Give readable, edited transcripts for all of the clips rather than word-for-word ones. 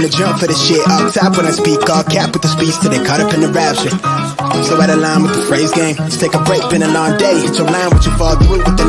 wanna jump for the shit. Up top when I speak, all cap with the speech till they caught up in the rapture. So out of line with the phrase game. Let's take a break, been a long day. Hit your line, what you fall through with the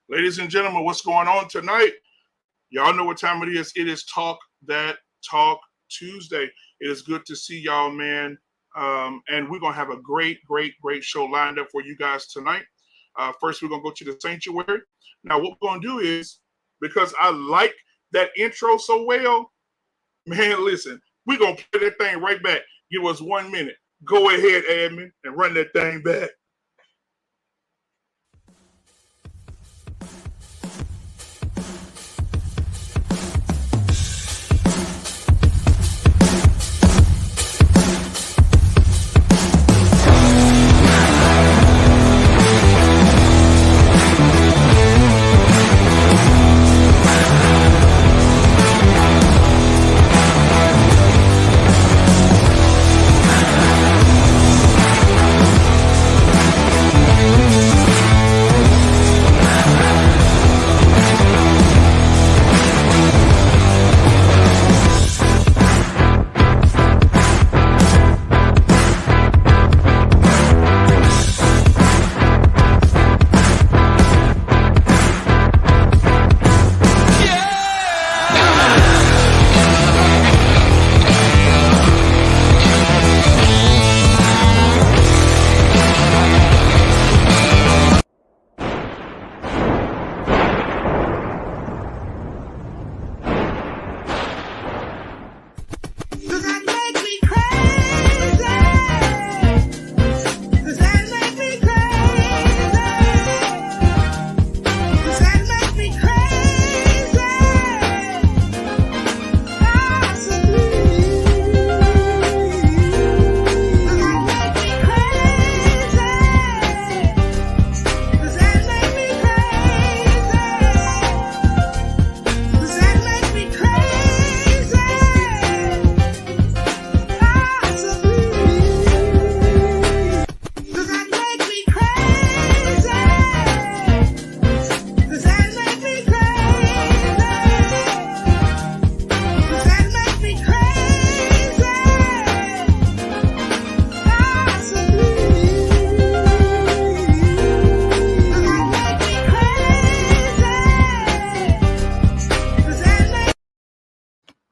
Ladies and gentlemen, what's going on tonight? Y'all know what time it is. It is Talk That Talk Tuesday. It is good to see y'all, man. And we're going to have a great show lined up for you guys tonight. First, we're going to go to the sanctuary. Now, what we're going to do is, because I like that intro so well, man, listen, we're going to play that thing right back. Give us 1 minute. Go ahead, admin, and run that thing back.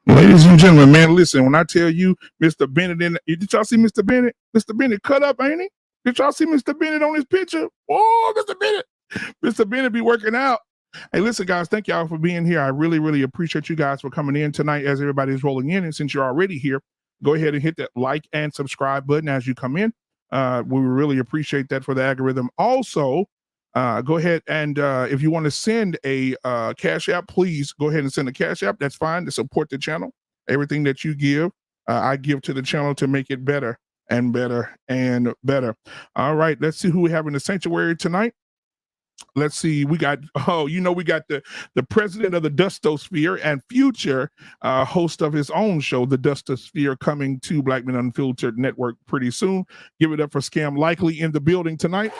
Ladies and gentlemen, man, listen, when I tell you Mr. Bennett, did y'all see Mr. Bennett? Mr. Bennett cut up, ain't he? Did y'all see Mr. Bennett on his picture? Oh, Mr. Bennett be working out. Hey, listen, guys, thank y'all for being here. I really, really appreciate you guys for coming in tonight as everybody's rolling in. And since you're already here, go ahead and hit that like and subscribe button as you come in. We really appreciate that for the algorithm. Also, go ahead and if you want to send a Cash App, please go ahead and send a Cash App. That's fine to support the channel. Everything that you give, I give to the channel to make it better and better and better. All right, let's see who we have in the sanctuary tonight. Let's see, we got the president of the Dustosphere and future host of his own show, the Dustosphere, coming to Black Man Unfiltered Network pretty soon. Give it up for Scam Likely in the building tonight.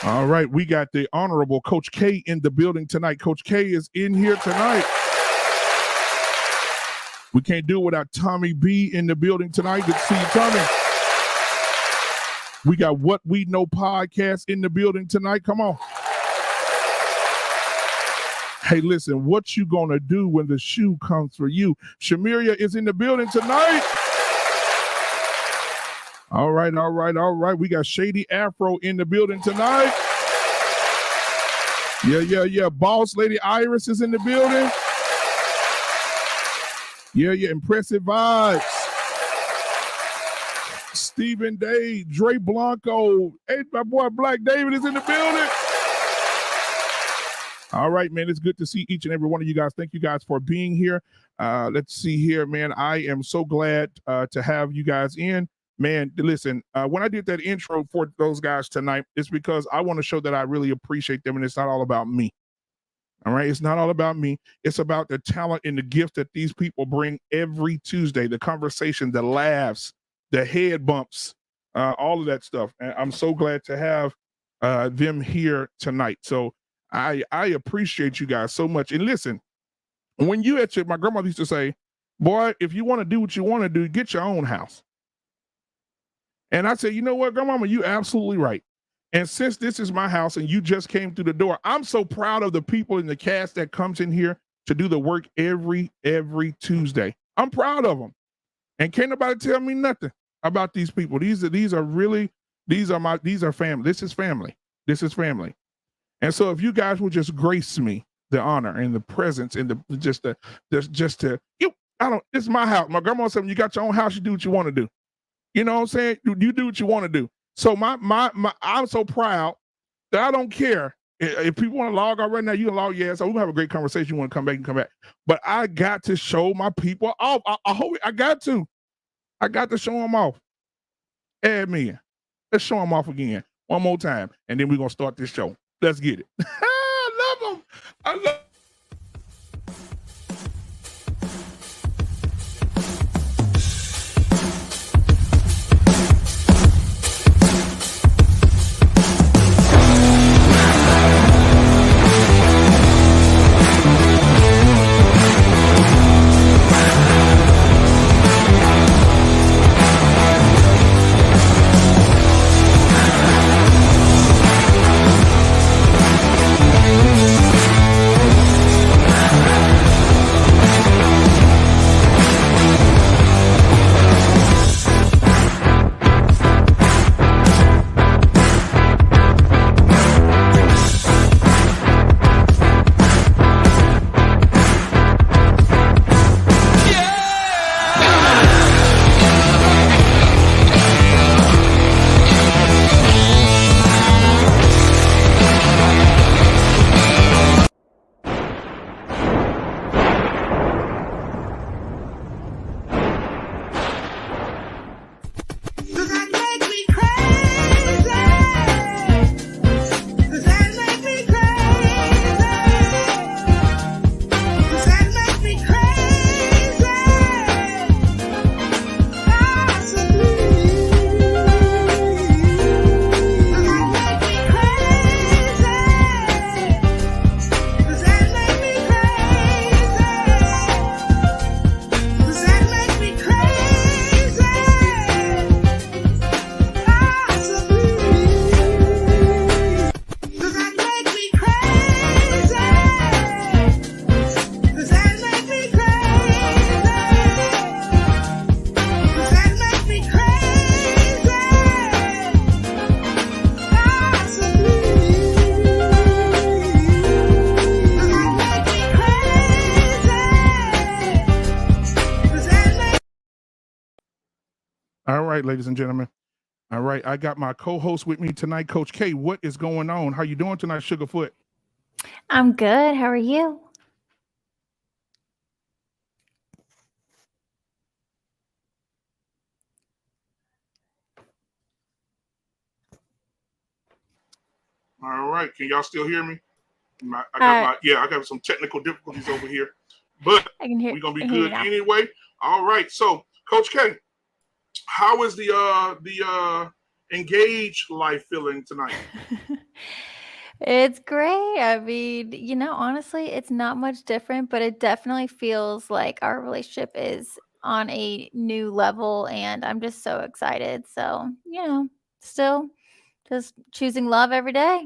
All right, we got the Honorable Coach K in the building tonight. Coach K is in here tonight. We can't do it without Tommy B in the building tonight. Good to see you, Tommy. We got What We Know podcast in the building tonight. Come on. Hey, listen, what you gonna do when the shoe comes for you? Shamiria is in the building tonight. All right. We got Shady Afro in the building tonight. Yeah. Boss Lady Iris is in the building. Yeah, impressive vibes. Stephen Day, Dre Blanco. Hey, my boy Black David is in the building. All right, man, it's good to see each and every one of you guys. Thank you guys for being here. Let's see here, man. I am so glad to have you guys in. Man, listen, when I did that intro for those guys tonight, it's because I want to show that I really appreciate them, and it's not all about me. All right, it's not all about me. It's about the talent and the gift that these people bring every Tuesday, the conversation, the laughs, the head bumps, all of that stuff. And I'm so glad to have them here tonight. So I appreciate you guys so much. And listen, when you at my grandmother used to say, boy, if you want to do what you want to do, get your own house. And I said, you know what, grandmama, you absolutely right. And since this is my house and you just came through the door, I'm so proud of the people in the cast that comes in here to do the work every Tuesday. I'm proud of them. And can't nobody tell me nothing about these people. These are family. This is family. This is family. And so if you guys will just grace me the honor and the presence and this is my house. My grandma said, when you got your own house, you do what you want to do. You know what I'm saying? You do what you want to do. So I'm so proud that I don't care if people want to log out right now. You can log, yeah. So we're gonna have a great conversation. You want to come back and come back, but I got to show my people off. I hope I got to show them off. Add me in. Let's show them off again one more time, and then we're gonna start this show. Let's get it. I love them. I love. right, ladies and gentlemen. All right, I got my co-host with me tonight, Coach K. What is going on? How you doing tonight, Sugarfoot? I'm good. How are you? All right, can y'all still hear me? I got some technical difficulties over here, but we're gonna be good anyway. All right, so Coach K, how is the engaged life feeling tonight? It's great. I mean, honestly, it's not much different, but it definitely feels like our relationship is on a new level, and I'm just so excited. So, still just choosing love every day,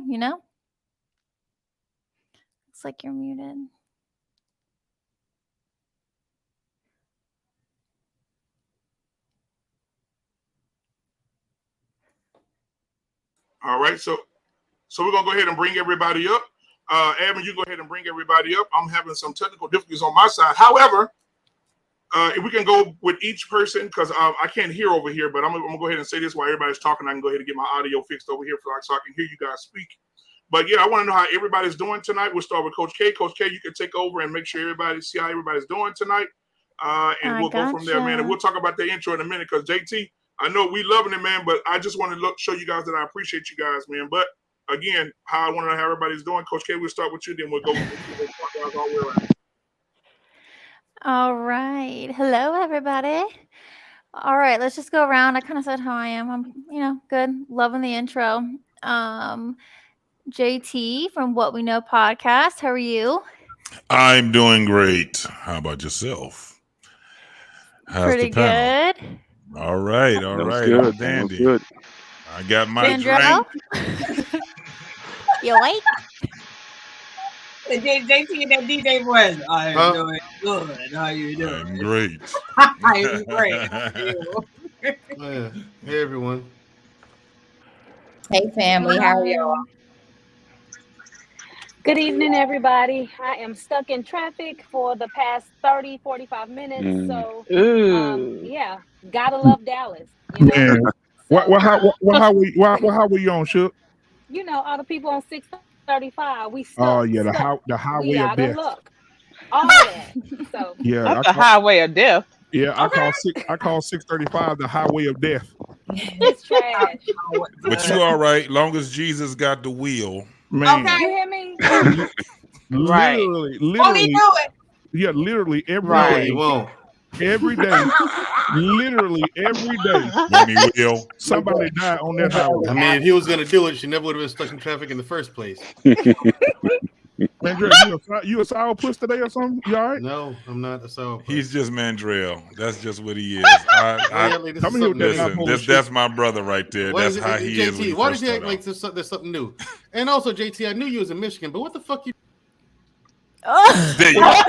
Looks like you're muted. All right, so we're gonna go ahead and bring everybody up. Admin, you go ahead and bring everybody up. I'm having some technical difficulties on my side. However, if we can go with each person, because I can't hear over here, but I'm gonna go ahead and say this while everybody's talking. I can go ahead and get my audio fixed over here so I can hear you guys speak. But yeah, I want to know how everybody's doing tonight. We'll start with Coach K. Coach K, you can take over and make sure everybody see how everybody's doing tonight. And we'll go from there, man. And we'll talk about the intro in a minute, because JT, I know we loving it, man, but I just want to show you guys that I appreciate you guys, man. But again, how I want to know how everybody's doing. Coach K, we'll start with you, then we'll go all the way around. All right. Hello, everybody. All right, let's just go around. I kind of said how I am. I'm, good. Loving the intro. JT from What We Know podcast. How are you? I'm doing great. How about yourself? How's Pretty the panel? good. All right. Good. Dandy. Good. I got my Mandrell? drink. You awake? JT and that DJ voice. I'm doing good. How you doing? I'm great. I'm great. Hey everyone. Hey family, how are y'all? Good evening, everybody. I am stuck in traffic for the past 30-45 minutes. So, yeah, gotta love Dallas. Man, how were you on, Shook? All the people on 635, we stuck. Oh yeah, the highway of death. Luck. All of that. So yeah, not the highway of death. Yeah, I call 635 the highway of death. It's trash. But you all right, long as Jesus got the wheel. Man, okay. You hear me? literally. Won't he do it? Yeah, literally every Right, day. he won't. Every day, literally every day, When he will. somebody died on that highway. I mean, if he was gonna do it, she never would have been stuck in traffic in the first place. Mandrell, you a sourpuss today or something? You all right? No, I'm not a sourpuss. He's just Mandrell. That's just what he is. Listen, that's my brother right there. That's how he is. JT, why did you act like there's something new? And also, JT, I knew you was in Michigan, but what the fuck you? There you go.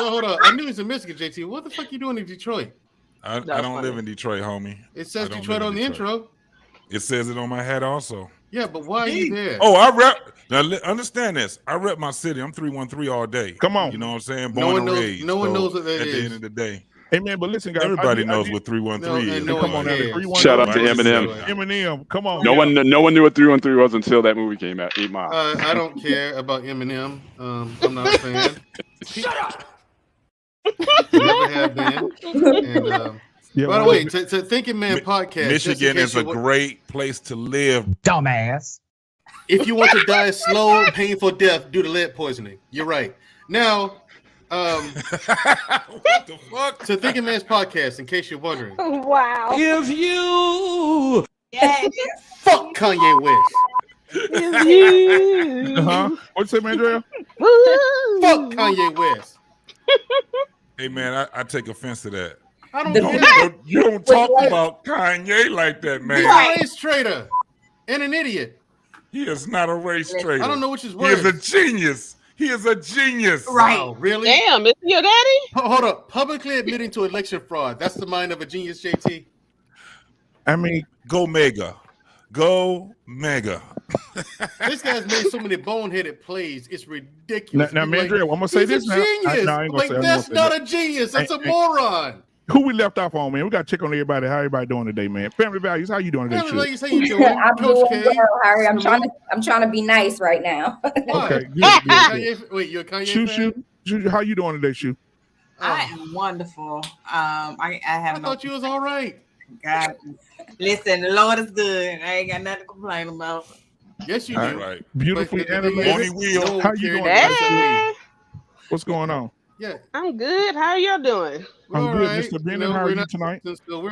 Hold on, I knew he was in Michigan, JT. What the fuck you doing in Detroit? I don't live in Detroit, homie. It says Detroit on the intro. It says it on my hat also. Yeah, but why are you there? Oh, I rep. Now, understand this. I rep my city. I'm 313 all day. Come on. You know what I'm saying? No one Born and raised. No one knows what that is. At the is. end of the day. Hey, man, but listen, guys. Everybody knows what 313 is. No come on now. Shout out to Eminem. Eminem, come on. No one knew what 313 was until that movie came out. 8 Mile. I don't care about Eminem. I'm not a fan. Shut up. Never have been. And, by the way, to Thinking Man podcast. Michigan is a great place to live. Dumbass. If you want to die a slow, painful death due to lead poisoning, you're right. Now, what the fuck? To Thinking Man's podcast, in case you're wondering. Wow. If you fuck Kanye West. If you What's it, Mandrell? Fuck Kanye West. Hey man, I take offense to that. I don't you don't talk about Kanye like that, man. He's a race traitor and an idiot. He is not a race traitor. I don't know which is He worse. is a genius. He is a genius. Right. Wow, really? Damn, is he your daddy? Hold up. Publicly admitting to election fraud. That's the mind of a genius, JT. I mean, go mega. Go mega. This guy's made so many boneheaded plays. It's ridiculous. Now Mandrell, I'm going to say this now. Genius. I ain't gonna say that's not a genius. That's a moron. who we left off on, man? We got to check on everybody. How everybody doing today, man? Family Values, how you doing today? Family Values, how you doing? I'm Coach doing K. well, Harry. I'm trying to be nice right now. Okay, good. Kanye, wait, you're a Kanye fan? Shoo, how you doing today, Shoo? I am wonderful. I have. I thought you was all right. God, listen, the Lord is good. I ain't got nothing to complain about. Yes, you All do. right. Beautifully But animated. no How you doing? Hey. What's going on? Yeah, I'm good. How y'all doing? I'm all good, right. Mr. Bennett. How are you tonight?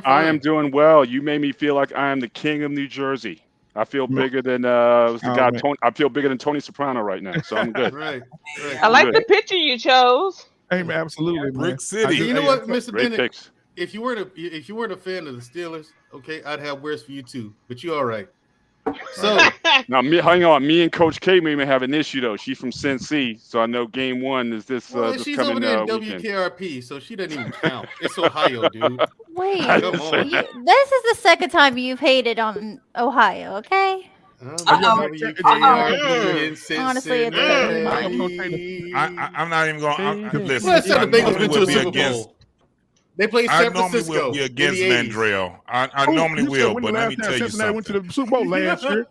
I am doing well. You made me feel like I am the king of New Jersey. I feel bigger than the guy. Tony, I feel bigger than Tony Soprano right now, so I'm good. Right. I like the picture you chose. Hey, man, absolutely, man. Brick City. You know what, Mr. Great Bennett? picks. If you weren't a fan of the Steelers, okay, I'd have words for you too. But you're all right. So Now, hang on. Me and Coach K may have an issue though. She's from Cincy, so I know Game 1 is this. well, this she's coming over there in weekend. WKRP, so she doesn't even count. It's Ohio, dude. Wait, Come on. this is the second time you've hated on Ohio, okay? Honestly, it's I'm not even going to listen. Let's say the Bengals I went to will a be Super against. Bowl. They played I San normally Francisco. will be against in the 80s. Mandrell. I normally will, but let me tell you Cincinnati went something. to the Super Bowl last year.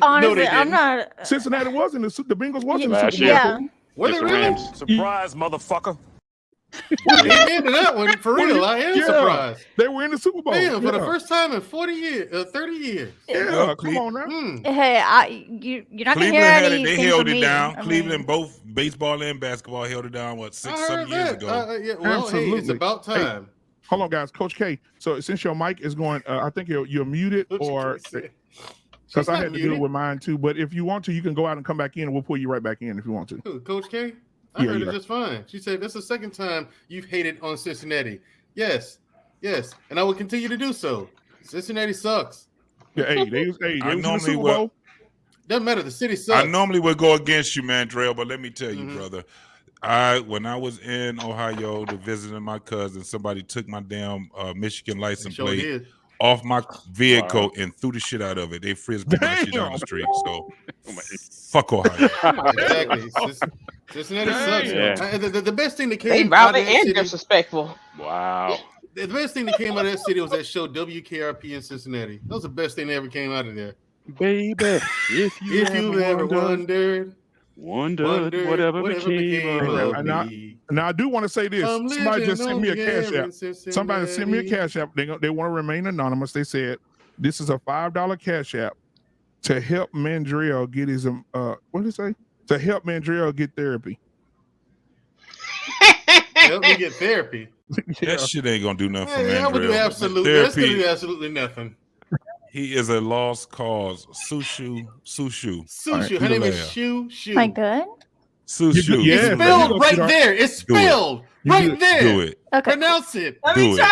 Honestly, they I'm didn't. not. Cincinnati was in the The Bengals was in the Last Super Bowl. year. Yeah. Were It's they the really? Rams. Surprise, motherfucker. Amen to that one. For real, I am Yeah. surprised. They were in the Super Bowl. Damn, for the Yeah. first time in 30 years. Yeah, come on now. Hey, you're not gonna hear Cleveland had it. anything They held from it me. down. I mean, Cleveland, both baseball and basketball, held it down. What, I 6-7 heard years that. ago? Yeah, well, hey, it's Absolutely. about Hey, time. hold on, guys. Coach K. So since your mic is going, I think you're muted, or because She's I not had to do muted. it with mine too. But if you want to, you can go out and come back in, and we'll pull you right back in if you want to. Who, Coach K? I Yeah, heard yeah. it just fine. She said, that's the second time you've hated on Cincinnati. Yes, and I will continue to do so. Cincinnati sucks. Yeah, hey, they was in the normally Super will- Bowl. Doesn't matter. The city sucks. I normally would go against you, Mandrell, but let me tell you, brother. When I was in Ohio to visiting my cousin, somebody took my damn Michigan license Sure plate did. off my vehicle and threw the shit out of it. They frisbeed the shit down the street. So fuck Ohio. Exactly. Cincinnati sucks. Yeah. The best thing that They came out of violent that and city, disrespectful. Wow. the best thing that came out of that city was that show WKRP in Cincinnati. That was the best thing that ever came out of there. Baby, if you ever wondered whatever became of And me. I do want to say this. I'm Somebody just sent living me a on the cash air app. in Cincinnati. Somebody sent me a cash app. They want to remain anonymous. They said this is a $5 cash app to help Mandrell get his what did it say? To help Mandrell get therapy. Help me get therapy. That shit ain't gonna do nothing for Hey, I would do Mandrell. absolutely. That's gonna Therapy, do absolutely nothing. he is a lost cause. Sushu. Sushu. Her name is Shu. am I good? Sushu. Yeah, It's spelled right there. It's Do it. spelled right there. Do it. Okay. Pronounce it. Do it.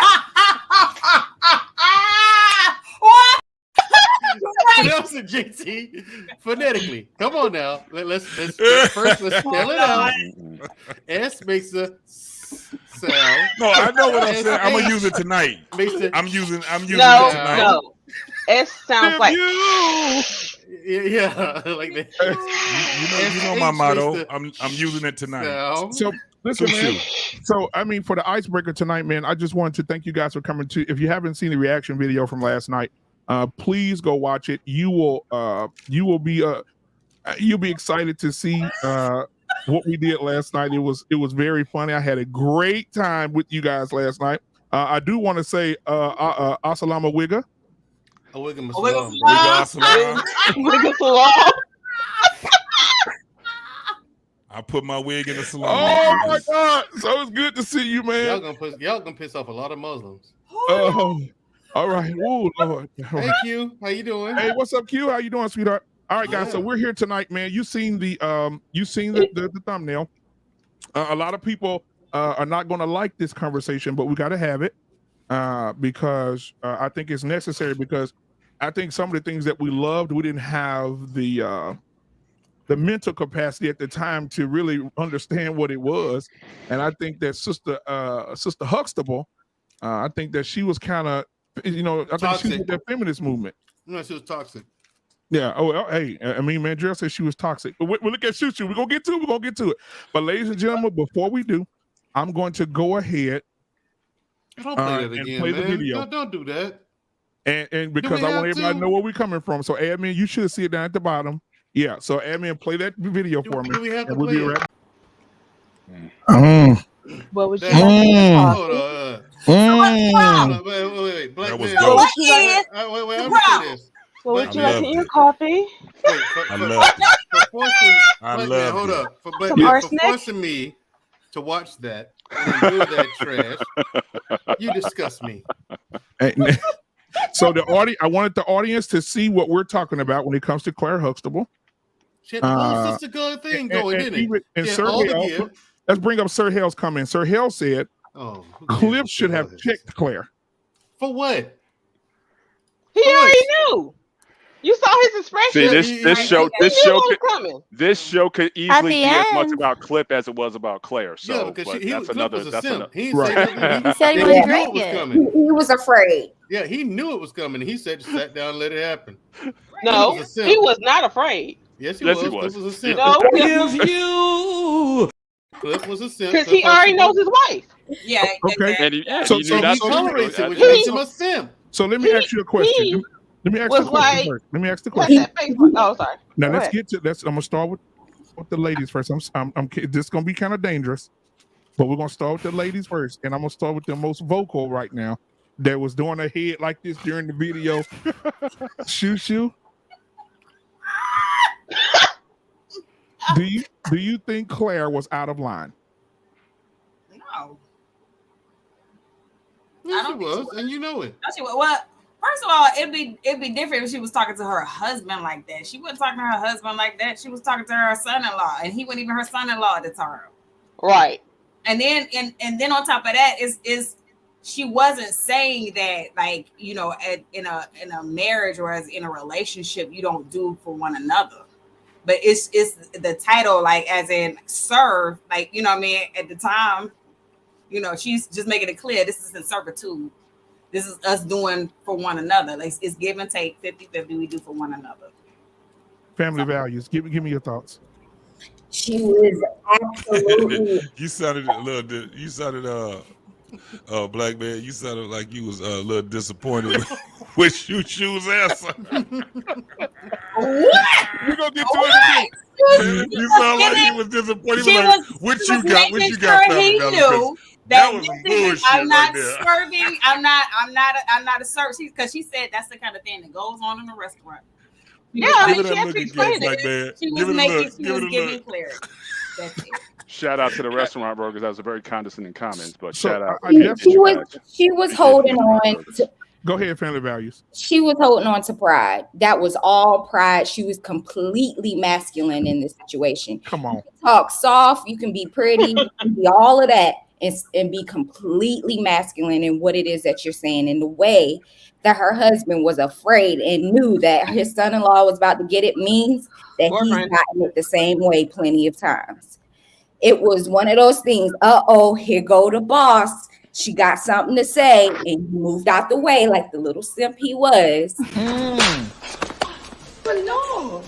Pronounce it, JT. Phonetically. Come on now. Let's first let's spell it out. S makes a sound. No, I know what I'm saying. I'm gonna use it tonight. I'm using it tonight. No. S sounds like Yeah, like that. You know my motto. I'm using it tonight. Sound. So listen, man. So I mean, for the icebreaker tonight, man, I just wanted to thank you guys for coming to. If you haven't seen the reaction video from last night, please go watch it. You'll be excited to see what we did last night. It was very funny. I had a great time with you guys last night. I do want to say Assalamu Wigga. I put my wig in the salon. Oh my God! So it's good to see you, man. Y'all gonna piss off a lot of Muslims. All right. Oh Lord. Hey Q, how you doing? Hey, what's up, Q? How you doing, sweetheart? All right, guys. So we're here tonight, man. You seen the thumbnail. A lot of people are not going to like this conversation, but we got to have it because I think it's necessary. Because I think some of the things that we loved, we didn't have the mental capacity at the time to really understand what it was. And I think that Sister Huxtable, I think that she was kind of, I think she was with that feminist movement. No, she was toxic. Yeah. Oh, hey. I mean, Mandrell said she was toxic. But we look at Shushu. We're gonna get to it. But ladies and gentlemen, before we do, I'm going to go ahead Don't play that and again, play the man. video. Don't do that. And because I want everybody to know where we're coming from. So admin, you should see it down at the bottom. Yeah. So admin, play that video for me. Do we have to and we'll play be it? right. What would you That- like in your Hold coffee? on. Mm. Hold on. Wait. Black That was man. dope. What is Wait. the I'm gonna say this. What would Black you I like loved in your it. coffee? Wait, I loved it. for forcing. I Black man, loved hold it. up. For Black Some man, for arsenic? forcing me to watch that and endure that trash. You disgust me. So I wanted the audience to see what we're talking about when it comes to Clair Huxtable. She had the whole sister girl thing going, didn't it? And She had Sir all the Hale, gear. let's bring up Sir Hale's comment. Sir Hale said Cliff should have checked Clair. For what? He already knew. You saw his expression. See, this show could easily be as much about Clip as it was about Claire. So, Yeah, because but he that's was another. a That's simp. another. He Right. He said he knew wouldn't it drink was it. coming. He was afraid. Yeah, he knew it was coming. He said, "Sat down, and let it happen." No, He was a simp. he was not afraid. Yes, he Yes, was. he Cliff was. was a simp. No, Cliff was a simp. because he already knows his wife. Yeah. Okay. And he, So he knew not he to. tolerates it, which That's- makes him a simp. So let me ask you a question. Let me ask the was question like- first. Let me ask the What's question. that face? Oh, sorry. Now Go let's ahead. get to I'm gonna start with the ladies first. This is gonna be kind of dangerous, but we're gonna start with the ladies first, and I'm gonna start with the most vocal right now that was doing her head like this during the video. Shoo. Do you think Claire was out of line? No. Yes, she was, and you know it. She was. Well, first of all, it'd be different if she was talking to her husband like that. She wasn't talking to her husband like that. She was talking to her son-in-law, and he wasn't even her son-in-law at the time. Right. And then then on top of that is she wasn't saying that, like, you know, in a marriage or as in a relationship you don't do for one another. But it's the title, like, as in serve, like, you know what I mean, at the time, you know, she's just making it clear this isn't servitude. This is us doing for one another. Like, it's give and take, 50-50 we do for one another. Family values. Give me your thoughts. She was absolutely. You sounded a little. You sounded Black Man. You sounded like you was a little disappointed with Shoe's answer. We're gonna get to it. You sound like he was disappointed. He was like, what you got? What you got? He knew that was some bullshit I'm not right there. serving. I'm not a server. Because she said that's the kind of thing that goes on in a restaurant. Yeah, I Give mean, it she a has look to again, explain Black it. Man. She Give was it a making. look. She Give was it a giving look. clarity. That's it. Shout out to the restaurant brokers. That was a very condescending comment, but So, shout out. She was holding on to, Go ahead, family values. she was holding on to pride. That was all pride. She was completely masculine in this situation. Come on. Talk soft, you can be pretty, you can be all of that, and be completely masculine in what it is that you're saying, in the way that her husband was afraid and knew that his son-in-law was about to get it, means that he's gotten it the same way plenty of times. It was one of those things. Here go the boss. She got something to say, and he moved out the way like the little simp he was. But no.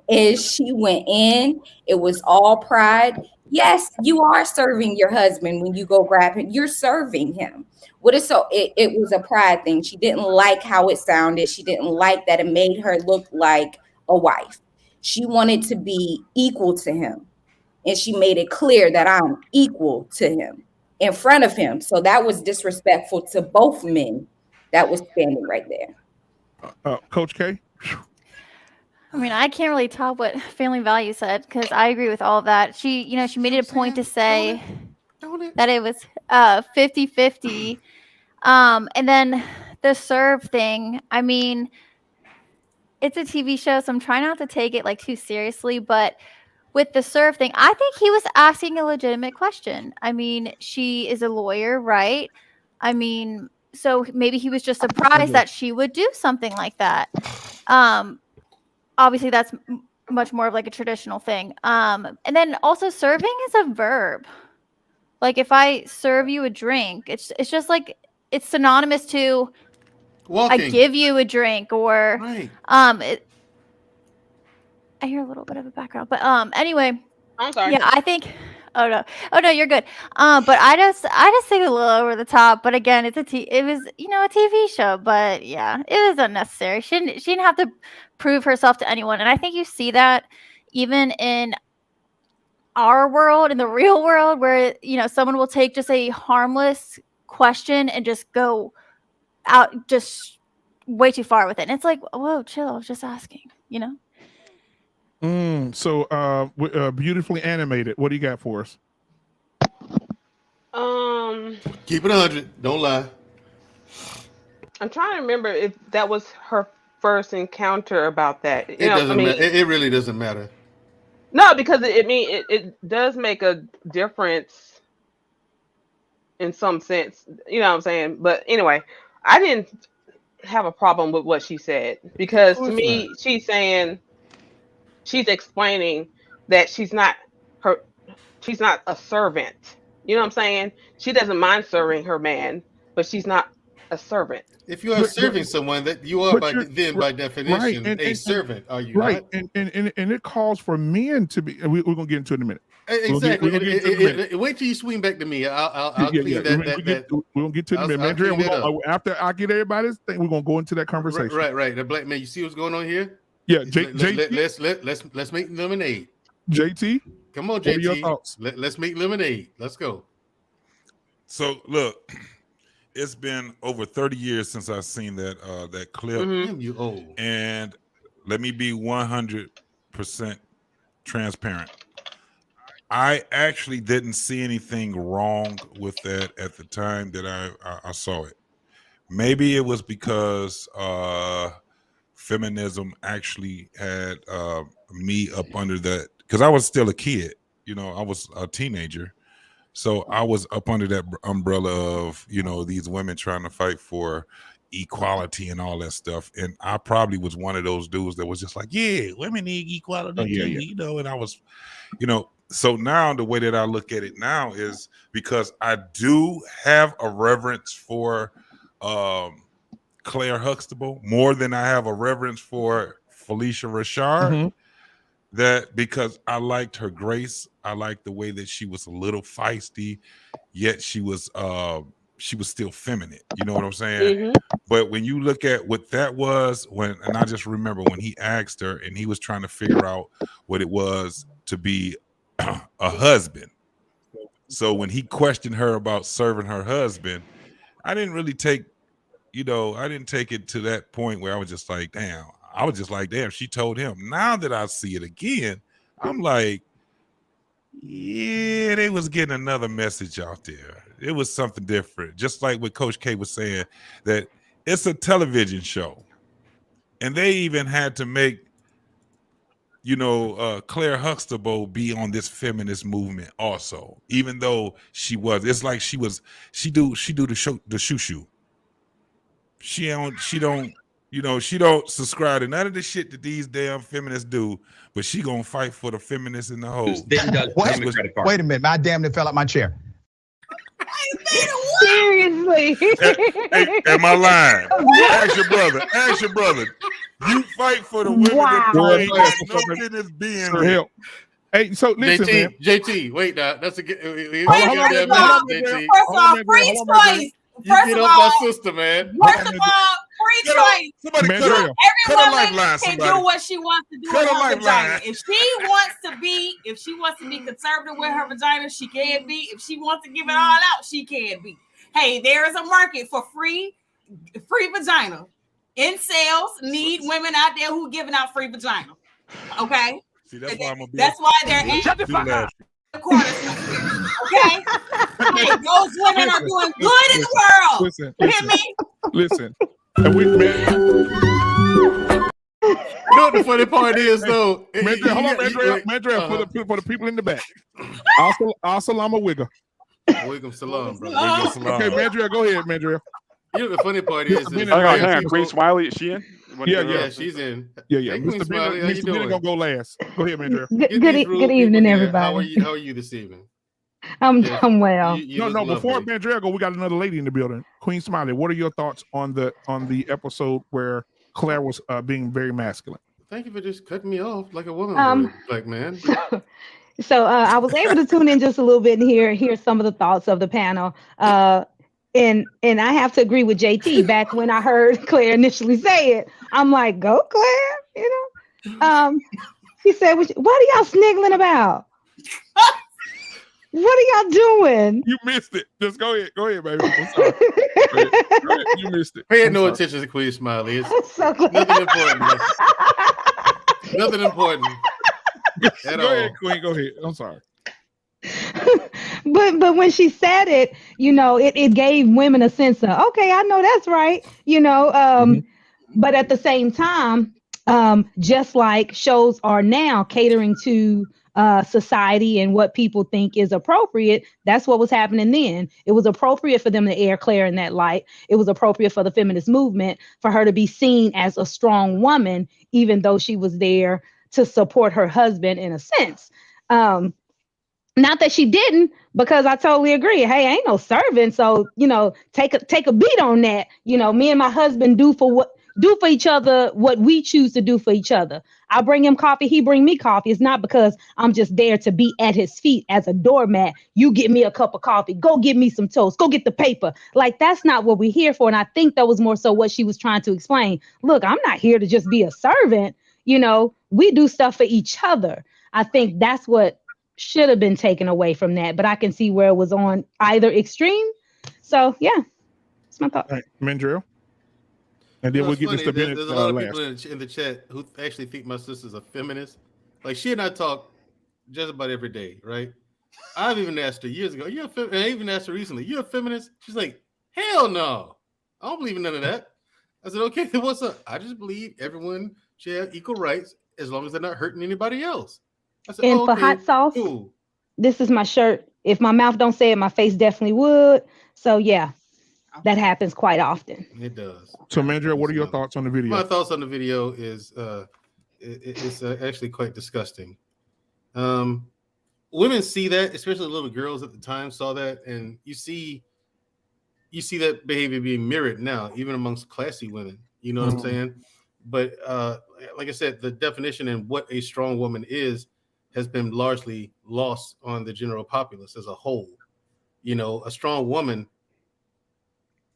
And she went in. It was all pride. Yes, you are serving your husband when you go grab him. You're serving him. It was a pride thing. She didn't like how it sounded. She didn't like that it made her look like a wife. She wanted to be equal to him. And she made it clear that I'm equal to him in front of him. So that was disrespectful to both men that was standing right there. Coach K? I mean, I can't really top what Family Value said, because I agree with all of that. She made it a point to say that it was 50-50. And then the serve thing, I mean, it's a TV show, so I'm trying not to take it like too seriously, but with the serve thing, I think he was asking a legitimate question. I mean, she is a lawyer, right? I mean, so maybe he was just surprised that she would do something like that. Obviously, that's much more of like a traditional thing. And then also, serving is a verb. Like, if I serve you a drink, it's just like, it's synonymous to walking. I give you a drink, or right. I hear a little bit of a background, but anyway, I'm sorry. yeah, I think Oh no, you're good. But I just think it a little over the top. But again, it was a TV show. But yeah, it was unnecessary. She didn't have to prove herself to anyone. And I think you see that even in our world, in the real world, where someone will take just a harmless question and just go out just way too far with it. And it's like, whoa, chill. I was just asking. So beautifully animated. What do you got for us? Keep it 100. Don't lie. I'm trying to remember if that was her first encounter about that. It doesn't matter. It really doesn't matter. No, because it does make a difference in some sense. You know what I'm saying? But anyway, I didn't have a problem with what she said, because to me, she's explaining that she's not a servant. You know what I'm saying? She doesn't mind serving her man, but she's not a servant. If you are serving someone, that you are by definition a servant, are you right? not? And it calls for men to be. We're gonna get into it in a minute. Exactly. Wait till you swing back to me. I'll clean that. We're gonna get to it in a minute, Mandrell. After I get everybody's thing, we're gonna go into that conversation. Right. The black man. You see what's going on here? Yeah, let's make lemonade. JT, come on, JT. What are your thoughts? Let's make lemonade. Let's go. So look, it's been over 30 years since I've seen that clip. Mm-hmm. You old. And let me be 100% transparent. I actually didn't see anything wrong with that at the time that I saw it. Maybe it was because feminism actually had me up under that, because I was still a kid. I was a teenager. So I was up under that umbrella of, these women trying to fight for equality and all that stuff. And I probably was one of those dudes that was just like, yeah, women need equality, and I was, so now the way that I look at it now is because I do have a reverence for Clair Huxtable more than I have a reverence for Felicia Rashard. Mm-hmm. That because I liked her grace, I liked the way that she was a little feisty, yet she was still feminine. You know what I'm saying? Mm-hmm. But when you look at what that was, and I just remember when he asked her and he was trying to figure out what it was to be a husband. So when he questioned her about serving her husband, I didn't really take, I didn't take it to that point where I was just like, damn. I was just like, damn, she told him. Now that I see it again, I'm like, yeah, they was getting another message out there. It was something different. Just like what Coach K was saying, that it's a television show. And they even had to make, Clair Huxtable be on this feminist movement also, even though it's like she do the shoo-shoo. She don't subscribe to none of the shit that these damn feminists do, but she gonna fight for the feminists in the whole. Wait a minute, I damn near fell out my chair. Seriously. Am I lying? Ask your brother. You fight for the women that no business being here. Hey, so listen, JT, wait, that's a good. First of all, free choice. You get up my sister, man. First of all, free choice. Somebody Every woman can do what she wants to do with her vagina. If she wants to be conservative with her vagina, she can be. If she wants to give it all out, she can be. Hey, there is a market for free vagina. Incels need women out there who giving out free vagina. Okay? See, that's why I'm gonna be. That's why they're Shut the fuck up. The corner. Okay? Hey, those women are doing good in the world. Listen. You hear me? Listen. And we, man, you know what the funny part is, though? Mandrell, for the people in the back. Assalamu alaikum. Alaikum salam, bro. Okay, Mandrell, go ahead, Mandrell. You know the funny part is, hang on, Queen Smiley, is she in? Yeah, she's in. Yeah. Hey, Mr. Bennett gonna go last. Go ahead, Mandrell. Good evening, everybody. How are you this evening? I'm well. No. Before Mandrell go, we got another lady in the building. Queen Smiley, what are your thoughts on the episode where Claire was being very masculine? Thank you for just cutting me off like a woman would, black man. So I was able to tune in just a little bit and hear some of the thoughts of the panel. And I have to agree with JT. Back when I heard Claire initially say it, I'm like, go Claire, you know. He said, what are y'all sniggling about? What are y'all doing? You missed it. Just go ahead, baby. I'm sorry. Go ahead. You missed it. Pay no attention to Queen Smiley. It's so nothing important. Nothing important. Go ahead, Queen. Go ahead. I'm sorry. But when she said it, you know, it gave women a sense of, okay, I know that's right, you know. But at the same time, just like shows are now catering to society and what people think is appropriate, that's what was happening then. It was appropriate for them to air Claire in that light. It was appropriate for the feminist movement for her to be seen as a strong woman, even though she was there to support her husband in a sense. Not that she didn't, because I totally agree. Hey, I ain't no servant, so you know, take a beat on that. You know, me and my husband do for each other what we choose to do for each other. I bring him coffee, he bring me coffee. It's not because I'm just there to be at his feet as a doormat. You get me a cup of coffee, go get me some toast, go get the paper. Like, that's not what we're here for. And I think that was more so what she was trying to explain. Look, I'm not here to just be a servant. You know, we do stuff for each other. I think that's what should have been taken away from that, but I can see where it was on either extreme. So yeah, that's my thought. All right, Mandrell. And then we'll get this to Bennett. There's a lot of people in the chat who actually think my sister's a feminist. Like, she and I talk just about every day, right? I've even asked her years ago, and I even asked her recently, you a feminist? She's like, hell no. I don't believe in none of that. I said, okay, then what's up? I just believe everyone should have equal rights as long as they're not hurting anybody else. I said, and for hot sauce, cool. This is my shirt. If my mouth don't say it, my face definitely would. So yeah, that happens quite often. It does. So Mandrell, what are your thoughts on the video? My thoughts on the video is it's actually quite disgusting. Women see that, especially little girls at the time saw that, and you see that behavior being mirrored now, even amongst classy women. You know what I'm saying? But like I said, the definition and what a strong woman is has been largely lost on the general populace as a whole. You know, a strong woman,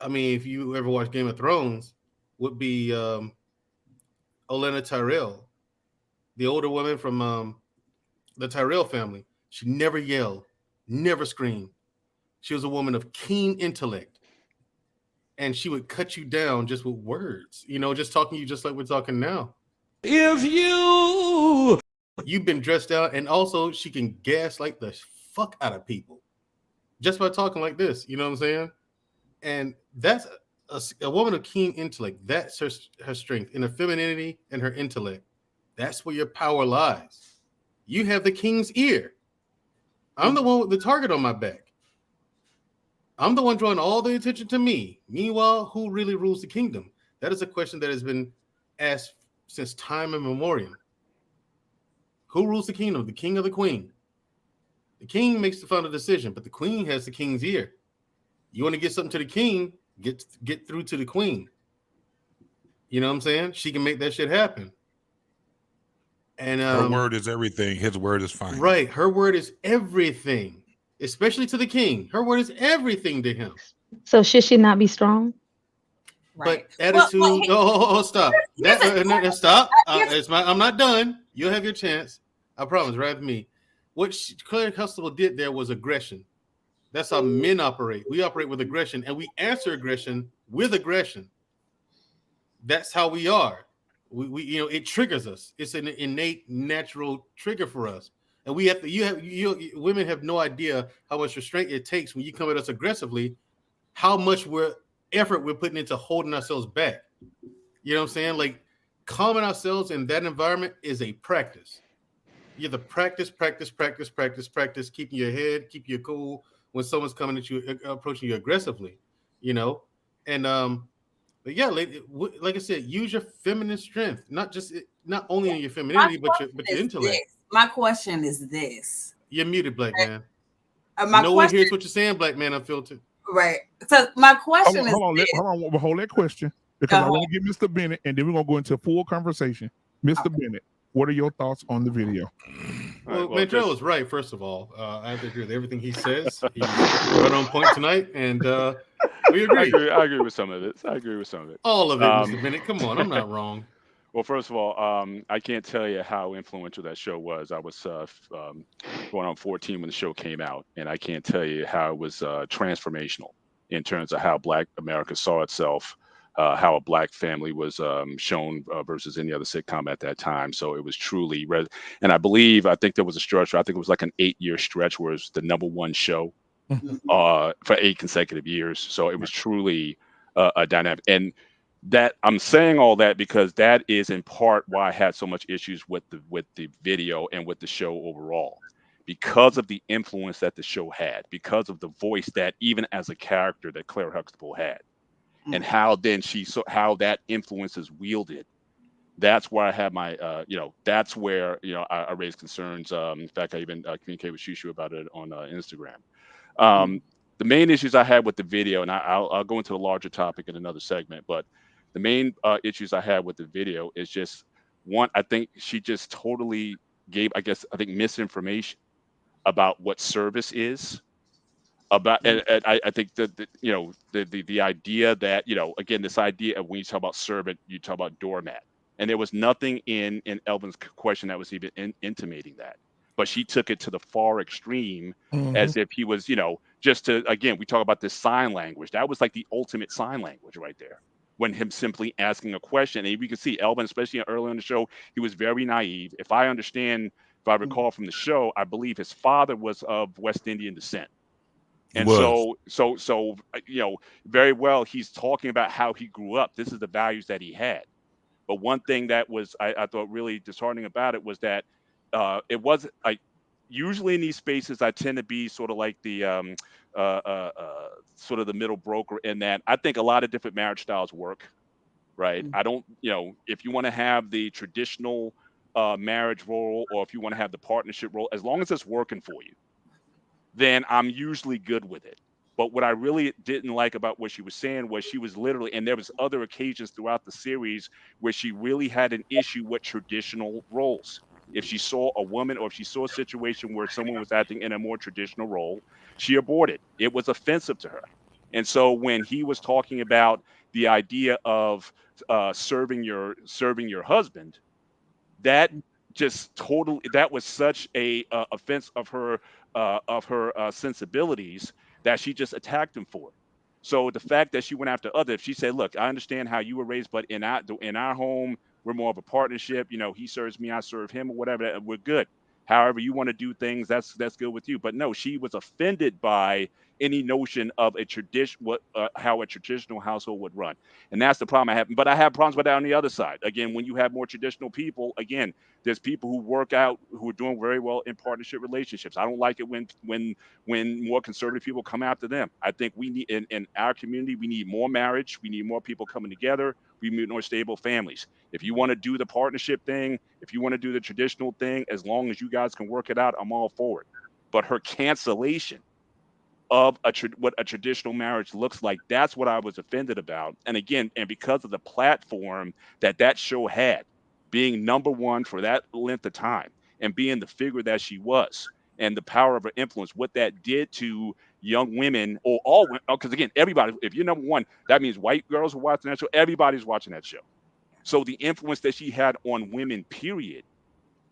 I mean, if you ever watch Game of Thrones, would be Olenna Tyrell, the older woman from the Tyrell family. She never yelled, never screamed. She was a woman of keen intellect. And she would cut you down just with words, you know, just talking to you just like we're talking now. If you've been dressed out, and also she can gaslight the fuck out of people just by talking like this, you know what I'm saying? And that's a woman of keen intellect. That's her strength in her femininity and her intellect. That's where your power lies. You have the king's ear. I'm the one with the target on my back. I'm the one drawing all the attention to me. Meanwhile, who really rules the kingdom? That is a question that has been asked since time immemorial. Who rules the kingdom? The king or the queen? The king makes the final decision, but the queen has the king's ear. You want to get something to the king, get through to the queen. You know what I'm saying? She can make that shit happen. And her word is everything. His word is fine. Right. Her word is everything, especially to the king. Her word is everything to him. So should she not be strong? Right. But attitude. Well, stop. Stop. I'm not done. You'll have your chance. I promise. Right with me. What Claire Huxtable did there was aggression. That's how men operate. We operate with aggression, and we answer aggression with aggression. That's how we are. We you know, it triggers us. It's an innate, natural trigger for us, and we have to. Women have no idea how much restraint it takes when you come at us aggressively. How much effort we're putting into holding ourselves back. You know what I'm saying? Like, calming ourselves in that environment is a practice. You have to practice, keeping your head, keep you cool when someone's coming at you, approaching you aggressively, you know? And, but yeah, like I said, use your feminine strength, not only in your femininity, but your intellect. My question is this. You're muted, Black Man. No one hears what you're saying, Black Man Unfiltered. Right. So my question is hold that question, because I want to get Mr. Bennett, and then we're going to go into a full conversation. Mr. Bennett, what are your thoughts on the video? Well, Mandrell is right. First of all, I have to agree with everything he says. He's right on point tonight, and we agree. I agree with some of it. All of it, Mr. Bennett. Come on, I'm not wrong. Well, first of all, I can't tell you how influential that show was. I was going on 14 when the show came out, and I can't tell you how it was transformational in terms of how Black America saw itself, how a Black family was shown versus any other sitcom at that time. So it was truly, and I think there was a stretch, I think it was like an 8-year stretch where it was the #1 show for 8 consecutive years. So it was truly a dynamic. And that I'm saying all that because that is in part why I had so much issues with the video and with the show overall, because of the influence that the show had, because of the voice that even as a character that Clair Huxtable had, and how then how that influence is wielded. That's where I have my that's where I raised concerns. In fact, I even communicated with Shushu about it on Instagram. The main issues I had with the video, and I'll go into the larger topic in another segment, but the main issues I had with the video is just one, I think she just totally gave, I think, misinformation about what service is. About and I think that the idea that again, this idea of when you talk about servant, you talk about doormat, and there was nothing in Elvin's question that was even intimating that, but she took it to the far extreme as if he was just to, again, we talk about this sign language, that was like the ultimate sign language right there, when him simply asking a question. And we can see Elvin, especially early in the show, he was very naive. If I recall from the show, I believe his father was of West Indian descent. And so very well, he's talking about how he grew up. This is the values that he had. But one thing that was, I thought really disheartening about it was that it wasn't like, usually in these spaces, I tend to be sort of like the sort of the middle broker in that I think a lot of different marriage styles work, right? I don't, if you want to have the traditional marriage role, or if you want to have the partnership role, as long as it's working for you, then I'm usually good with it. But what I really didn't like about what she was saying was she was literally, and there was other occasions throughout the series where she really had an issue with traditional roles. If she saw a woman, or if she saw a situation where someone was acting in a more traditional role, she aborted. It was offensive to her. And so when he was talking about the idea of serving your husband, that just totally, that was such a offense of her sensibilities that she just attacked him for it. So the fact that she went after others, if she said, look, I understand how you were raised, but in our home, we're more of a partnership. He serves me, I serve him, or whatever. We're good. However you want to do things, that's good with you. But no, she was offended by any notion of a tradition, how a traditional household would run. And that's the problem I have. But I have problems with that on the other side. Again, when you have more traditional people, again, there's people who work out, who are doing very well in partnership relationships. I don't like it when more conservative people come after them. I think we need, in our community, we need more marriage. We need more people coming together. We need more stable families. If you want to do the partnership thing, if you want to do the traditional thing, as long as you guys can work it out, I'm all for it. But her cancellation of what a traditional marriage looks like, that's what I was offended about. And again, and because of the platform that show had, being #1 for that length of time, and being the figure that she was, and the power of her influence, what that did to young women, or all women, because again, everybody, if you're #1, that means white girls are watching that show, everybody's watching that show. So the influence that she had on women, period,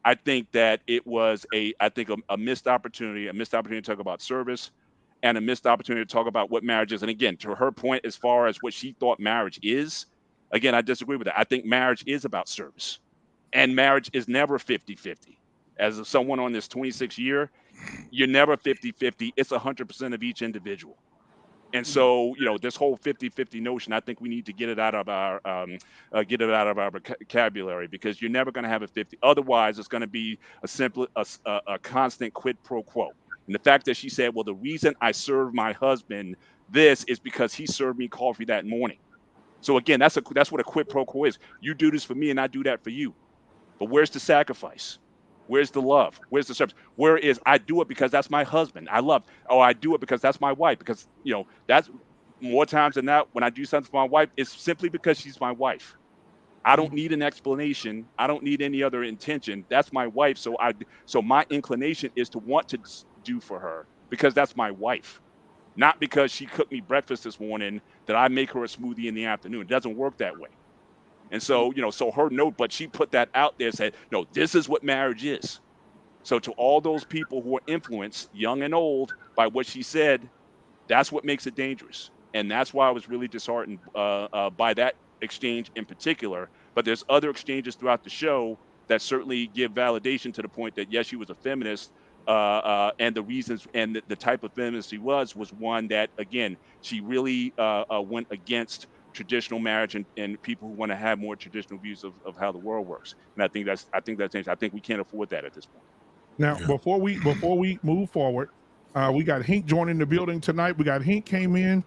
I think that it was a missed opportunity to talk about service, and a missed opportunity to talk about what marriage is. And again, to her point, as far as what she thought marriage is, again, I disagree with that. I think marriage is about service, and marriage is never 50-50. As someone on this 26 year, you're never 50-50. It's 100% of each individual. And so, this whole 50-50 notion, I think we need to get it out of our vocabulary, because you're never going to have a 50. Otherwise, it's going to be a constant quid pro quo. And the fact that she said, well, the reason I serve my husband this is because he served me coffee that morning. So again, that's what a quid pro quo is. You do this for me and I do that for you. But where's the sacrifice? Where's the love? Where's the service? Where is, I do it because that's my husband. I do it because that's my wife. Because, that's more times than not, when I do something for my wife, it's simply because she's my wife. I don't need an explanation. I don't need any other intention. That's my wife. So my inclination is to want to do for her because that's my wife, not because she cooked me breakfast this morning that I make her a smoothie in the afternoon. It doesn't work that way. And so, so her note, but she put that out there, said, no, this is what marriage is. So to all those people who are influenced, young and old, by what she said, that's what makes it dangerous. And that's why I was really disheartened by that exchange in particular. But there's other exchanges throughout the show that certainly give validation to the point that, yes, she was a feminist. And the reasons and the type of feminist she was one that, again, she really went against traditional marriage and people who want to have more traditional views of how the world works. And I think that's changed. I think we can't afford that at this point. Now, before we move forward, we got Hink joining the building tonight. We got Hink came in.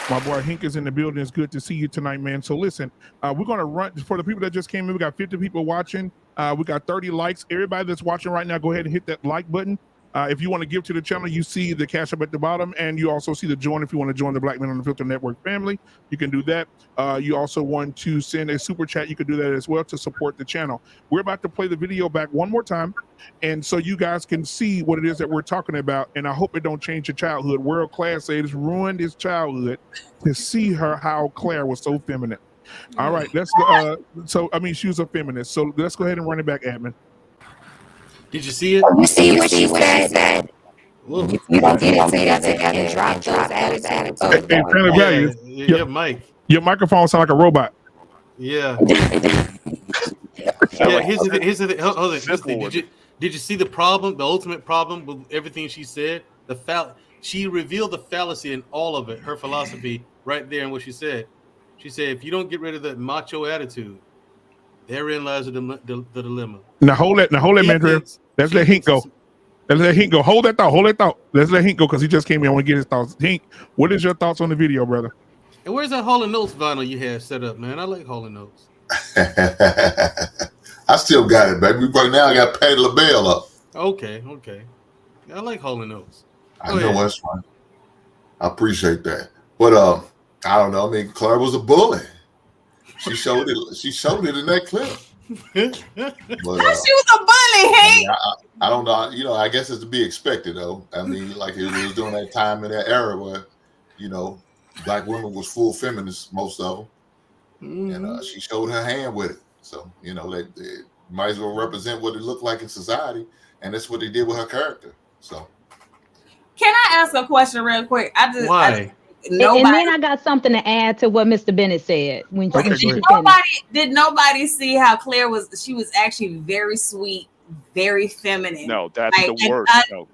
My boy Hink is in the building. It's good to see you tonight, man. So listen, we're going to run for the people that just came in. We got 50 people watching. We got 30 likes. Everybody that's watching right now, go ahead and hit that like button. If you want to give to the channel, you see the cash up at the bottom, and you also see the join. If you want to join the Black Man Unfiltered Network family, you can do that. You also want to send a super chat, you can do that as well to support the channel. We're about to play the video back one more time, and so you guys can see what it is that we're talking about, and I hope it don't change your childhood. World Class said it's ruined his childhood to see how Claire was so feminine. All right, let's go. She was a feminist, so let's go ahead and run it back, admin. Did you see it? You see what she said? You don't get into that and drop those attitudes. Yeah, Mike. Your microphone sound like a robot. Yeah. Here's the thing. Hold on. Did you see the problem? The ultimate problem with everything she said. She revealed the fallacy in all of it. Her philosophy, right there in what she said. She said, if you don't get rid of that macho attitude, therein lies the dilemma. Now hold that, Mandrell. Let's let Hink go. Hold that thought. Let's let Hink go because he just came in. I want to get his thoughts. Hink, what is your thoughts on the video, brother? And where's that Hall & Oates vinyl you have set up, man? I like Hall & Oates. I still got it, baby. Right now I got Patti LaBelle up. Okay. I like Hall & Oates. I know that's fine. I appreciate that. But I don't know. I mean, Claire was a bully. She showed it in that clip. But, she was a bully, hey. I don't know. I guess it's to be expected, though. I mean, like it was during that time in that era where, black women was full feminists, most of them, and she showed her hand with it. So they might as well represent what it looked like in society, and that's what they did with her character. So, can I ask a question real quick? Why? And then I got something to add to what Mr. Bennett said when did nobody see how Claire was? She was actually very sweet, very feminine. No, that's the worst. No.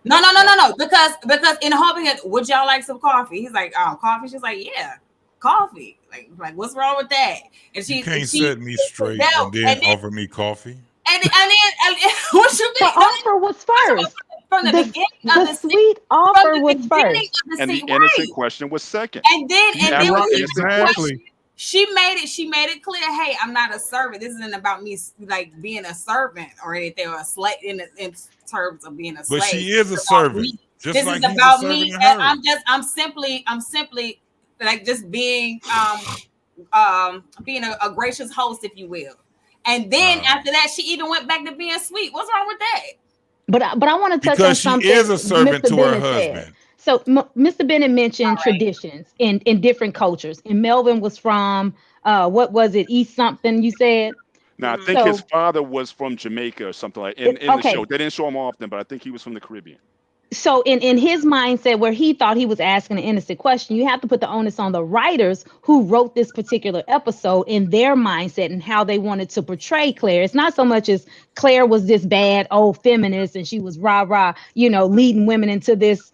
Because in hoping that, would y'all like some coffee? He's like, coffee. She's like, yeah, coffee. Like what's wrong with that? And she can't set me straight and then offer me coffee. And then what you mean? The offer was first. From the beginning of the sweet offer was first, and the innocent question was second. And then exactly. She made it clear. Hey, I'm not a servant. This isn't about me like being a servant or anything, or a slave in terms of being a slave. But she is a servant. This is about me. And I'm simply like just being being a gracious host, if you will. And then after that, she even went back to being sweet. What's wrong with that? But I want to touch on something. Because she is a servant to her husband. Said. So Mr. Bennett mentioned traditions in different cultures. And Melvin was from what was it? East something you said? No, I think his father was from Jamaica or something like in the show. They didn't show him often, but I think he was from the Caribbean. So in his mindset, where he thought he was asking an innocent question, you have to put the onus on the writers who wrote this particular episode in their mindset and how they wanted to portray Claire. It's not so much as Claire was this bad old feminist and she was rah-rah, leading women into this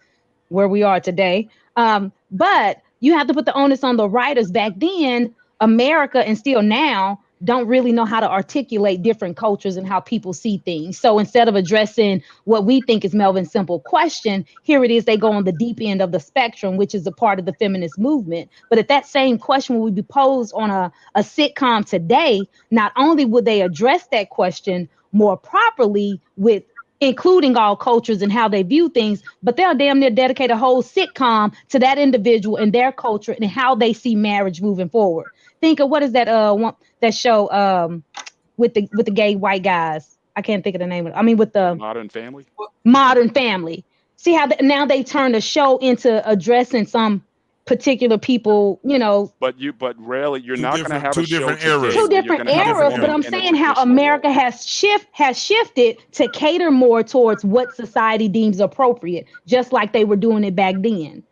where we are today. But you have to put the onus on the writers. Back then, America and still now don't really know how to articulate different cultures and how people see things. So instead of addressing what we think is Melvin's simple question, here it is, they go on the deep end of the spectrum, which is a part of the feminist movement. But if that same question would be posed on a sitcom today, not only would they address that question more properly with including all cultures and how they view things, but they'll damn near dedicate a whole sitcom to that individual and their culture and how they see marriage moving forward. think of what is that one that show with the gay white guys. I can't think of the name of it. I mean, with the Modern Family. Modern Family. See how now they turned the show into addressing some particular people, you know. But rarely you're not going to have a show today. Two different eras, but I'm saying how America has shifted to cater more towards what society deems appropriate, just like they were doing it back then.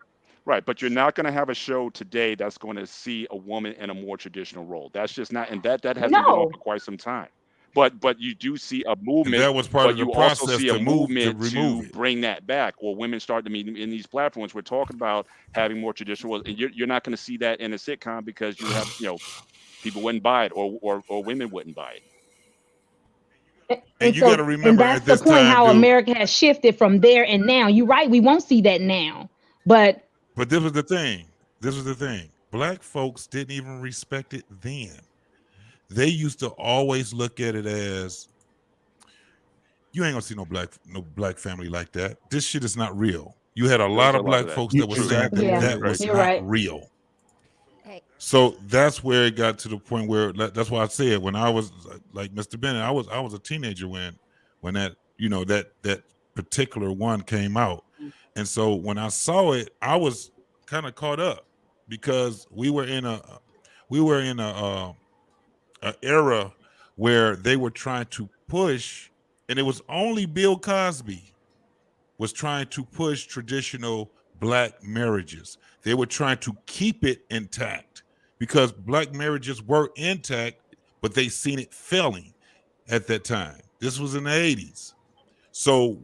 Right, but you're not going to have a show today that's going to see a woman in a more traditional role. That's just not, and that hasn't been on for quite some time. But you do see a movement. And that was part of the process. Also see a movement to bring that back, or women start to meet in these platforms. We're talking about having more traditional roles, and you're not going to see that in a sitcom because you have people wouldn't buy it, or women wouldn't buy it. And you got to remember, and that's the point how America has shifted from there and now. You're right, we won't see that now, but this was the thing. Black folks didn't even respect it then. They used to always look at it as, you ain't gonna see no black family like that. This shit is not real. You had a lot of black folks that were saying that was not real. So that's where it got to the point where, that's why I said, when I was like Mr. Bennett, I was a teenager when that that particular one came out. And so when I saw it, I was kind of caught up because we were in a era where they were trying to push, and it was only Bill Cosby was trying to push traditional black marriages. They were trying to keep it intact because black marriages were intact, but they seen it failing at that time. This was in the 80s. So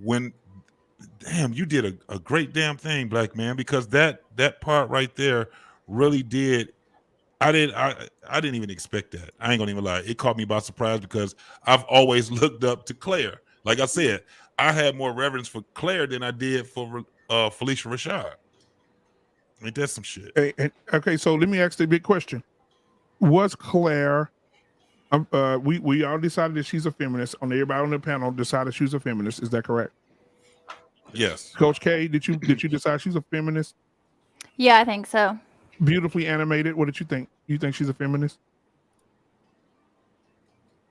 damn, you did a great damn thing, Black Man, because that part right there really did. I didn't even expect that. I ain't gonna even lie. It caught me by surprise because I've always looked up to Clair. Like I said, I had more reverence for Clair than I did for Felicia Rashad. Ain't that some shit? Okay, so let me ask the big question: was Clair? We all decided that she's a feminist. Everybody on the panel decided she's a feminist. Is that correct? Yes. Coach K, did you decide she's a feminist? Yeah, I think so. Beautifully animated. What did you think? You think she's a feminist?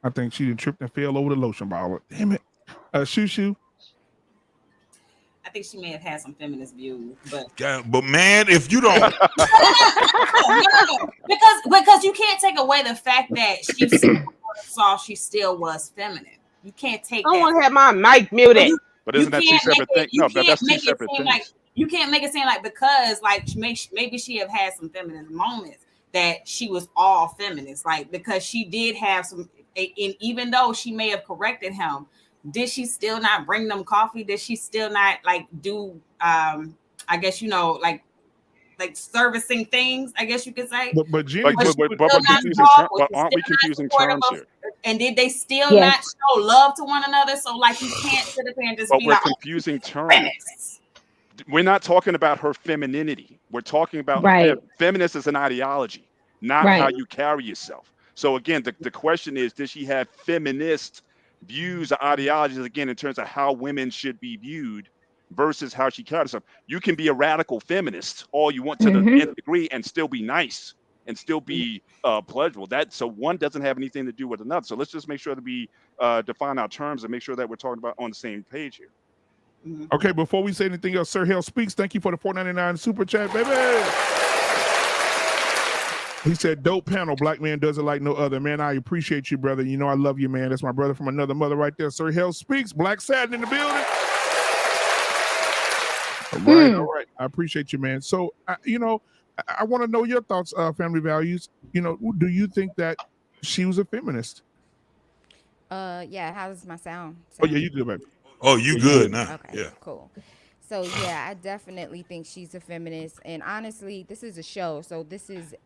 I think she tripped and fell over the lotion bottle. Damn it. Shoo. I think she may have had some feminist views, but man, if you don't because you can't take away the fact that she still was feminine. You can't take. I want to have my mic muted. But isn't that two separate things? No, but that's two separate things. You can't make it seem like because maybe she have had some feminine moments that she was all feminist, like because she did have some, and even though she may have corrected him, did she still not bring them coffee? Did she still not like do I guess like servicing things, I guess you could say. But Jenny, aren't we confusing terms here? And did they still not show love to one another? So like you can't sit up here and just be like, confusing terms. We're not talking about her femininity. We're talking about feminist as an ideology, not how you carry yourself. So again, the question is, does she have feminist views or ideologies, again, in terms of how women should be viewed versus how she carries herself? You can be a radical feminist all you want to the nth degree and still be nice and still be pleasurable. So one doesn't have anything to do with another. So let's just make sure that we define our terms and make sure that we're talking about on the same page here. Okay, before we say anything else, Sir Hell Speaks, thank you for the $4.99 super chat, baby. He said, dope panel, Black Man does it like no other. Man, I appreciate you, brother. You know I love you, man. That's my brother from another mother right there. Sir Hell Speaks, Black Satin in the building. All right. I appreciate you, man. So, I want to know your thoughts, Family Values. Do you think that she was a feminist? Yeah, how does my sound? Oh, yeah, you good, baby. Oh, you good now. Okay, yeah. Cool. So, yeah, I definitely think she's a feminist. And honestly, this is a show. So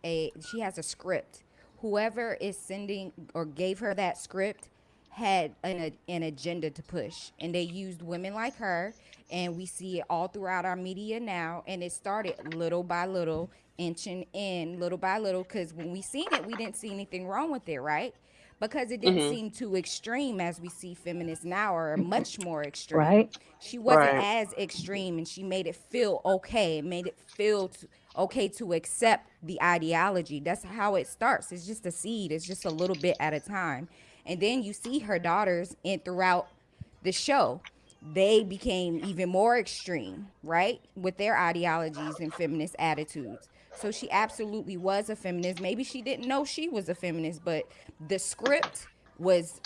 she has a script. Whoever is sending or gave her that script had an agenda to push. And they used women like her. And we see it all throughout our media now. And it started little by little, inching in little by little. Because when we seen it, we didn't see anything wrong with it, right? Because it didn't seem too extreme as we see feminists now are much more extreme. Right. She wasn't as extreme, and she made it feel okay. It made it feel okay to accept the ideology. That's how it starts. It's just a seed. It's just a little bit at a time. And then you see her daughters and throughout the show, they became even more extreme, right? With their ideologies and feminist attitudes. So she absolutely was a feminist. Maybe she didn't know she was a feminist, but the script was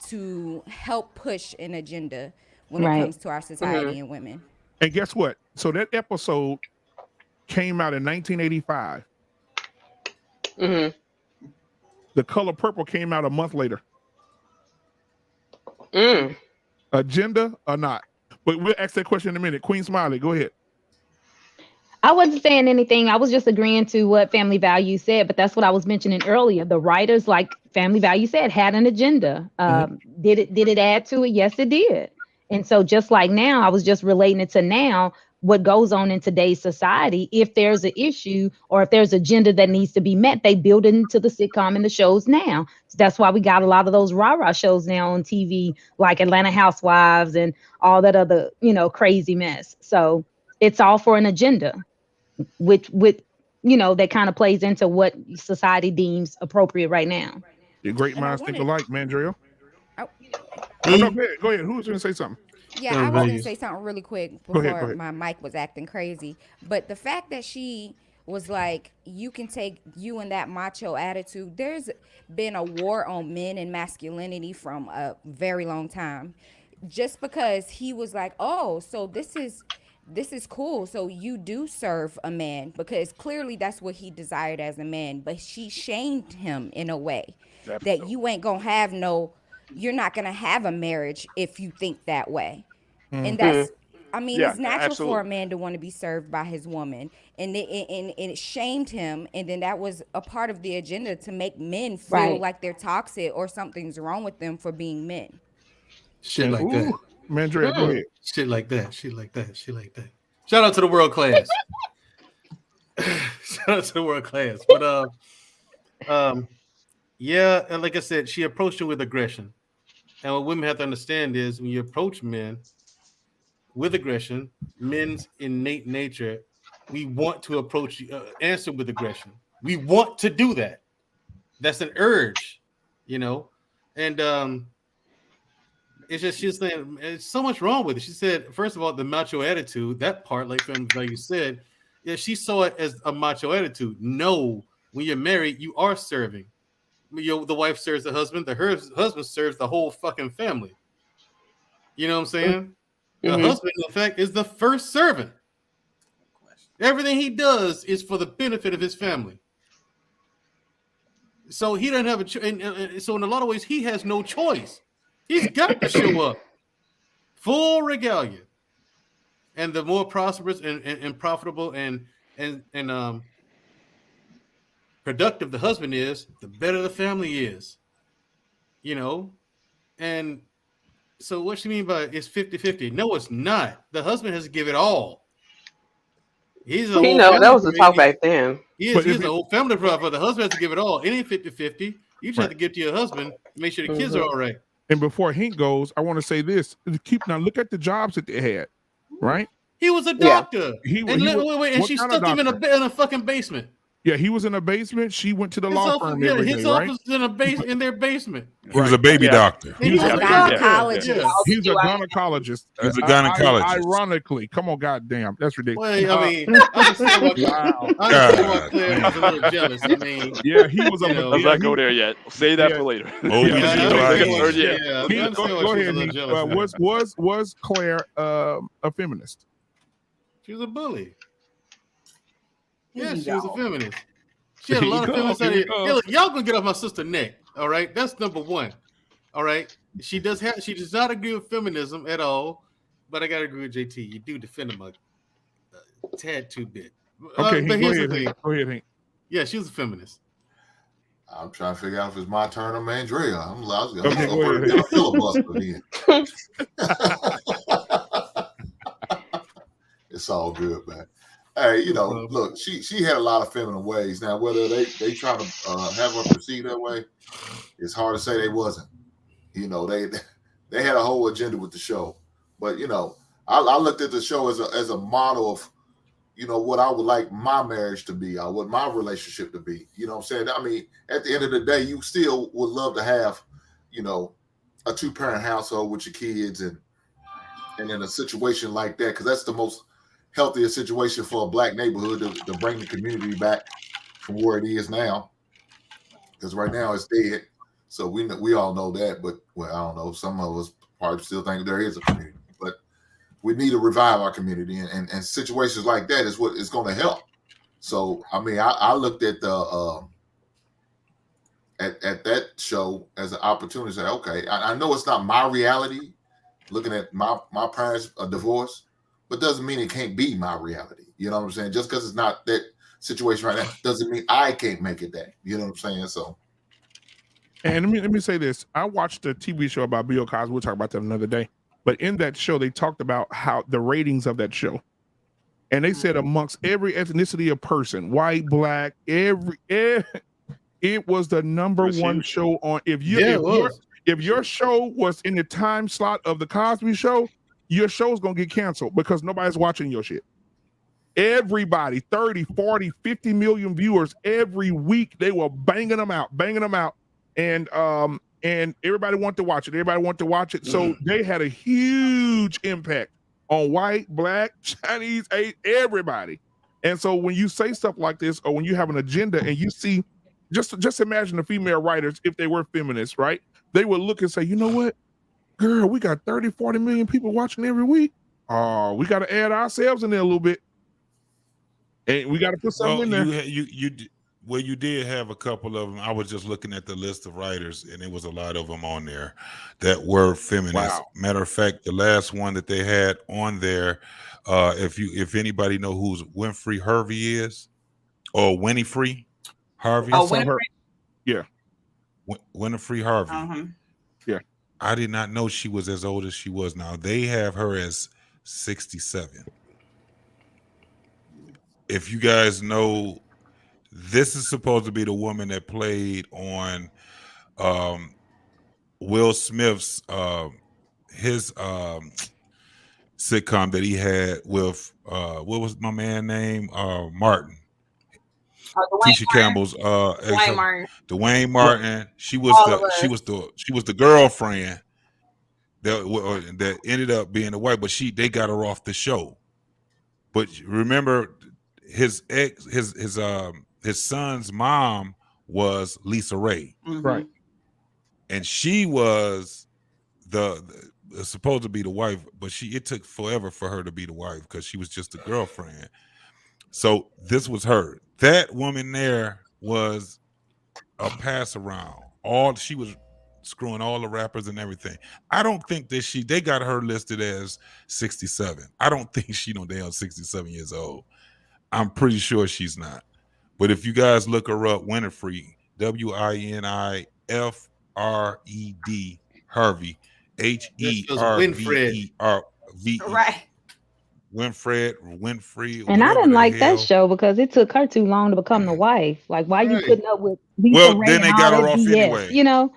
to help push an agenda when it comes to our society and women. And guess what? So that episode came out in 1985. The Color Purple came out a month later. Agenda or not? But we'll ask that question in a minute. Queen Smiley, go ahead. I wasn't saying anything. I was just agreeing to what Family Value said, but that's what I was mentioning earlier. The writers, like Family Value said, had an agenda. Did it add to it? Yes, it did. And so just like now, I was just relating it to now, what goes on in today's society. If there's an issue or if there's agenda that needs to be met, they build it into the sitcom and the shows now. So that's why we got a lot of those rah-rah shows now on TV, like Atlanta Housewives and all that other, crazy mess. So it's all for an agenda, with that kind of plays into what society deems appropriate right now. Your great minds think alike, Mandrell. No, go ahead. Who was going to say something? Yeah, I was going to say something really quick before my mic was acting crazy. But the fact that she was like, you can take you and that macho attitude. There's been a war on men and masculinity from a very long time. Just because he was like, oh, so this is cool. So you do serve a man, because clearly that's what he desired as a man. But she shamed him in a way that you ain't going to have you're not going to have a marriage if you think that way. And that's, it's natural for a man to want to be served by his woman. And it shamed him. And then that was a part of the agenda to make men feel like they're toxic or something's wrong with them for being men. Shit like that. Mandrell, go ahead. Shit like that. Shout out to the world class. Shout out to the world class. But like I said, she approached it with aggression. And what women have to understand is when you approach men with aggression, men's innate nature, we want to answer with aggression. We want to do that. That's an urge, and it's just she's saying there's so much wrong with it. She said, first of all, the macho attitude, that part, like you said, she saw it as a macho attitude. No, when you're married, you are serving. The wife serves the husband, the husband serves the whole fucking family. You know what I'm saying? The husband, in fact, is the first servant. Everything he does is for the benefit of his family. So he doesn't have so in a lot of ways, he has no choice. He's got to show up full regalia. And the more prosperous and profitable and productive the husband is, the better the family is. And so what she mean by it's 50-50? No, it's not. The husband has to give it all. That was the talk back then. He's a whole family provider. The husband has to give it all. It ain't 50-50. You just have to give to your husband, make sure the kids are all right. And before Hank goes, I want to say this. Look at the jobs that they had, right? He was a doctor. And she stuck him in a fucking basement. Yeah, he was in a basement. She went to the law firm every day, his office in their basement. He was a baby doctor. He's a gynecologist. He's a gynecologist. He's a gynecologist. Ironically, come on, goddamn, that's ridiculous. Well, I just want Claire was a little jealous. Yeah, he was. Let's not go there yet. Save that for later. Go ahead. Was Claire a feminist? She was a bully. Yeah, she was a feminist. She had a lot of feminists out here. Hey, look, y'all gonna get off my sister's neck. All right, that's number one. All right, she does not agree with feminism at all. But I gotta agree with JT. You do defend them a tad too bit. Okay, but here's the thing. Go ahead, Hank. Yeah, she was a feminist. I'm trying to figure out if it's my turn or Mandrell. I'm going to filibuster then. It's all good, man. Hey, look, she had a lot of feminine ways. Now, whether they try to have her perceive that way, it's hard to say they wasn't. They had a whole agenda with the show. But, I looked at the show as a model of, you know, what I would like my marriage to be or what my relationship to be. You know what I'm saying? I mean, at the end of the day, you still would love to have, you know, a 2-parent household with your kids and in a situation like that, because that's the most healthiest situation for a Black neighborhood to bring the community back from where it is now. Because right now it's dead. So we all know that, but well, I don't know. Some of us probably still think there is a community, but we need to revive our community, and situations like that is what is going to help. So I mean, I looked at the at that show as an opportunity to say, okay, I know it's not my reality, looking at my parents' divorce, but doesn't mean it can't be my reality. You know what I'm saying? Just because it's not that situation right now doesn't mean I can't make it that. You know what I'm saying? So. And let me say this. I watched a TV show about Bill Cosby. We'll talk about that another day. But in that show, they talked about how the ratings of that show. And they said amongst every ethnicity of person, white, Black, it was the number one show on. If your show was in the time slot of the Cosby Show, your show's going to get canceled because nobody's watching your shit. Everybody, 30, 40, 50 million viewers every week, they were banging them out. And everybody wanted to watch it. So they had a huge impact on white, Black, Chinese, everybody. And so when you say stuff like this, or when you have an agenda and you see, just imagine the female writers, if they were feminists, right? They would look and say, you know what, girl, we got 30, 40 million people watching every week. Oh, we got to add ourselves in there a little bit. And we got to put something in there. You did have a couple of them. I was just looking at the list of writers, and there was a lot of them on there that were feminists. Wow. Matter of fact, the last one that they had on there, if anybody know who's Winfrey Harvey is, or Winifred Harvey. Oh, Winifred. Yeah. Winifred Harvey. Yeah. I did not know she was as old as she was now. They have her as 67. If you guys know, this is supposed to be the woman that played on Will Smith's his sitcom that he had with what was my man name? Martin. Tisha Campbell's Dewayne Martin. She was the girlfriend that ended up being the wife, but they got her off the show. But remember, his son's mom was Lisa Ray, right? And she was the supposed to be the wife, but it took forever for her to be the wife because she was just a girlfriend. So this was her. That woman there was a pass around. She was screwing all the rappers and everything. I don't think that they got her listed as 67. I don't think she no damn 67 years old. I'm pretty sure she's not. But if you guys look her up, Winifred, Winifred Harvey, HERVERV. Right. Winfrey. And I didn't like that show because it took her too long to become the wife. Like, why you putting up with Lisa Ray then they got her off BS, anyway. You know?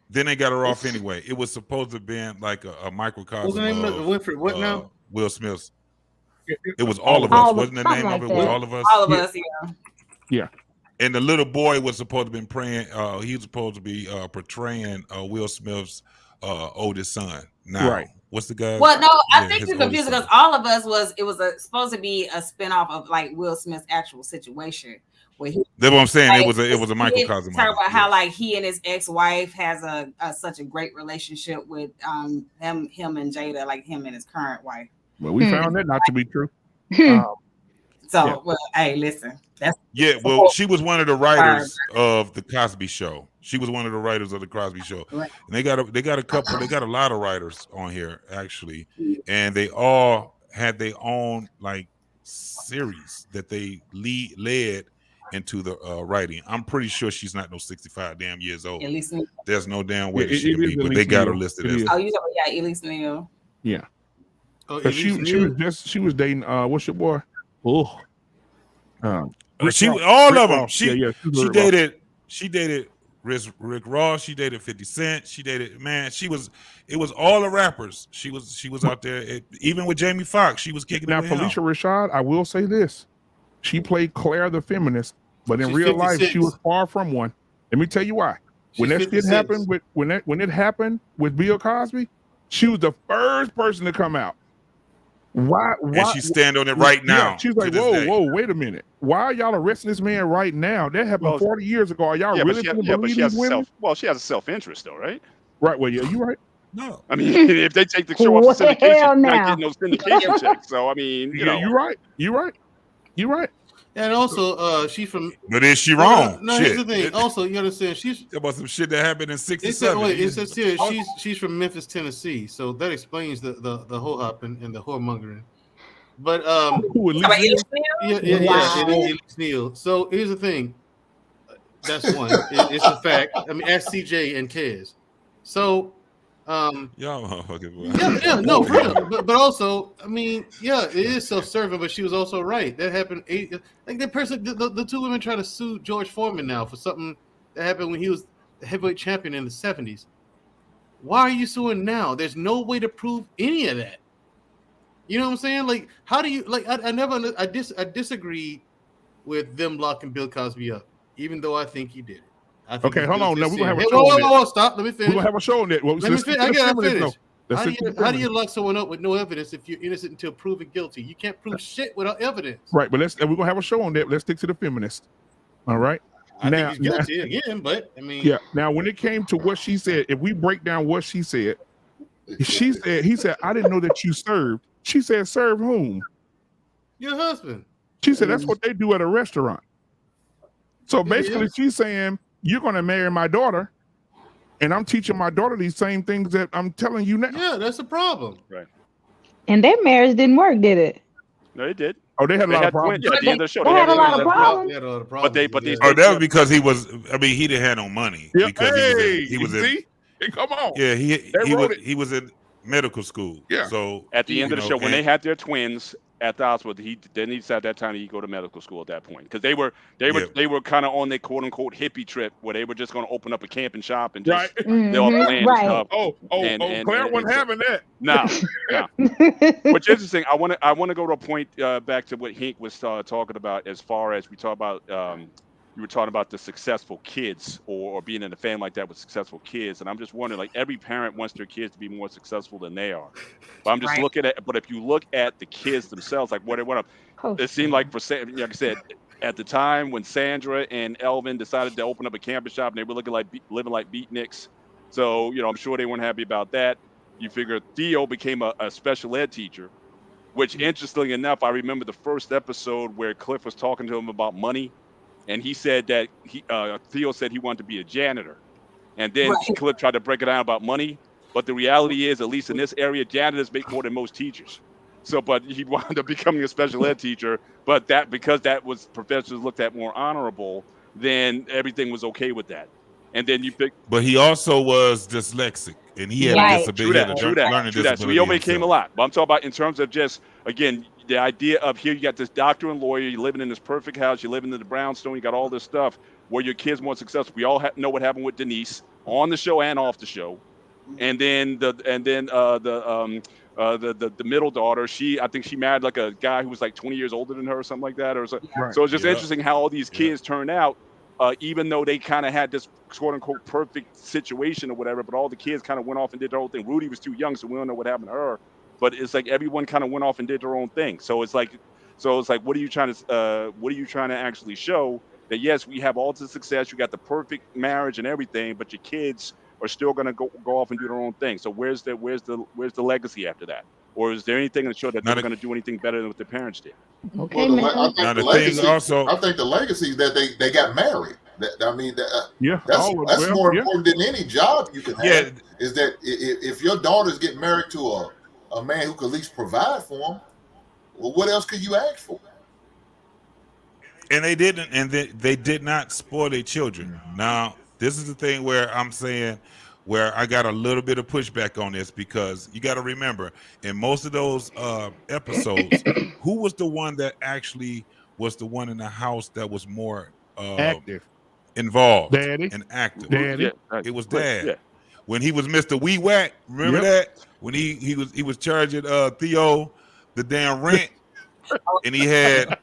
Then they got her off anyway. It was supposed to have been like a microcosm. What's the name of Winfrey? What now? Will Smith's. It was All of Us. Wasn't the name of it? Was All of Us? All of Us, yeah. And the little boy was supposed to be praying. He was supposed to be portraying Will Smith's oldest son. Now, right. What's the guy? Well, no, I think you're confused because All of Us was supposed to be a spinoff of like Will Smith's actual situation. Where that's what I'm saying. Like, it was a microcosm. Talk about how like he and his ex-wife has such a great relationship with him and Jada, like him and his current wife. Well, we found that not to be true. Well, hey, listen. Well, she was one of the writers of the Cosby Show. She was one of the writers of the Cosby Show. Right. And they got a lot of writers on here actually, and they all had their own like series that they led into the writing. I'm pretty sure she's not no 65 damn years old. There's no damn way that she can be, but they got her listed as. Oh, you know, Elise Neal. Yeah. Oh, she was dating what's your boy? Oh. All of them. She dated Rick Ross. She dated 50 Cent. She dated, man. It was all the rappers. She was out there. Even with Jamie Foxx, she was kicking it Now, with him. Felicia Rashad, I will say this: she played Claire the feminist, but in She's real life, 56. she was far from one. Let me tell you why. When She's that shit 56. happened with when it happened with Bill Cosby, she was the first person to come out. Why? And she stand on it right now. Yeah, she's to like, this day. whoa, wait a minute. Why are y'all arresting this man right now? That happened 40 years ago. Are y'all really going to believe these women? She has a self-interest though, right? Right. Well, yeah, you're right. No, I mean, if they take the show off the syndication, Well, you're not now. getting no syndication checks. So I mean, you know, You're right. You're right. You're right. And also, she's from. But is she wrong? No, here's the thing. Also, you understand, she's about some shit that happened in It '67. says here she's from Memphis, Tennessee, so that explains the whole hopping and the whoremongering. But Elise Neal. So here's the thing. That's one. It's a fact. I mean, ask CJ and Kez. So, y'all motherfuckers. Yeah, no, for real. But also, I mean, yeah, it is self-serving, but she was also right. That happened. Like that person, the two women trying to sue George Foreman now for something that happened when he was the heavyweight champion in the 70s. Why are you suing now? There's no way to prove any of that. You know what I'm saying? Like, how do you like? I disagree with them locking Bill Cosby up, even though I think he did it. Okay, hold on. Now we're gonna have a show. Whoa, stop. Let me finish. We're gonna have a show on that. Let me finish. I gotta finish. How do you lock Right, someone up with no evidence if you're innocent until proven guilty? You can't prove shit without evidence. but we're gonna have a show on that. Let's stick to the feminist. All right. I think he's guilty again, but I mean, yeah. Now, when it came to what she said, if we break down what she said, he said, I didn't know that you served. She said, serve whom? Your husband. She said, that's what they do at a restaurant. So basically, she's saying, you're going to marry my daughter, and I'm teaching my daughter these same things that I'm telling you now. Yeah, that's a problem. Right. And their marriage didn't work, did it? No, it did. Oh, they had a lot of problems. Yeah, at the end of the show, they had a lot of problems. But they Oh, that was because he was. I mean, he didn't have no money Yeah, because he was in. Hey, come on. Yeah, he was in medical school. Yeah. So at the end of the show, when they had their twins at the hospital, he decided at that time to go to medical school at that point because they were kind of on their quote unquote hippie trip where they were just going to open up a camping shop and just they'll plan and stuff. Claire wasn't having that. No. Which is interesting. I want to go to a point back to what Hank was talking about as far as we talk about. You were talking about the successful kids or being in a family like that with successful kids. And I'm just wondering, like every parent wants their kids to be more successful than they are. But I'm just looking at, but if you look at the kids themselves, like what it seemed like for, like I said, at the time when Sandra and Elvin decided to open up a camping shop and they were living like beatniks. So, I'm sure they weren't happy about that. You figure Theo became a special ed teacher, which interestingly enough, I remember the first episode where Cliff was talking to him about money. And he said that Theo said he wanted to be a janitor. And then Cliff tried to break it down about money. But the reality is, at least in this area, janitors make more than most teachers. So, but he wound up becoming a special ed teacher. But because that was professors looked at more honorable, then everything was okay with that. And then you pick. But he also was dyslexic, and he had a disability. True that. So he overcame a lot. But I'm talking about in terms of just, again, the idea of here you got this doctor and lawyer, you're living in this perfect house, you're living in the brownstone, you got all this stuff where your kid's more successful. We all know what happened with Denise on the show and off the show, and then the middle daughter, I think she married like a guy who was like 20 years older than her or something like that, or so. Right. So it's just interesting how all these kids turned out, even though they kind of had this quote unquote perfect situation or whatever. But all the kids kind of went off and did their own thing. Rudy was too young, so we don't know what happened to her. But it's like everyone kind of went off and did their own thing. So it's like, what are you trying to actually show that? Yes, we have all the success. You got the perfect marriage and everything, but your kids are still going to go off and do their own thing. So where's the legacy after that? Or is there anything to show that they're going to do anything better than what their parents did? Okay, I think the legacy is that they got married. That's more important than any job you can have. Yeah. Is that if your daughters get married to a man who could at least provide for them, well, what else could you ask for? And they didn't, and they did not spoil their children. Now, this is the thing where I'm saying, where I got a little bit of pushback on this, because you got to remember, in most of those episodes, who was the one that actually was the one in the house that was more active? involved Daddy. and active. Daddy. It was Dad. Yeah. When he was Mr. Wee Whack, remember that? When he was charging Theo the damn rent, and he had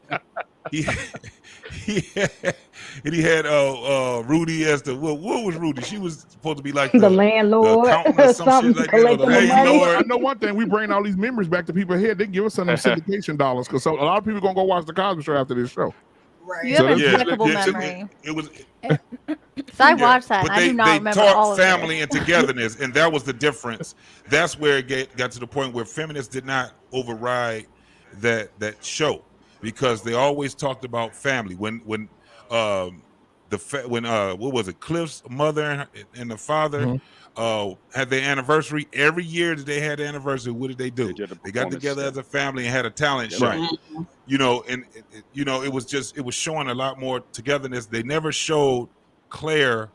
Rudy as the what was Rudy? She was supposed to be like the landlord, the accountant or some shit like that. Or the landlord. I know one thing. We bring all these memories back to people here. They give us some syndication dollars because a lot of people gonna go watch the Cosby Show after this show. Right. You have an impeccable memory. It was. So I watched that. And I do not remember all of it. Family and togetherness, and that was the difference. That's where it got to the point where feminists did not override that show because they always talked about family. When what was it? Cliff's mother and the father had their anniversary. Every year that they had the anniversary, what did they do? They got together as a family and had a talent show. Right. You know, and it was showing a lot more togetherness. They never showed Claire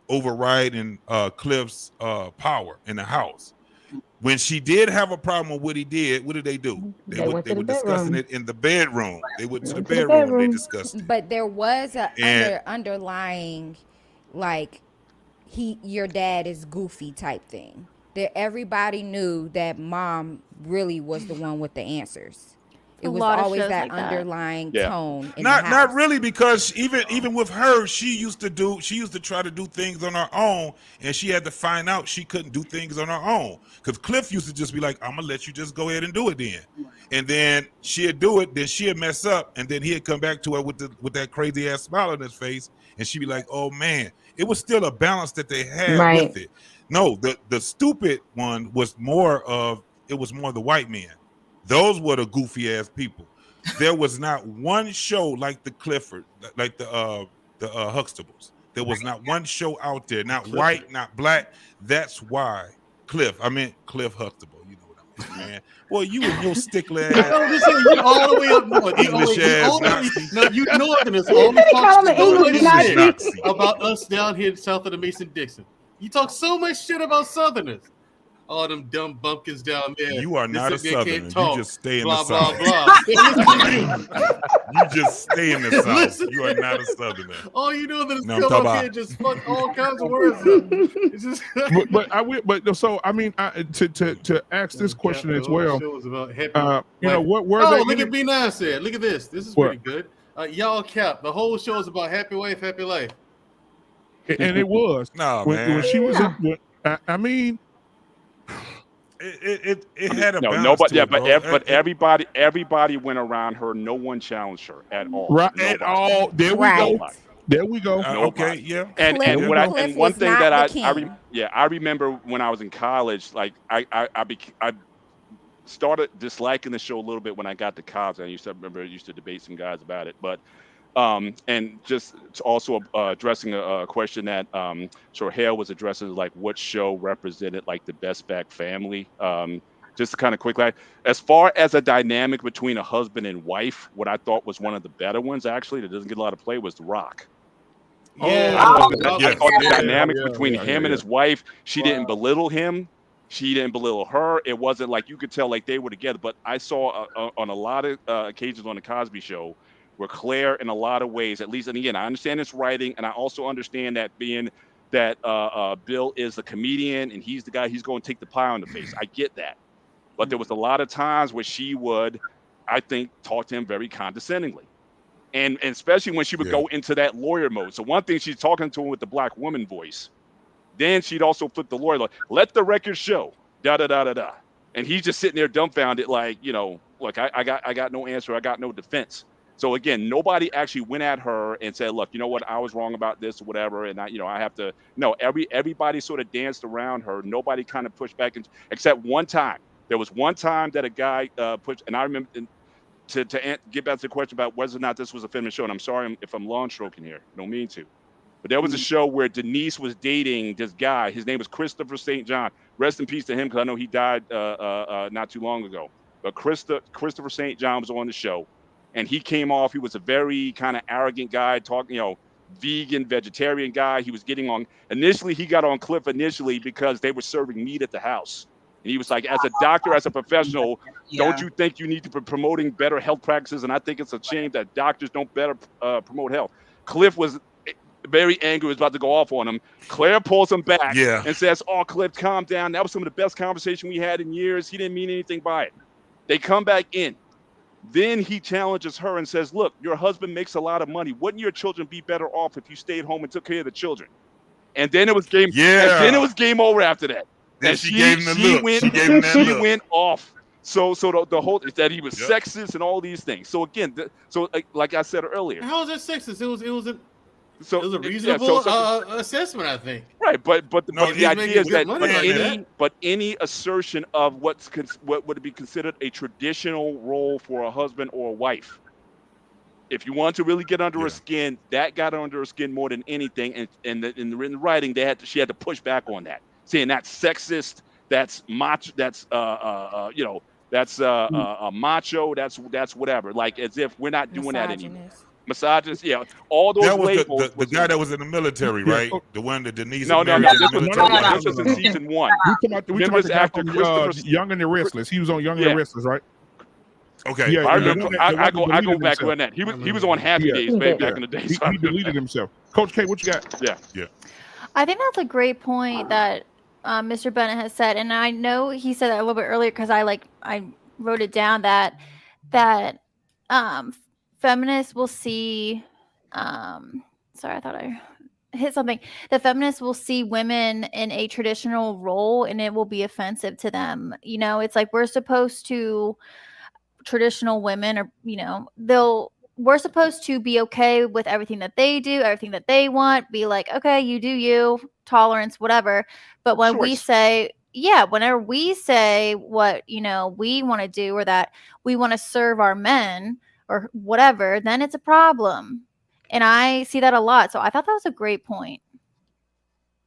overriding Cliff's power in the house. When she did have a problem with what he did, what did they do? They were discussing it in the bedroom. They went to the bedroom and they discussed it. But there was a underlying, like, your dad is goofy type thing. That everybody knew that mom really was the one with the answers. It was always that underlying tone. In Not really, because even with her, she used to try to do things on her own, and she had to find out she couldn't do things on her own. Because Cliff used to just be like, "I'm gonna let you just go ahead and do it then," and then she'd do it, then she'd mess up, and then he'd come back to her with that crazy ass smile on his face, and she'd be like, "Oh man," it was still a balance that they had with it. No, the stupid one was more the white men. Those were the goofy ass people. There was not one show like the Clifford, like the Huxtables. There was not one show out there, not white, not black. That's why Cliff Huxtable. You know what I mean, man. Well, you and your stickler ass. You all the way up north. English ass Nazi. No, you northerners always talk shit about us down here south of the Mason-Dixon. You talk so much shit about southerners. All them dumb bumpkins down there. You are not a southerner. You just stay in blah, the south. Blah, blah. You just stay in the south. You are not a southerner. All you know that is No, come up here just fuck all kinds of words up. It's just to ask this question as well. What look at B9 said. Look at this. This is pretty good. Y'all cap. The whole show is about happy wife, happy life. And it was. No, man. When she was I mean, it had a balance nobody, to it, but everybody went around her. No one challenged her at all. Right at all. There we go. There we go. Okay, yeah. And one thing that I remember when I was in college, like I started disliking the show a little bit when I got to college. I used to debate some guys about it, but and just also addressing a question that Hale was addressing, like what show represented like the best back family. Just kind of quickly, as far as a dynamic between a husband and wife, what I thought was one of the better ones actually that doesn't get a lot of play was The Rock. I thought the dynamic between him and his wife, she didn't belittle him. She didn't belittle her. It wasn't like you could tell like they were together. But I saw on a lot of occasions on the Cosby Show where Claire, in a lot of ways, at least, and again, I understand it's writing, and I also understand that being that Bill is the comedian and he's the guy, he's going to take the pie on the face. I get that. But there was a lot of times where she would, I think, talk to him very condescendingly. And especially when she would go into that lawyer mode. So one thing, she's talking to him with the black woman voice. Then she'd also flip the lawyer, like, let the record show, da-da-da-da-da. And he's just sitting there dumbfounded, like, you know, like, I got no answer, I got no defense. So again, nobody actually went at her and said, look, you know what, I was wrong about this or whatever, and I have to, no, everybody sort of danced around her. Nobody kind of pushed back, except one time. There was one time that a guy pushed, and I remember, to get back to the question about whether or not this was a feminist show, and I'm sorry if I'm long stroking here, I don't mean to. But there was a show where Denise was dating this guy. His name was Christopher St. John. Rest in peace to him, because I know he died not too long ago. But Christopher St. John was on the show. And he came off, he was a very kind of arrogant guy, talking, vegan, vegetarian guy. He was getting on, initially, he got on Cliff initially because they were serving meat at the house. And he was like, as a doctor, as a professional, don't you think you need to be promoting better health practices? And I think it's a shame that doctors don't better promote health. Cliff was very angry, was about to go off on him. Claire pulls him back Yeah. and says, "Oh, Cliff, calm down. That was some of the best conversation we had in years. He didn't mean anything by it." They come back in. Then he challenges her and says, "Look, your husband makes a lot of money. Wouldn't your children be better off if you stayed home and took care of the children?" And then it was game. Yeah. And then it was game over after that. Then And she gave him the look. She gave him that she look. went off. So the whole is that he was sexist and all these things. So again, like I said earlier, How was that sexist? It was a reasonable assessment, I think. Right, but the idea is that that. any assertion of what would be considered a traditional role for a husband or a wife, if you want to really get under her skin, that got under her skin more than anything. And in the written writing, she had to push back on that, saying that's sexist, that's macho, that's that's macho, that's whatever. Like as if we're not doing that anymore. Misogynist, yeah, all those that was labels. the guy that was in the military, right? The one that Denise. No, married in the military. This was in season 1. We talking about the guy from Young and the Restless. He was on Young and the Restless, right? Okay, yeah, I remember. I go back on that. He was on Happy Days back in the day. So he deleted himself. Coach K, what you got? Yeah. I think that's a great point that Mr. Bennett has said, and I know he said that a little bit earlier because I wrote it down that feminists will see. Sorry, I thought I hit something. The feminists will see women in a traditional role, and it will be offensive to them. You know, it's like we're supposed to. Traditional women, or we're supposed to be okay with everything that they do, everything that they want, be like, okay, you do you, tolerance, whatever. But when we say, whenever we say what we want to do, or that we want to serve our men or whatever, then it's a problem. And I see that a lot. So I thought that was a great point.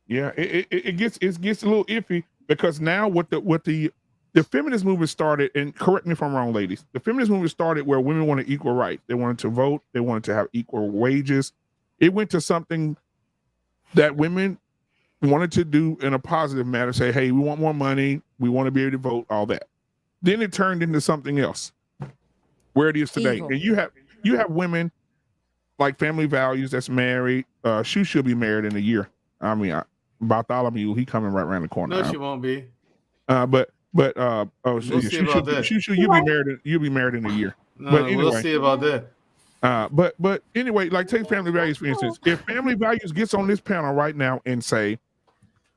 Yeah, it gets a little iffy because now what the feminist movement started, and correct me if I'm wrong, ladies, the feminist movement started where women wanted equal rights. They wanted to vote. They wanted to have equal wages. It went to something that women wanted to do in a positive manner, say, hey, we want more money. We want to be able to vote, all that. Then it turned into something else where it is today. Evil. And you have women like Family Values that's married. She should be married in a year. I mean, Bartholomew, he coming right around the corner. No, she won't be. You'll be married in a year. No, but anyway, we'll see about that. But anyway, like take Family Values for instance. If Family Values gets on this panel right now and say,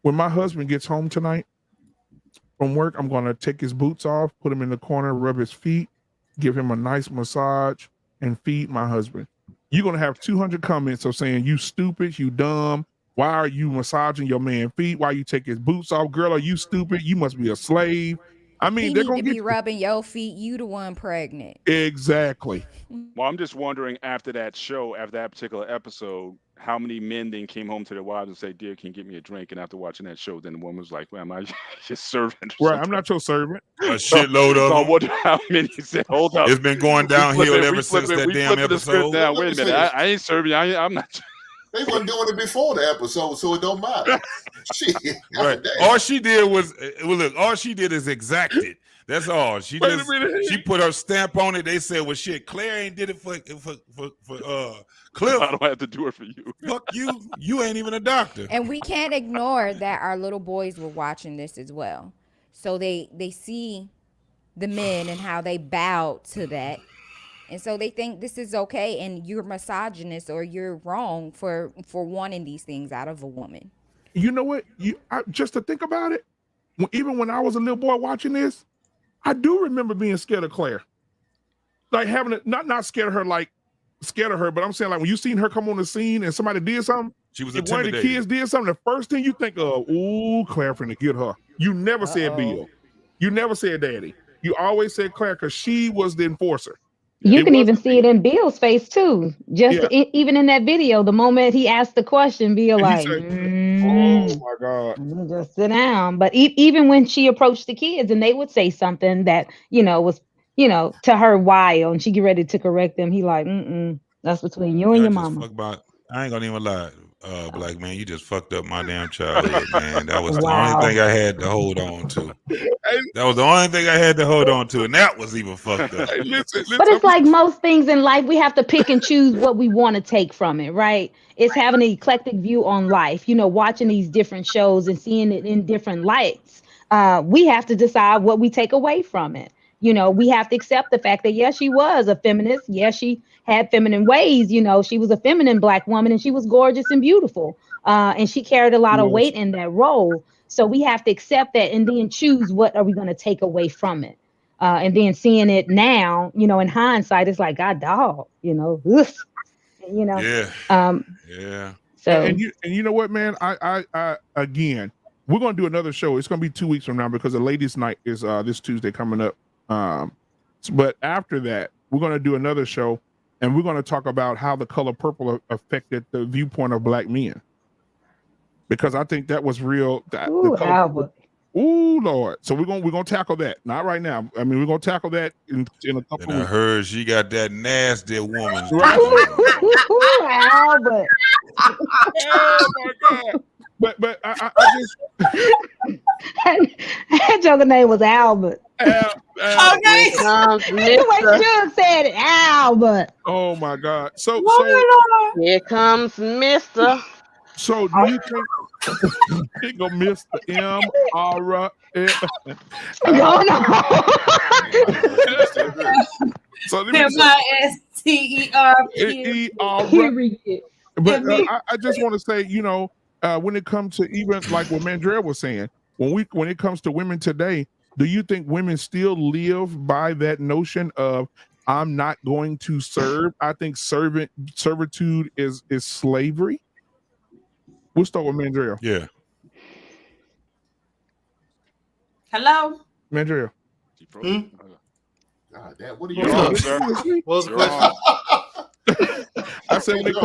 when my husband gets home tonight from work, I'm going to take his boots off, put him in the corner, rub his feet, give him a nice massage, and feed my husband. You're going to have 200 comments of saying, you stupid, you dumb. Why are you massaging your man's feet? Why you take his boots off? Girl, are you stupid? You must be a slave. I mean, he they're need going to be rubbing your feet. You the one pregnant. Exactly. Well, I'm just wondering after that particular episode, how many men then came home to their wives and say, "Dear, can you get me a drink?" And after watching that show, then the woman was like, "Well, am I your servant?" Right, I'm not your servant. A shitload of So I them. wonder how many said, "Hold up." It's been going downhill ever since that damn the script episode. down. Wait a minute, I ain't serving you. I'm not. They wasn't doing it before the episode, so it don't matter. Shit. Right. All she did was look. All she did is exacted. That's all. She put her stamp on it. They said, "Well, shit, Claire ain't did it for Cliff. I don't have to do it for you. Fuck you. You ain't even a doctor." And we can't ignore that our little boys were watching this as well. So they see the men and how they bow to that. And so they think this is okay, and you're misogynist or you're wrong for wanting these things out of a woman. You know what? Just to think about it, even when I was a little boy watching this, I do remember being scared of Claire. Like having not scared of her, like scared of her, but I'm saying like when you seen her come on the scene and somebody did something, she was if one of the intimidated. kids did something, the first thing you think of, ooh, Claire finna get her. You never said Bill. You never said Daddy. You always said Claire because she was the enforcer. You can even see it in Bill's face too. Even in that video, the moment he asked the question, Bill like, said, "Oh my God, just sit down." But even when she approached the kids, and they would say something that was to her wild, and she get ready to correct them, he like, that's between you and your mama. I ain't gonna even lie. Black man, you just fucked up my damn childhood, man. That was the only thing I had to hold on to. That was the only thing I had to hold on to, and that was even fucked up. Hey, listen, But it's like most things in life, we have to pick and choose what we want to take from it, right? It's having an eclectic view on life, you know, watching these different shows and seeing it in different lights. We have to decide what we take away from it. You know, we have to accept the fact that, yes, she was a feminist. Yes, she had feminine ways. You know, she was a feminine Black woman and she was gorgeous and beautiful. And she carried a lot of weight in that role. So we have to accept that and then choose what are we going to take away from it. And then seeing it now, you know, in hindsight, it's like, God, dog, you know, ugh, you know. Yeah. Yeah. So and you know what, man? I again, we're gonna do another show. It's gonna be 2 weeks from now because the ladies' night is this Tuesday coming up. But after that, we're gonna do another show, and we're gonna talk about how the color purple affected the viewpoint of Black men. Because I think that was real. Ooh, Albert. Ooh, Lord. So we're gonna tackle that. Not right now. I mean, we're gonna tackle that in a couple And I weeks. heard she got that nasty woman. Albert. Oh my God. But I just that joker name was Albert. Okay. The way Jug said it, Albert. Oh my God. So here comes Mr. So do you think it gonna miss the M R? No. So MISTER. But I just want to say, you know, when it comes to even like what Mandrell was saying, when it comes to women today, do you think women still live by that notion of I'm not going to serve? I think servitude is slavery. We'll start with Mandrell. Yeah. Hello? Mandrell. God damn, what are you doing, sir? What was the question? I said when it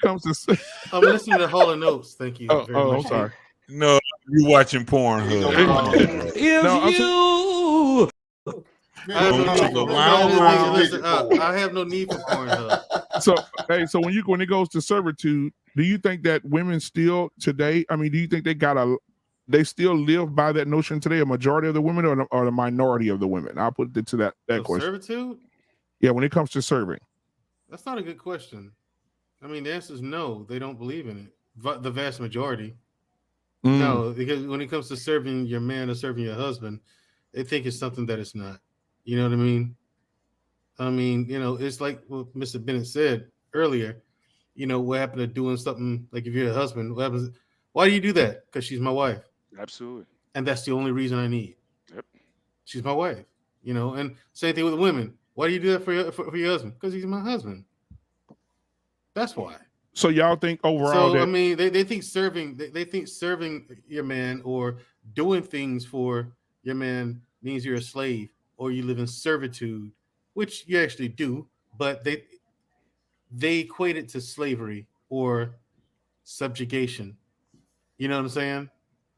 comes to I'm listening to Hall of Notes. Thank you. very I'm much. sorry. No, you watching Pornhub. I have no need for Pornhub. So when it goes to servitude, do you think that women still today? I mean, do you think they still live by that notion today? A majority of the women or the minority of the women? I'll put it to that question. Servitude? Yeah, when it comes to serving. That's not a good question. I mean, the answer is no. They don't believe in it. The vast majority. No, because when it comes to serving your man or serving your husband, they think it's something that it's not. You know what I mean? I mean, you know, it's like what Mr. Bennett said earlier. You know, what happened to doing something like if you're a husband, what happens? Why do you do that? Because she's my wife. Absolutely. And that's the only reason I need. Yep. She's my wife. You know, and same thing with women. Why do you do that for your husband? Because he's my husband. That's why. So y'all think overall So I mean, they think serving your man or doing things for your man means you're a slave or you live in servitude, which you actually do, but they equate it to slavery or subjugation. You know what I'm saying?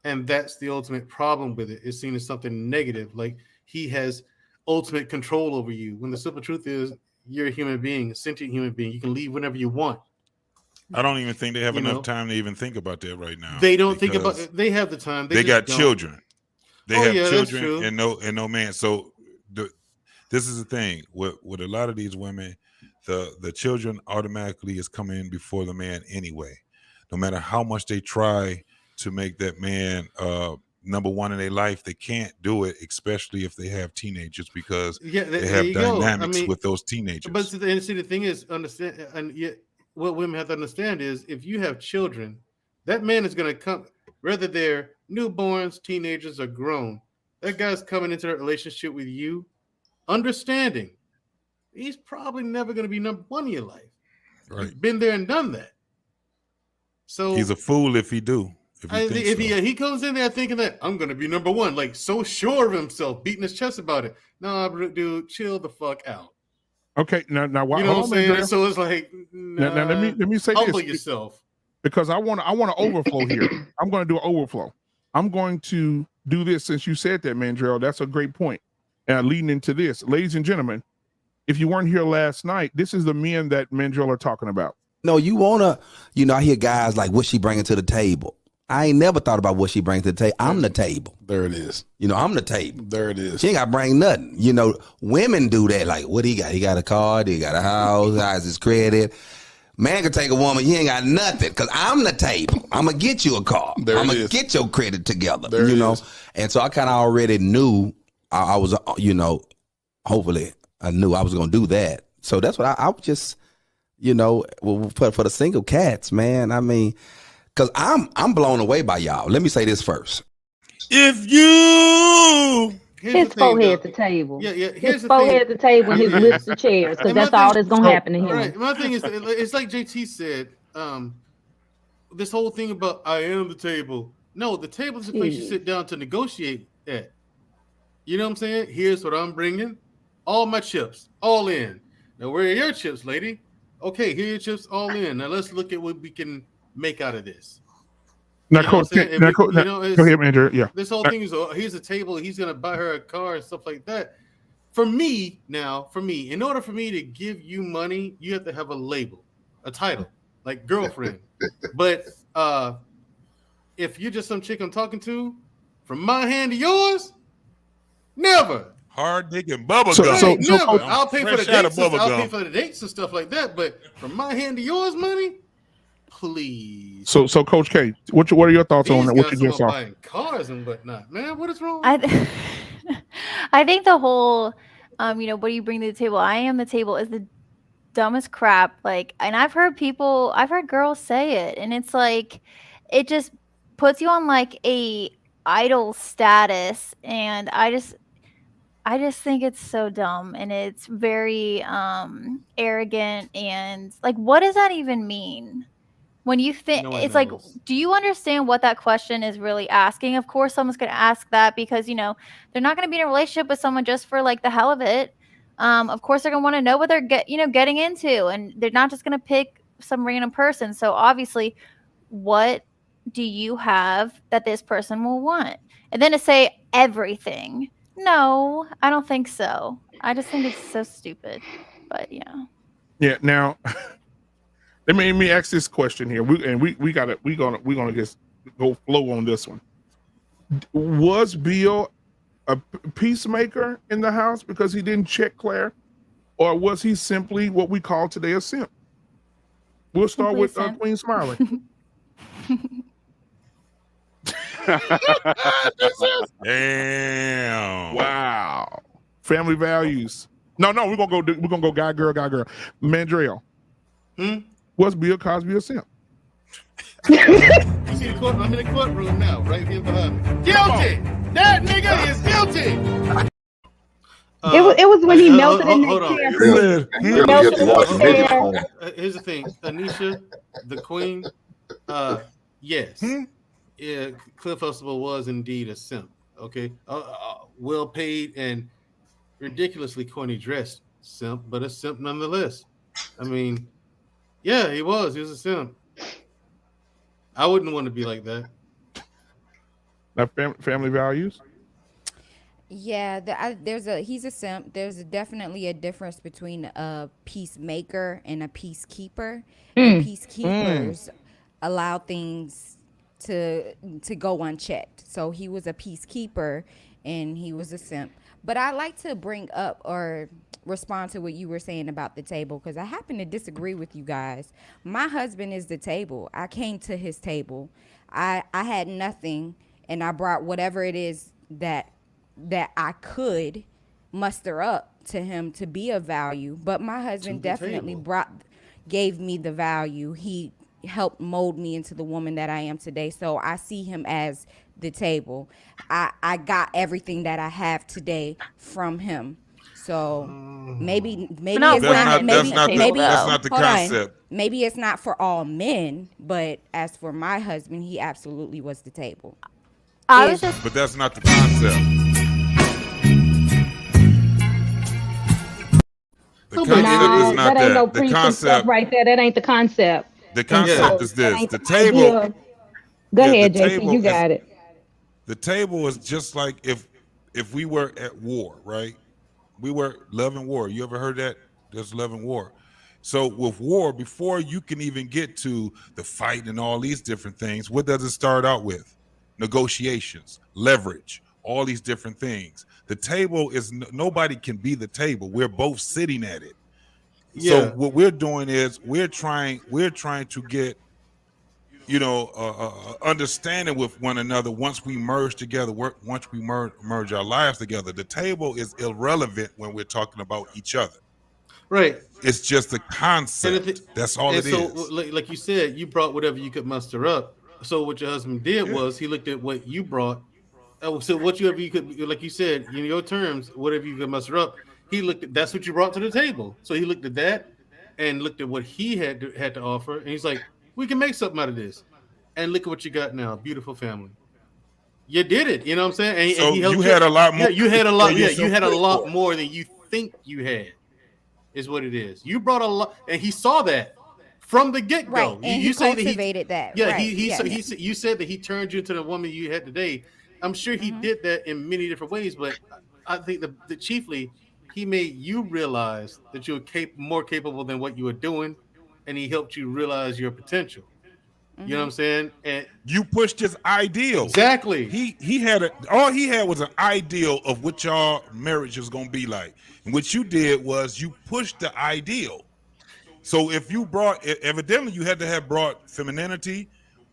And that's the ultimate problem with it. It's seen as something negative, like he has ultimate control over you. When the simple truth is, you're a human being, a sentient human being. You can leave whenever you want. I don't even think they have enough time to even think about that right now. They don't think about it. They have the time. They got children. They have that's children true. and no man. So this is the thing with a lot of these women, the children automatically is coming before the man anyway. No matter how much they try to make that man number one in their life, they can't do it, especially if they have teenagers, because they have dynamics with those teenagers. But see, the thing is, understand, and yet what women have to understand is, if you have children, that man is going to come, whether they're newborns, teenagers, or grown. That guy's coming into that relationship with you, understanding he's probably never going to be number one in your life. Right? He's been there and done that. So he's a fool if he do. If he comes in there thinking that I'm going to be number one, like so sure of himself, beating his chest about it. No, dude, chill the fuck out. Okay, now you know what I'm saying? So it's like, now let me say humble this, yourself, because I want to overflow here. I'm going to do an overflow. I'm going to do this since you said that, Mandrell. That's a great point. Leading into this, ladies and gentlemen, if you weren't here last night, this is the men that Mandrell are talking about. No, you wanna, I hear guys like, what she bringing to the table? I ain't never thought about what she brings to the table. I'm the table. There it is. I'm the table. There it is. She ain't got to bring nothing. Women do that. Like, what he got? He got a car. He got a house. How's his credit? Man can take a woman. He ain't got nothing because I'm the table. I'm going to get you a car. I'm going to get your credit together. There it is. And so I kind of already knew I was, hopefully I knew I was going to do that. So that's what I was just, for the single cats, man. I mean, because I'm blown away by y'all. Let me say this first. If you his forehead at the table. Yeah. His forehead at the table and his lips to chairs, because that's all that's gonna happen to him. Right. My thing is, it's like JT said. This whole thing about I am the table. No, the table is the place you sit down to negotiate at. You know what I'm saying? Here's what I'm bringing. All my chips, all in. Now, where are your chips, lady? Okay, here are your chips, all in. Now, let's look at what we can make out of this. Now, Coach, go ahead, Mandrell. Yeah. This whole thing is, here's a table. He's going to buy her a car and stuff like that. For me, in order for me to give you money, you have to have a label, a title, like girlfriend. But if you're just some chick I'm talking to, from my hand to yours, never. Hard digging bubble gum. Never. I'll pay for the dates. I'll pay for the dates and stuff like that. But from my hand to yours, money, please. So Coach K, what are your thoughts on that? What you just saw? Buying cars and whatnot, man. What is wrong? I think the whole, what do you bring to the table? I am the table is the dumbest crap. Like, and I've heard girls say it, and it's like, it just puts you on like a idol status, and I just think it's so dumb, and it's very arrogant, and like, what does that even mean? When you think it's like, do you understand what that question is really asking? Of course, someone's going to ask that because, they're not going to be in a relationship with someone just for like the hell of it. Of course, they're going to want to know what they're getting into, and they're not just going to pick some random person. So obviously, what do you have that this person will want? And then to say everything. No, I don't think so. I just think it's so stupid. But yeah. Yeah. Now, let me ask this question here. We're gonna just go flow on this one. Was Bill a peacemaker in the house because he didn't check Claire, or was he simply what we call today a simp? We'll start with Queen Smiley. Damn! Wow. Family values. No, we're gonna go guy girl. Mandrell. Was Bill Cosby a simp? You see the court? I'm in the courtroom now, right here behind me. Guilty. That nigga is guilty. It was when he melted in the chair. Here's the thing, Anisha, the queen. Yes. Yeah, Cliff Huxtable was indeed a simp. Okay, well paid and ridiculously corny dressed simp, but a simp nonetheless. I mean, yeah, he was a simp. I wouldn't want to be like that. Now, family values. Yeah, he's a simp. There's definitely a difference between a peacemaker and a peacekeeper. Peacekeepers allow things to go unchecked. So he was a peacekeeper and he was a simp. But I like to bring up or respond to what you were saying about the table, because I happen to disagree with you guys. My husband is the table. I came to his table. I had nothing, and I brought whatever it is that I could muster up to him to be of value. But my husband definitely gave me the value. He helped mold me into the woman that I am today. So I see him as the table. I got everything that I have today from him. So maybe it's not the concept. Maybe it's not for all men, but as for my husband, he absolutely was the table. But that's not the concept. The concept is not that. Ain't the concept right there. That ain't the concept. The concept is this. The table. Go ahead, JC. You got it. The table is just like if we were at war, right? We were love and war. You ever heard that? There's love and war. So with war, before you can even get to the fight and all these different things, what does it start out with? Negotiations, leverage, all these different things. The table is nobody can be the table. We're both sitting at it. So Yeah. what we're doing is we're trying to get, you know, understanding with one another. Once we merge together, once we merge our lives together, the table is irrelevant when we're talking about each other. Right. It's just a concept. That's all and it so, is. like you said, you brought whatever you could muster up. So what your husband did was he looked at what you brought. So whatever you could, like you said, in your terms, whatever you could muster up, he looked at. That's what you brought to the table. So he looked at that and looked at what he had to offer, and he's like, we can make something out of this. And look at what you got now, beautiful family. You did it. You know what I'm saying? So and he helped you had a lot more. Yeah, you had a lot. than Yeah, you had a lot for. more than you think you had. Is what it is. You brought a lot, and he saw that from the get go. Right, and you he say cultivated that. Yeah, Right, you said that he turned you into the woman you had today. I'm sure he did that in many different ways, but I think the chiefly he made you realize that you're more capable than what you were doing, and he helped you realize your potential. You know what I'm saying? And you pushed his ideal. Exactly. He had all he had was an ideal of what y'all marriage was gonna be like. And what you did was you pushed the ideal. So if you brought, evidently you had to have brought femininity,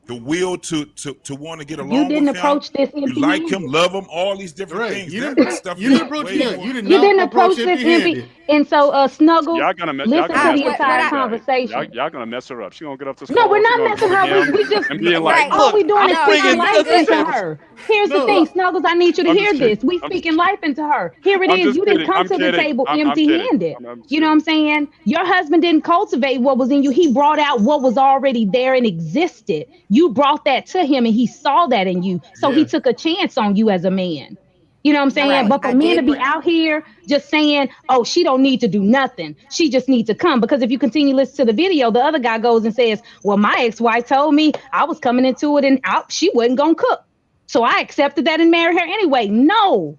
the will to want to get along You didn't with approach him. this You like him, empty-handed. love him, all these different Right. things. You That didn't- stuff you is didn't approach way him. more- You did You not didn't approach approach this empty-handed. empty. And so, Snuggles, Y'all gonna listen to mess the her entire up. conversation. Y'all gonna mess her up. She gonna get up this No, call. we're She not gonna messing go to her. him We just and being like, all look, we doing is I'm speaking bringing life this into her. Here's the thing, Snuggles. I need you to I'm hear just this. kidding. We I'm speaking life into her. Here it I'm is. just You didn't kidding. come I'm to the kidding. table I'm empty-handed. I'm You know what I'm saying? Your husband didn't cultivate what was in you. He brought out what was already there and existed. You brought that to him, and he saw that in you. So he took a chance on you as a man. You know what I'm saying? Right. But for I men to did be out here just saying, oh, she don't need to do nothing. She just needs to come. Because if you continue to listen to the video, the other guy goes and says, well, my ex-wife told me I was coming into it and she wasn't going to cook. So I accepted that and married her anyway. No,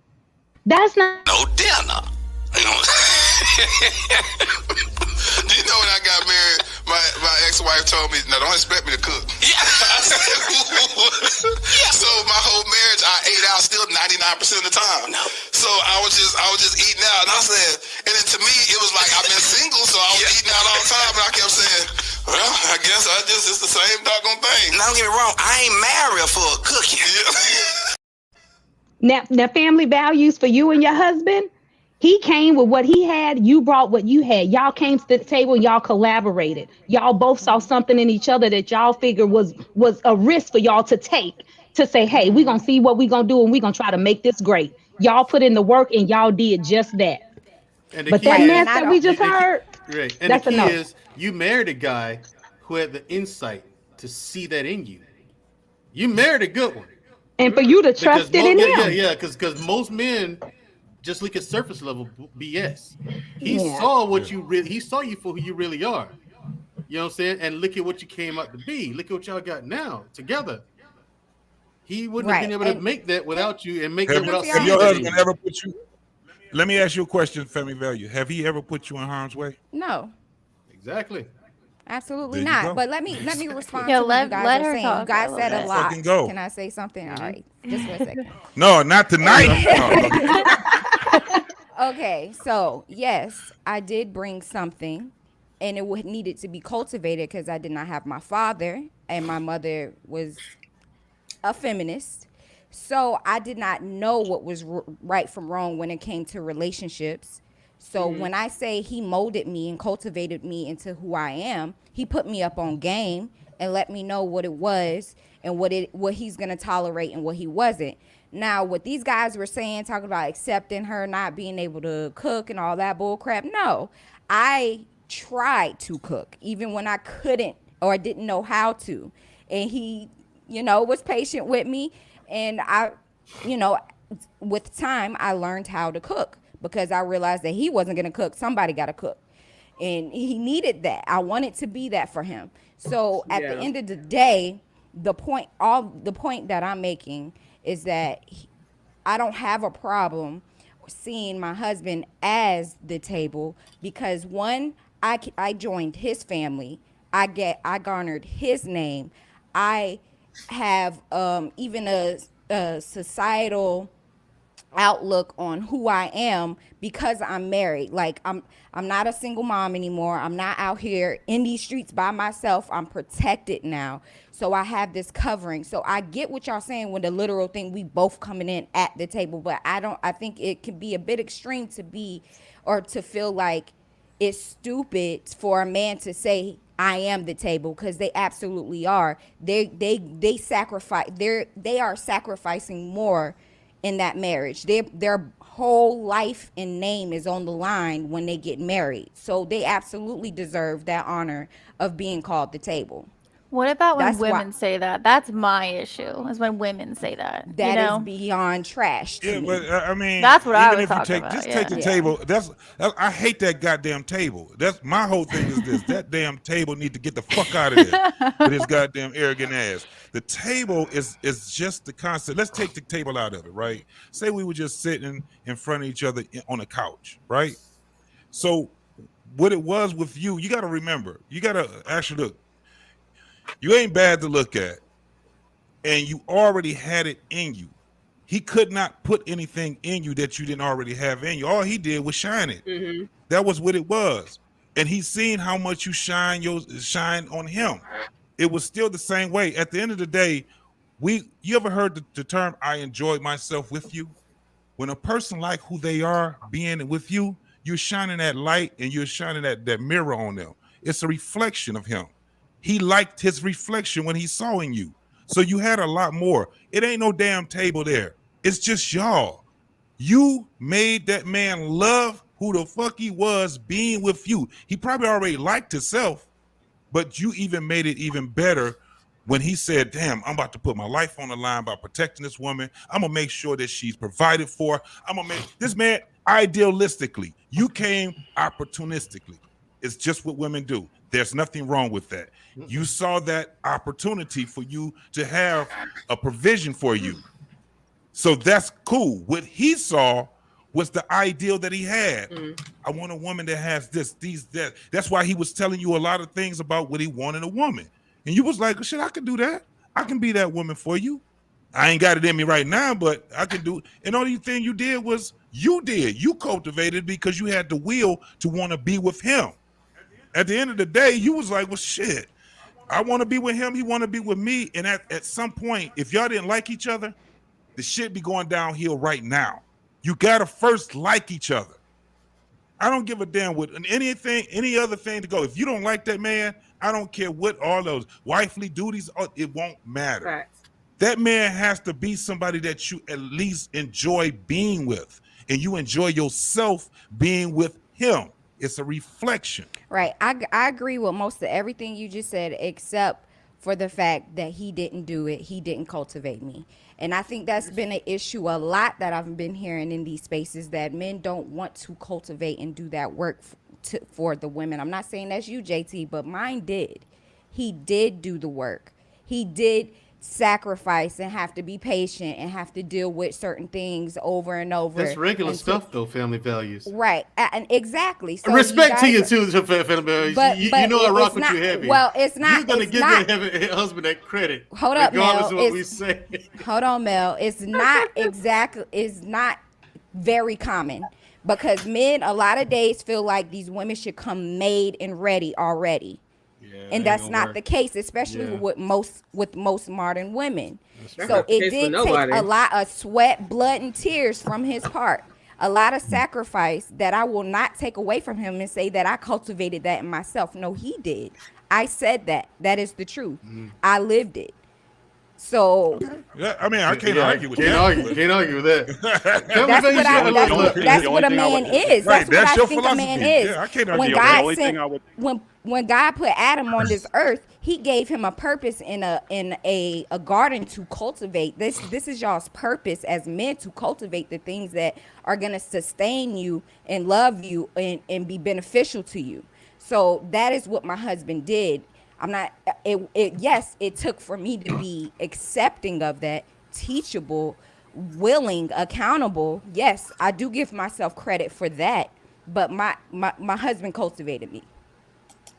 that's not. No dinner. You know, you know when I got married, my ex-wife told me, "No, don't expect me to cook." Yeah. So my whole marriage, I ate out still 99% of the time. No. So I was just eating out, and I said, and then to me it was like I've been single, so I was eating out all the time, and I kept saying, "Well, I guess it's the same doggone thing." Now don't get me wrong, I ain't married for cooking. Now, family values for you and your husband. He came with what he had. You brought what you had. Y'all came to the table and y'all collaborated. Y'all both saw something in each other that y'all figured was a risk for y'all to take, to say, hey, we're going to see what we're going to do and we're going to try to make this great. Y'all put in the work and y'all did just that. And the But key that is, mess that we just heard, right? And that's the a key no. is, you married a guy who had the insight to see that in you. You married a good one. And for you to trust it in him. Yeah, because most men just look at surface level BS. He Yeah. saw what you really. He saw you for who you really are. You know what I'm saying? And look at what you came out to be. Look at what y'all got now together. He wouldn't have been able to make that without you, and make that without Have seeing your that in husband you. ever put you? Let me ask you a question, family value. Have he ever put you in harm's way? No. Exactly. Absolutely There you go. not. But let me respond Yo, to what let- you guys let are her saying. talk You guys a said little a bit. lot. Fucking go. Can I say something? All right. Just for a second. No, not tonight. Okay, so yes, I did bring something, and it needed to be cultivated because I did not have my father, and my mother was a feminist. So I did not know what was right from wrong when it came to relationships. So when I say he molded me and cultivated me into who I am, he put me up on game and let me know what it was and what he's gonna tolerate and what he wasn't. Now, what these guys were saying, talking about accepting her not being able to cook and all that bull crap, no. I tried to cook, even when I couldn't or didn't know how to. And he, was patient with me. And I, with time, I learned how to cook because I realized that he wasn't going to cook. Somebody got to cook. And he needed that. I wanted to be that for him. So at the end of the day, the point that I'm making is that I don't have a problem seeing my husband as the table because one, I joined his family. I garnered his name. I have even a societal outlook on who I am because I'm married. Like I'm not a single mom anymore. I'm not out here in these streets by myself. I'm protected now. So I have this covering. So I get what y'all saying with the literal thing, we both coming in at the table, but I think it can be a bit extreme to be or to feel like it's stupid for a man to say I am the table, because they absolutely are. They sacrifice, they are sacrificing more in that marriage. Their whole life and name is on the line when they get married. So they absolutely deserve that honor of being called the table. What about when That's women say that? That's my issue, is when women say that. That you know? is beyond trash to me. But I mean, that's what I even was if you talking take about. just yeah. take the table. I hate that goddamn table. That's my whole thing is this. That damn table need to get the fuck out of there with his goddamn arrogant ass. The table is just the concept. Let's take the table out of it, right? Say we were just sitting in front of each other on a couch, right? So what it was with you got to remember. You got to actually look. You ain't bad to look at, and you already had it in you. He could not put anything in you that you didn't already have in you. All he did was shine it. Mm-hmm. That was what it was. And he's seen how much you shine on him. It was still the same way. At the end of the day, you ever heard the term, I enjoyed myself with you? When a person like who they are being with you, you're shining that light and you're shining that mirror on them. It's a reflection of him. He liked his reflection when he saw in you. So you had a lot more. It ain't no damn table there. It's just y'all. You made that man love who the fuck he was being with you. He probably already liked himself, but you even made it even better when he said, damn, I'm about to put my life on the line by protecting this woman. I'm going to make sure that she's provided for. I'm going to make this man idealistically. You came opportunistically. It's just what women do. There's nothing wrong with that. You saw that opportunity for you to have a provision for you. So that's cool. What he saw was the ideal that he had. I want a woman that has this, these, that. That's why he was telling you a lot of things about what he wanted a woman. And you was like, shit, I can do that. I can be that woman for you. I ain't got it in me right now, but I can do it. And only thing you did was you cultivated because you had the will to want to be with him. At the end of the day, you was like, well, shit, I want to be with him. He want to be with me. And at some point, if y'all didn't like each other, the shit be going downhill right now. You got to first like each other. I don't give a damn with any other thing to go. If you don't like that man, I don't care what all those wifely duties are, it won't matter. Right. That man has to be somebody that you at least enjoy being with, and you enjoy yourself being with him. It's a reflection. Right. I agree with most of everything you just said, except for the fact that he didn't do it. He didn't cultivate me. And I think that's been an issue a lot that I've been hearing in these spaces, that men don't want to cultivate and do that work for the women. I'm not saying that's you, JT, but mine did. He did do the work. He did sacrifice and have to be patient and have to deal with certain things over and over. That's regular stuff, though. Family values, right? And exactly. So respect to you too, family values. But you know I rock with you heavy. Well, it's not. You're gonna give your husband that credit. Hold up, regardless Mel. of what we say. Hold on, Mel. It's not exactly. It's not very common, because men a lot of days feel like these women should come made and ready already. And that's not the case, especially with most modern women. So it did take a lot of sweat, blood, and tears from his part. A lot of sacrifice that I will not take away from him and say that I cultivated that in myself. No, he did. I said that. That is the truth. I lived it. So yeah, I mean, I can't argue with that. Can't argue with that. That's what a man is. Right, that's what I your think a man is. Yeah, I can't argue. When God put Adam on this earth, he gave him a purpose in a garden to cultivate. This is y'all's purpose as men, to cultivate the things that are gonna sustain you and love you and be beneficial to you. So that is what my husband did. Yes, it took for me to be accepting of that, teachable, willing, accountable. Yes, I do give myself credit for that, but my husband cultivated me.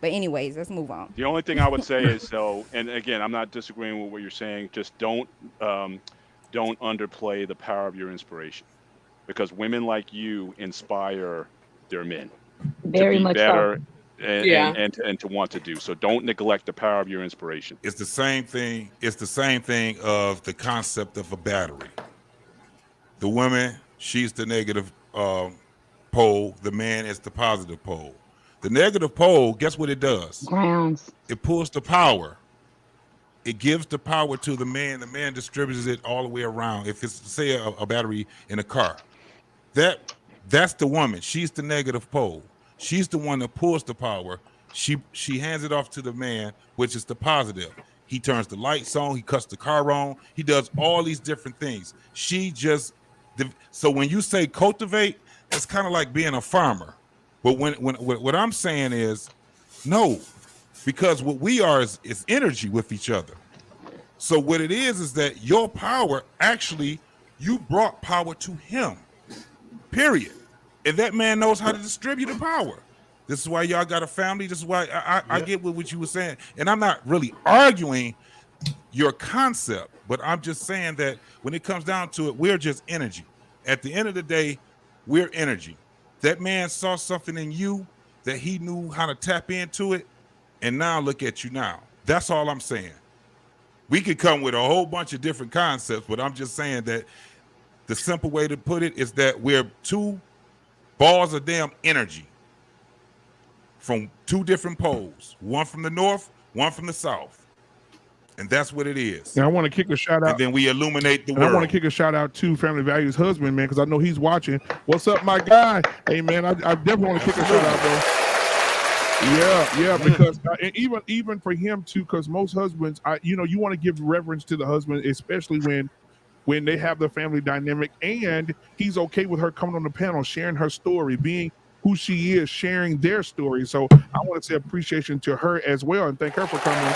But anyways, let's move on. The only thing I would say is, and again, I'm not disagreeing with what you're saying. Just don't underplay the power of your inspiration, because women like you inspire their men Very to be much better so. and to want to do. So don't neglect the power of your inspiration. It's the same thing. It's the same thing of the concept of a battery. The woman, she's the negative pole. The man is the positive pole. The negative pole, guess what it does? Grounds. It pulls the power. It gives the power to the man. The man distributes it all the way around. If it's, say, a battery in a car, that's the woman. She's the negative pole. She's the one that pulls the power. She hands it off to the man, which is the positive. He turns the lights on. He cuts the car on. He does all these different things. So when you say cultivate, it's kind of like being a farmer. But when what I'm saying is, no, because what we are is energy with each other. So what it is that your power, actually, you brought power to him, period. And that man knows how to distribute the power. This is why y'all got a family. This is why I get what you were saying. And I'm not really arguing your concept, but I'm just saying that when it comes down to it, we're just energy. At the end of the day, we're energy. That man saw something in you that he knew how to tap into it, and now look at you now. That's all I'm saying. We could come with a whole bunch of different concepts, but I'm just saying that the simple way to put it is that we're two balls of damn energy from two different poles, one from the north, one from the south. And that's what it is. Now I want to kick a shout out. And then we illuminate the and world. I want to kick a shout out to Family Values husband, man, because I know he's watching. What's up, my guy? Hey, man, I definitely want to kick a shout out, bro. Yeah, because even for him too, because most husbands, you want to give reverence to the husband, especially when they have the family dynamic, and he's okay with her coming on the panel, sharing her story, being who she is, sharing their story. So I want to say appreciation to her as well, and thank her for coming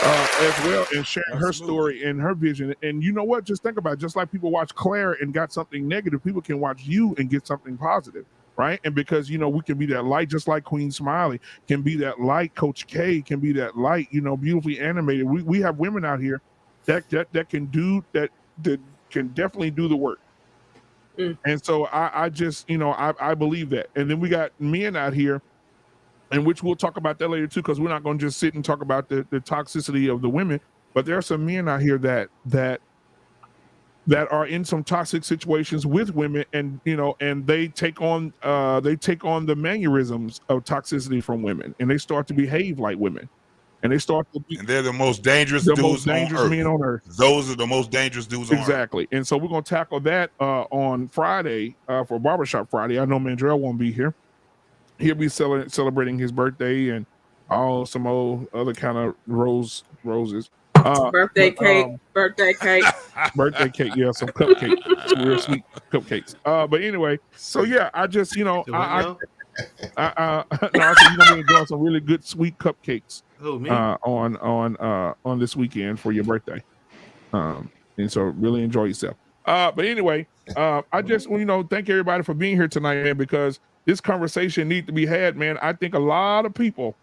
as well and sharing her story and her vision. And you know what? Just think about it. Just like people watch Claire and got something negative, people can watch you and get something positive, right? And because, we can be that light, just like Queen Smiley can be that light. Coach K can be that light, beautifully animated. We have women out here that can do that can definitely do the work. And so I just, I believe that. And then we got men out here, and which we'll talk about that later too, because we're not going to just sit and talk about the toxicity of the women, but there are some men out here that are in some toxic situations with women, and and they take on the mannerisms of toxicity from women, and they start to behave like women, and they start to be, and they're the most dangerous dudes on earth. Men on earth. Those are the most dangerous dudes on earth. Exactly. And so we're going to tackle that on Friday for Barbershop Friday. I know Mandrell won't be here. He'll be celebrating his birthday and some old other kind of roses. Birthday cake. Yeah, some cupcakes, some real sweet cupcakes. But anyway, so yeah, I just I said you're gonna be enjoying some really good sweet cupcakes on this weekend for your birthday. And so really enjoy yourself. But anyway, I just thank everybody for being here tonight, man, because this conversation needs to be had, man. I think a lot of people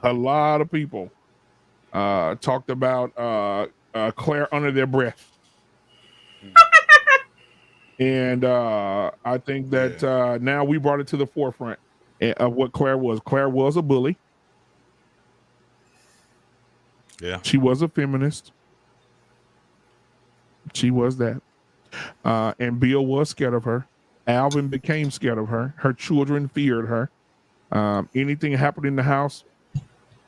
talked about Claire under their breath. And I think that now we brought it to the forefront of what Claire was. Claire was a bully. Yeah. She was a feminist. She was that. And Bill was scared of her. Alvin became scared of her. Her children feared her. Anything happened in the house.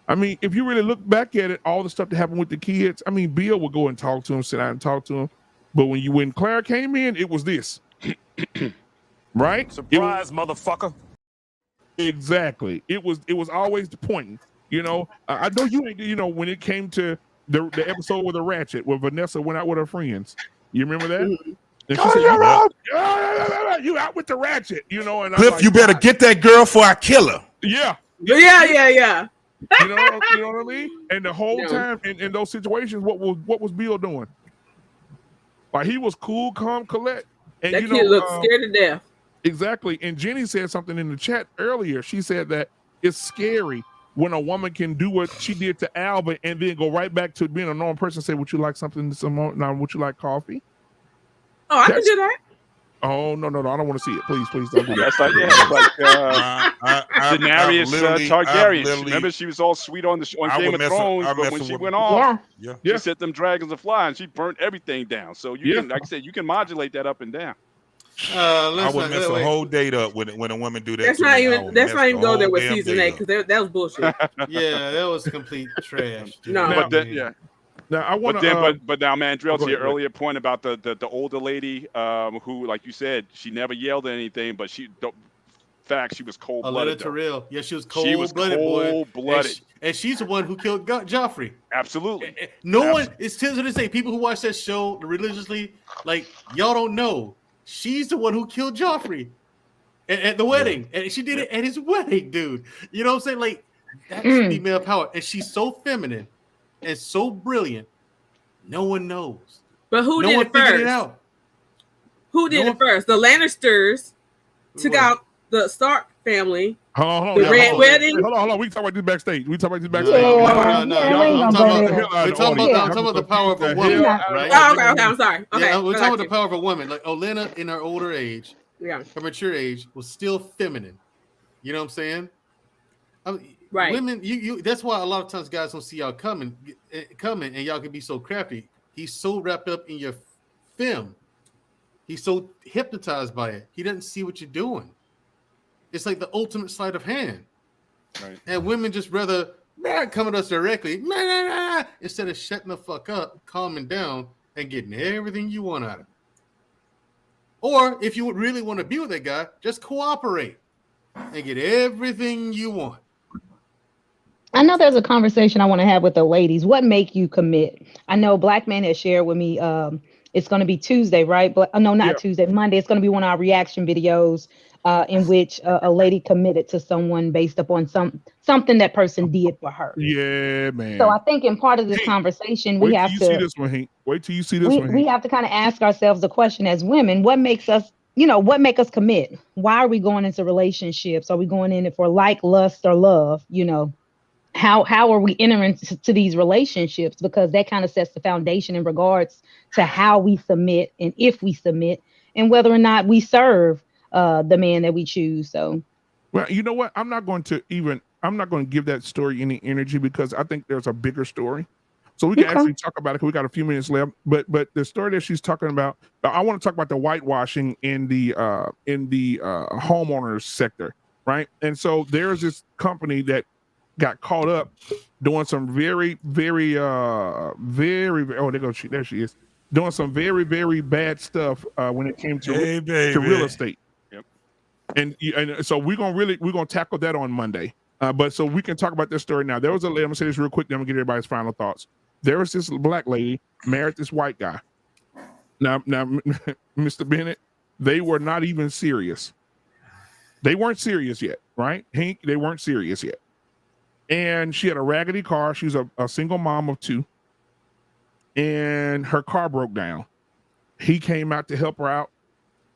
I mean, if you really look back at it, all the stuff that happened with the kids, I mean, Bill would go and talk to him, sit down and talk to him. But when Claire came in, it was this. Right? Surprise, motherfucker. Exactly. It was always the point. I know you ain't, when it came to the episode with the ratchet, where Vanessa went out with her friends. You remember that? Mm-hmm. And she said, you out with the ratchet, and I'm Cliff, like, you better get that girl before I kill her. Yeah. Yeah. You know what I mean? And the whole time in those situations, what was Bill doing? Like, he was cool, calm, collect. And that kid looked scared to death. Exactly. And Jenny said something in the chat earlier. She said that it's scary when a woman can do what she did to Albert and then go right back to being a normal person and say, would you like something some more? Now, would you like coffee? Oh, I can do that. Oh, no, I don't want to see it. Please don't do that. That's like Daenerys Targaryen. Remember, she was all sweet on Game of Thrones, but when she went off, she set them dragons afly and she burnt everything down. So you can, like I said, you can modulate that up and down. I would mess a whole date up when a woman do that. Let's not even go there with season 8 because that was bullshit. Yeah, that was complete trash. Dude. No, but then, yeah. Now I want to, but now, Mandrell, to your earlier point about the older lady, who, like you said, she never yelled at anything, but she was cold blooded. Real, yeah, she was cold blooded. And she's the one who killed Joffrey. Absolutely. No one. It's to this day, people who watch that show religiously, like y'all don't know, she's the one who killed Joffrey at the wedding, and she did it at his wedding, dude. You know what I'm saying? Like that's female power, and she's so feminine. And so brilliant, no one knows. But who did it first? Who did it first? The Lannisters took out the Stark family. Hold on. The Red Wedding. Hold on. We can talk about this backstage. No. I'm talking about the power of a woman, right? Oh, okay. I'm sorry. Okay. Yeah, we're talking about the power of a woman. Like Olenna, in her older age, her mature age, was still feminine. You know what I'm saying? Right. Women, you. That's why a lot of times guys don't see y'all coming, and y'all can be so crafty. He's so wrapped up in your film. He's so hypnotized by it. He doesn't see what you're doing. It's like the ultimate sleight of hand. Right. And women just rather come at us directly, instead of shutting the fuck up, calming down, and getting everything you want out of it. Or if you really want to be with that guy, just cooperate and get everything you want. I know there's a conversation I want to have with the ladies. What make you commit? I know Black Man has shared with me. It's going to be Tuesday, right? But no, not Tuesday. Monday. It's going to be one of our reaction videos in which a lady committed to someone based upon something that person did for her. Yeah, man. So I think in part of this conversation, we have to see this one, Hank. Wait till you see this one. We have to kind of ask ourselves the question as women: what makes us? What make us commit? Why are we going into relationships? Are we going in it for like, lust, or love? How are we entering to these relationships? Because that kind of sets the foundation in regards to how we submit and if we submit and whether or not we serve the man that we choose. So, well, you know what? I'm not going to give that story any energy because I think there's a bigger story. So we can actually talk about it because we got a few minutes left. But the story that she's talking about, I want to talk about the whitewashing in the homeowners sector, right? And so there's this company that got caught up doing some very there she is doing some very, very bad stuff when it came to real estate. Yep. And so we're gonna tackle that on Monday. But so we can talk about this story now. There was a lady, I'm gonna say this real quick, then I'm gonna get everybody's final thoughts. There was this black lady married this white guy. Now, Mr. Bennett, they were not even serious. They weren't serious yet, right? Hank, they weren't serious yet. And she had a raggedy car. She was a single mom of 2. And her car broke down. He came out to help her out.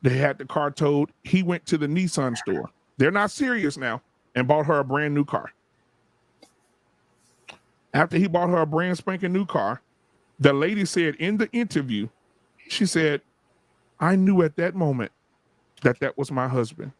They had the car towed. He went to the Nissan store. They're not serious now. And bought her a brand new car. After he bought her a brand spanking new car, the lady said in the interview, she said, I knew at that moment that was my husband.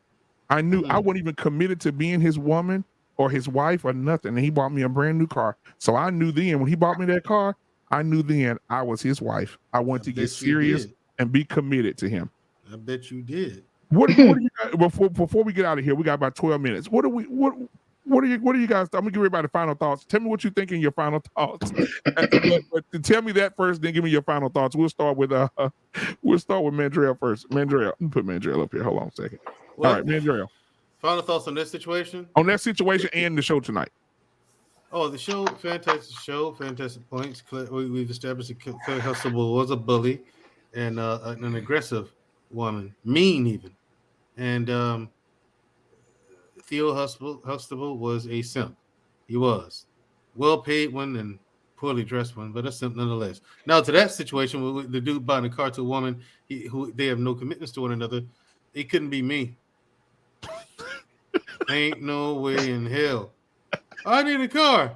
I knew I wasn't even committed to being his woman or his wife or nothing. And he bought me a brand new car. So I knew then when he bought me that car, I knew then I was his wife. I wanted to get serious and be committed to him. I bet you did. What do you before we get out of here? We got about 12 minutes. What are you guys? I'm gonna give everybody final thoughts. Tell me what you think in your final thoughts. but tell me that first, then give me your final thoughts. We'll start with Mandrell first. Mandrell, let me put Mandrell up here. Hold on a second. All right, Mandrell. Final thoughts on this situation? On that situation and the show tonight. Oh, the show, fantastic points. We've established that Clair Huxtable was a bully and an aggressive woman, mean even. And Theo Huxtable was a simp. He was. Well-paid one and poorly dressed one, but a simp nonetheless. Now, to that situation, with the dude buying a car to a woman who they have no commitments to one another, it couldn't be me. Ain't no way in hell. I need a car.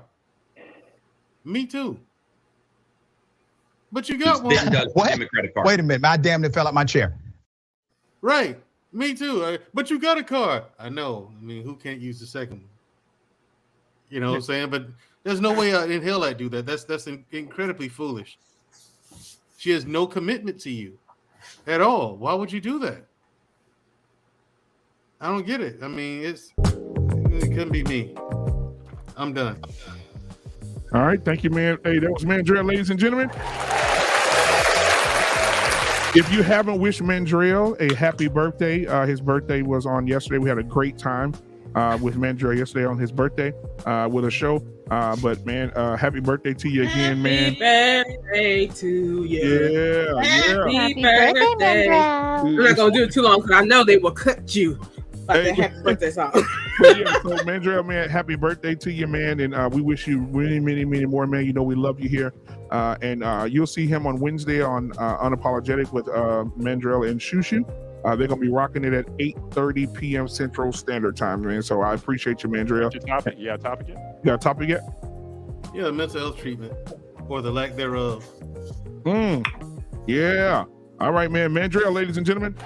Me too. But you got one. What? Wait a minute. I damn near fell out my chair. Right. Me too. But you got a car. I know. I mean, who can't use the second one? You know what I'm saying? But there's no way in hell I do that. That's incredibly foolish. She has no commitment to you at all. Why would you do that? I don't get it. I mean, it couldn't be me. I'm done. All right, thank you, man. Hey, that was Mandrell, ladies and gentlemen. If you haven't wished Mandrell a happy birthday, his birthday was on yesterday. We had a great time with Mandrell yesterday on his birthday with a show. But man, happy birthday to you again, man. Happy birthday to you. Yeah. Happy birthday. I'm not gonna do it too long because I know they will cut you. Like the happy birthday song. Yeah, so Mandrell, man, happy birthday to you, man, and we wish you many, many, many more, man. You know we love you here, and you'll see him on Wednesday on Unapologetic with Mandrell and Shushu. They're gonna be rocking it at 8:30 p.m. Central Standard Time, man. So I appreciate you, Mandrell. Your topic? You got a topic yet? You got a topic yet? Yeah, mental health treatment or the lack thereof. Yeah. All right, man. Mandrell, ladies and gentlemen.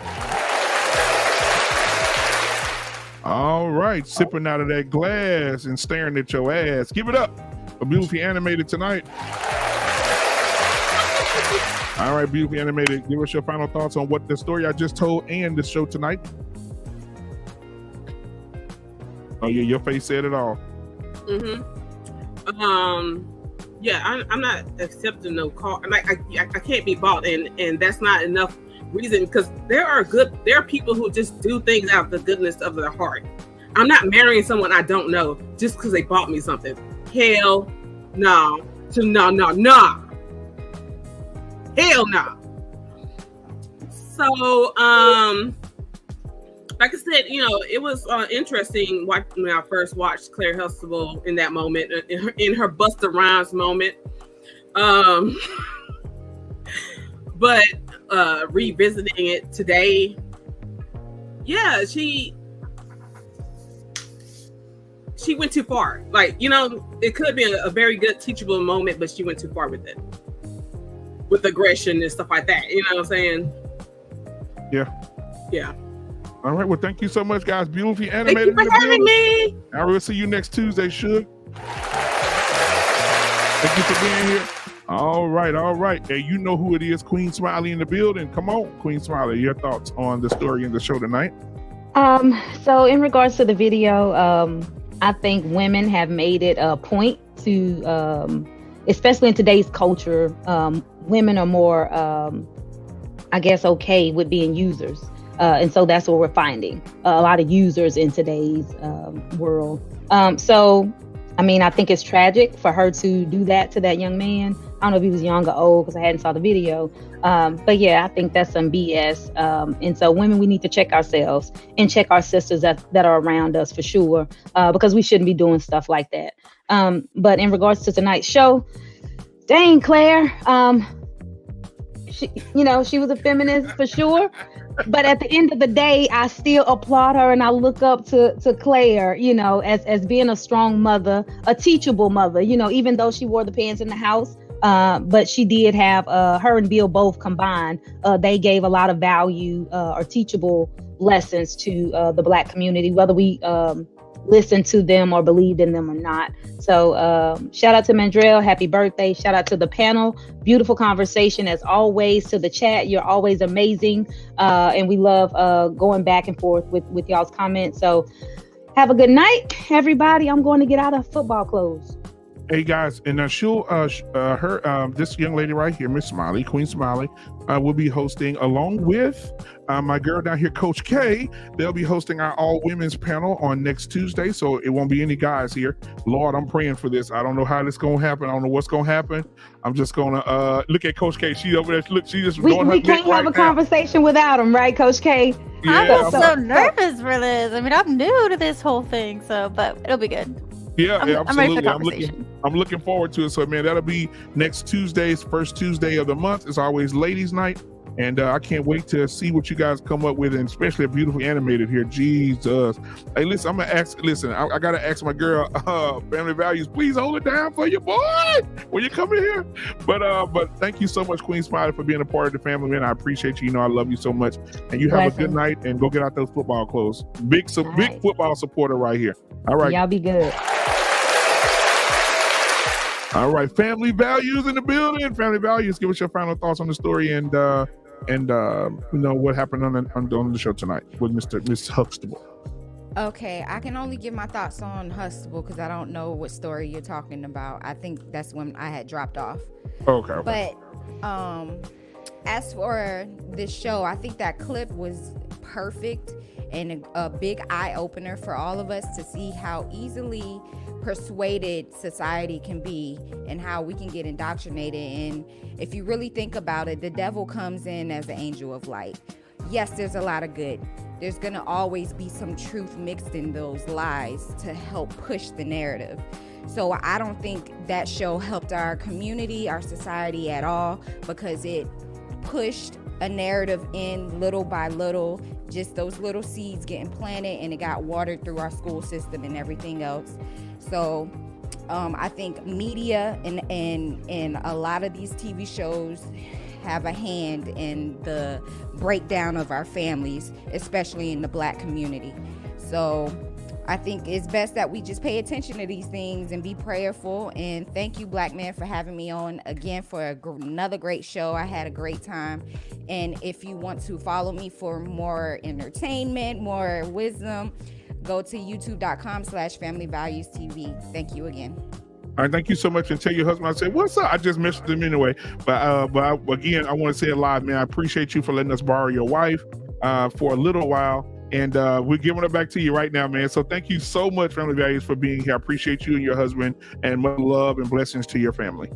All right, sipping out of that glass and staring at your ass. Give it up for Beautifully Animated tonight. All right, Beautifully Animated, give us your final thoughts on what the story I just told and the show tonight. Oh yeah, your face said it all. Yeah, I'm not accepting no call. Like I can't be bought, and that's not enough reason, because there are people who just do things out of the goodness of their heart. I'm not marrying someone I don't know just because they bought me something. Hell no. No. Hell no. So like I said, it was interesting when I first watched Clair Huxtable in that moment, in her Busta Rhymes moment. But revisiting it today, yeah, she went too far. Like, it could be a very good teachable moment, but she went too far with it, with aggression and stuff like that. You know what I'm saying? Yeah. All right. Well, thank you so much, guys. Beautifully Animated. Thank you for having me. I will see you next Tuesday, Suge. Thank you for being here. All right. Hey, you know who it is, Queen Smiley in the building. Come on, Queen Smiley, your thoughts on the story in the show tonight? So in regards to the video, I think women have made it a point to, especially in today's culture, women are more, I guess, okay with being users. And so that's what we're finding, a lot of users in today's world. So, I mean, I think it's tragic for her to do that to that young man. I don't know if he was young or old because I hadn't saw the video. But yeah, I think that's some BS. And so women, we need to check ourselves and check our sisters that are around us for sure, because we shouldn't be doing stuff like that. But in regards to tonight's show, dang, Claire, she was a feminist for sure. But at the end of the day, I still applaud her and I look up to Claire, as being a strong mother, a teachable mother, even though she wore the pants in the house. But she did have, her and Bill both combined, they gave a lot of value or teachable lessons to the Black community, whether we listened to them or believed in them or not. So shout out to Mandrell, happy birthday. Shout out to the panel, beautiful conversation as always. To the chat, you're always amazing, and we love going back and forth with y'all's comments. So have a good night, everybody. I'm going to get out of football clothes. Hey guys, and she'll this young lady right here, Miss Smiley, Queen Smiley, will be hosting along with my girl down here, Coach K. They'll be hosting our all women's panel on next Tuesday, so it won't be any guys here. Lord, I'm praying for this. I don't know how this gonna happen. I don't know what's gonna happen. I'm just gonna look at Coach K. She over there. Look, she just we can't have a conversation without him, right, Coach K? I'm so nervous for this. I mean, I'm new to this whole thing, but it'll be good. Yeah, I'm ready for absolutely. the conversation. I'm looking forward to it. So, man, that'll be next Tuesday's first Tuesday of the month. It's always ladies' night. And I can't wait to see what you guys come up with, and especially a beautifully animated here. Jesus. Hey, listen, I'm gonna ask. Listen, I gotta ask my girl, Family Values. Please hold it down for your boy when you come in here. But thank you so much, Queen Smiley, for being a part of the family, man. I appreciate you. You know, I love you so much. And you have a good night. And go get out those football clothes. Big football supporter right here. All right. Y'all be good. All right, Family Values in the building. Family Values, give us your final thoughts on the story and you know what happened on the show tonight with Miss Huxtable. Okay, I can only give my thoughts on Huxtable because I don't know what story you're talking about. I think that's when I had dropped off. Okay. But as for this show, I think that clip was perfect and a big eye opener for all of us to see how easily persuaded society can be and how we can get indoctrinated. And if you really think about it, the devil comes in as an angel of light. Yes, there's a lot of good. There's gonna always be some truth mixed in those lies to help push the narrative. So I don't think that show helped our community, our society at all, because it pushed a narrative in little by little, just those little seeds getting planted, and it got watered through our school system and everything else. So I think media and a lot of these TV shows have a hand in the breakdown of our families, especially in the Black community. So I think it's best that we just pay attention to these things and be prayerful. And thank you, Black Man, for having me on again for another great show. I had a great time. And if you want to follow me for more entertainment, more wisdom, go to youtube.com/familyvaluestv. Thank you again. All right, thank you so much. And tell your husband I said, what's up? I just missed him anyway. But again, I want to say it live, man. I appreciate you for letting us borrow your wife for a little while. And we're giving it back to you right now, man. So thank you so much, Family Values, for being here. I appreciate you and your husband, and much love and blessings to your family.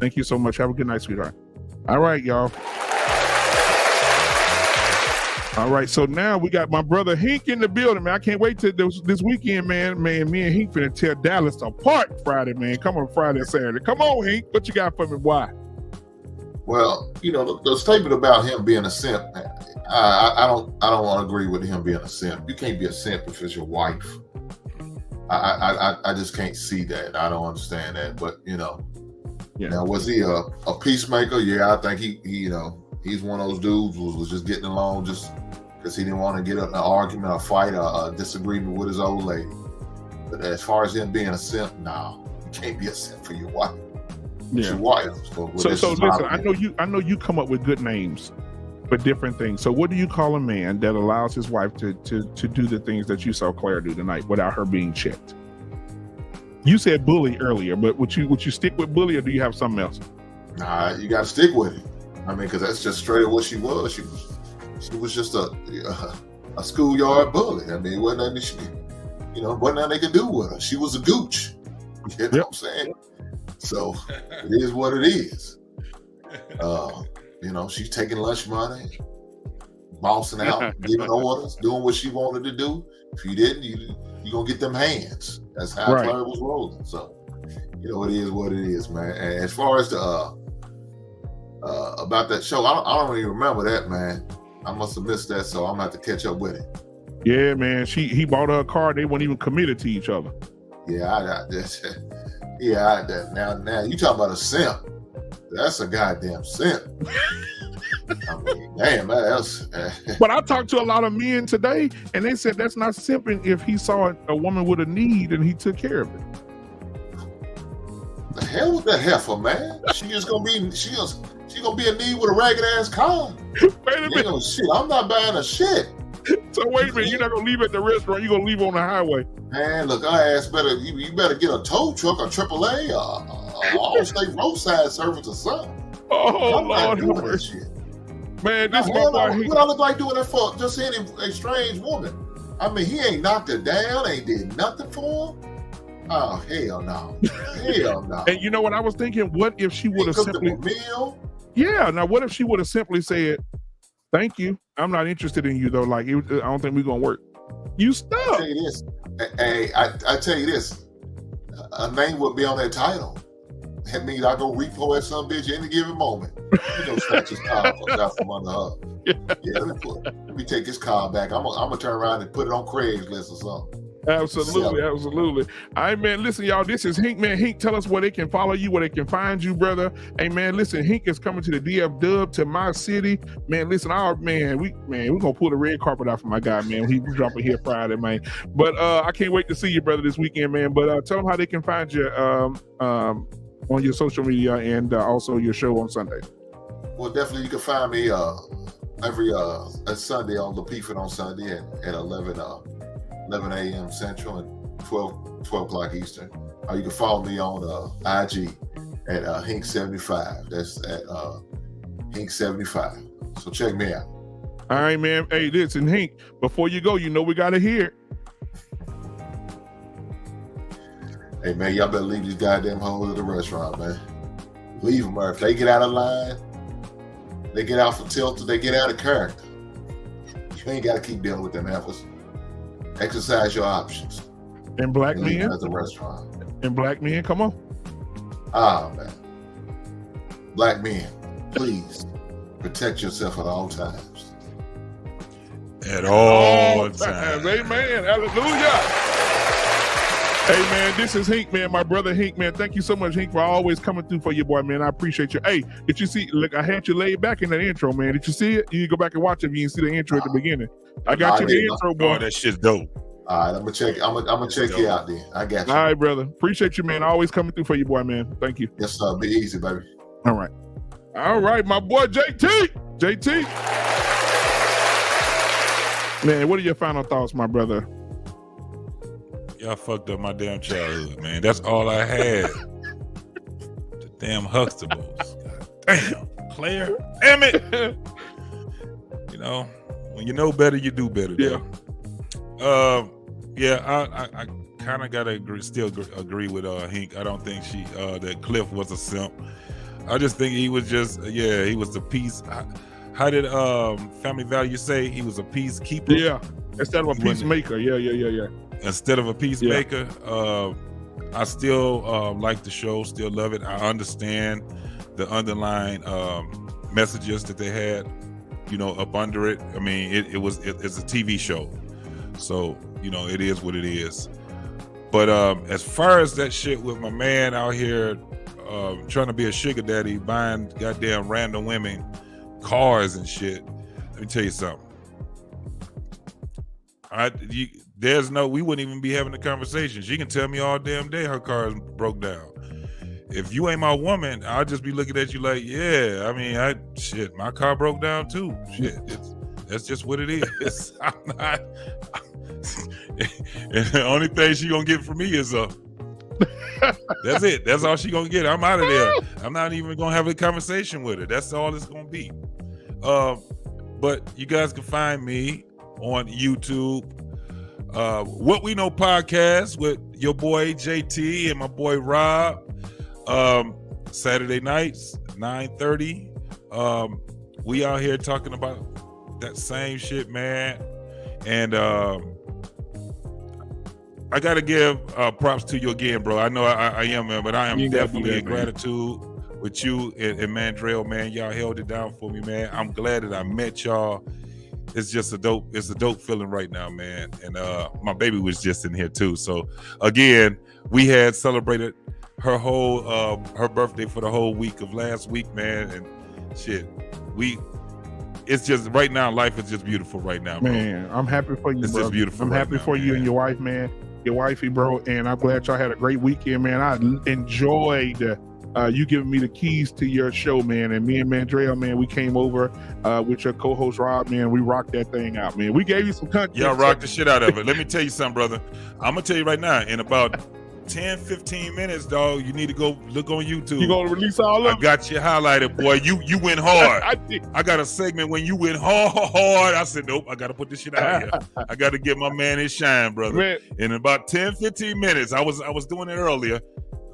Thank you so much. Have a good night, sweetheart. All right, y'all. All right, so now we got my brother Hink in the building, man. I can't wait till this weekend, man. Me and Hink finna tear Dallas apart Friday, man. Come on, Friday and Saturday. Come on, Hink. What you got for me? Why? Well, you know, the statement about him being a simp, I don't want to agree with him being a simp. You can't be a simp if it's your wife. I just can't see that. I don't understand that. But you know, now was he a peacemaker? Yeah, I think he you know, he's one of those dudes who was just getting along just because he didn't want to get up in an argument, a fight, a disagreement with his old lady. But as far as him being a simp, no, you can't be a simp for your wife. It's your wife. So listen, I know you come up with good names for different things. So what do you call a man that allows his wife to do the things that you saw Claire do tonight without her being checked? You said bully earlier, but would you stick with bully, or do you have something else? Nah, you got to stick with it. I mean, because that's just straight up what she was. She was just a schoolyard bully. I mean, wasn't nothing they could do with her. She was a gooch. You know what I'm saying? So it is what it is. You know, she's taking lunch money, bossing out, giving orders, doing what she wanted to do. If you didn't, you're going to get them hands. That's how Claire was rolling. So, you know, it is what it is, man. And as far as the about that show, I don't even remember that, man. I must have missed that, so I'm gonna have to catch up with it. Yeah, man. He bought her a car. They weren't even committed to each other. Yeah, now you talking about a simp? That's a goddamn simp. I mean, damn, that's. But I talked to a lot of men today, and they said that's not simping if he saw a woman with a need and he took care of it. The hell with that heifer, man? She gonna be in need with a ragged ass car. Wait a minute. Shit, I'm not buying a shit. So wait a minute, you're not gonna leave at the restaurant, you're gonna leave on the highway. Man, look, you better get a tow truck, a AAA, Allstate roadside service or something. Oh, Lord have mercy. Man, this my boy. What I look like doing that for just any strange woman? I mean, he ain't knocked her down, ain't did nothing for her. Oh, hell no. Hell no. And you know what I was thinking? What if she would have simply meal? Yeah, now what if she would have simply said, thank you, I'm not interested in you though. Like, I don't think we're gonna work. You stuck. I tell you this. Hey, I tell you this. A name would be on that title. That means I go repo at some bitch any given moment. You know, snatch his car out from under her. Yeah, let me take this car back. I'm gonna turn around and put it on Craigslist or something. Absolutely. All right, man. Listen, y'all. This is Hink, man. Hink, tell us where they can follow you, where they can find you, brother. Hey, man. Listen, Hink is coming to the DF Dub to my city, man. Listen, we gonna pull the red carpet out for my guy, man. He's dropping here Friday, man. But I can't wait to see you, brother, this weekend, man. But tell them how they can find you on your social media and also your show on Sunday. Well, definitely you can find me every Sunday on LaPeefit on Sunday at 11 a.m. Central and 12 o'clock Eastern. You can follow me on IG at Hink75. That's at Hink75. So check me out. All right, man. Hey, listen, Hink, before you go, you know we got to hear it. Hey, man, y'all better leave these goddamn hoes at the restaurant, man. Leave them, if they get out of line, they get out for tilted, they get out of character. You ain't got to keep dealing with them heifers. Exercise your options. And black men at the restaurant. And black men, come on. Man. Black men, please protect yourself at all times. At all times. Amen. Hallelujah. Hey, man, this is Hink, man, my brother Hink, man. Thank you so much, Hink, for always coming through for you, boy, man. I appreciate you. Hey, did you see, look, I had you laid back in that intro, man. Did you see it? You need to go back and watch it if you didn't see the intro at the beginning. I got you the intro, boy. Oh, that shit's dope. All right, I'm gonna check you out then. I got you. All right, brother. Appreciate you, man. Always coming through for you, boy, man. Thank you. Yes, sir. Be easy, baby. All right, my boy JT. Man, what are your final thoughts, my brother? Y'all fucked up my damn childhood, man. That's all I had. The damn Huxtables. Damn, Clair. Damn it. You know, when you know better, you do better. Yeah. I kind of gotta agree with Hink. I don't think that Cliff was a simp. I just think he was he was the peace. How did Family Value say he was a peacekeeper? Yeah, instead of a peacemaker. Yeah. Instead of a peacemaker, I still like the show, still love it. I understand the underlying messages that they had, you know, up under it. I mean, it's a TV show, so you know it is what it is. But as far as that shit with my man out here trying to be a sugar daddy, buying goddamn random women cars and shit, let me tell you something. We wouldn't even be having a conversation. She can tell me all damn day her car broke down. If you ain't my woman, I'll just be looking at you like, yeah, I mean, my car broke down too. Shit, that's just what it is. I'm not. And the only thing she gonna get from me is that's it. That's all she gonna get. I'm out of there. I'm not even gonna have a conversation with her. That's all it's gonna be. But you guys can find me on YouTube. What We Know podcast with your boy JT and my boy Rob. Saturday nights, 9:30. We out here talking about that same shit, man. And I gotta give props to you again, bro. I know I am, man, but I am definitely in gratitude with you and Mandrell, man. Y'all held it down for me, man. I'm glad that I met y'all. It's just a dope feeling right now, man. And my baby was just in here too. So again, we had celebrated her whole her birthday for the whole week of last week, man. And shit, it's just right now, life is just beautiful right now, bro. Man, I'm happy for you, it's bro. Just beautiful. I'm happy for you and your wife, man. Your wifey, bro. And I'm glad y'all had a great weekend, man. I enjoyed you giving me the keys to your show, man. And me and Mandrell, man, we came over with your co-host Rob, man. We rocked that thing out, man. We gave you some content. Y'all rocked the shit out of it. Let me tell you something, brother. I'm gonna tell you right now, in about 10-15 minutes, dog, you need to go look on YouTube. You gonna release all of it? I got you highlighted, boy. You went hard. I got a segment when you went hard. I said, nope, I gotta put this shit out here. I gotta get my man his shine, brother. Man. In about 10-15 minutes. I was doing it earlier.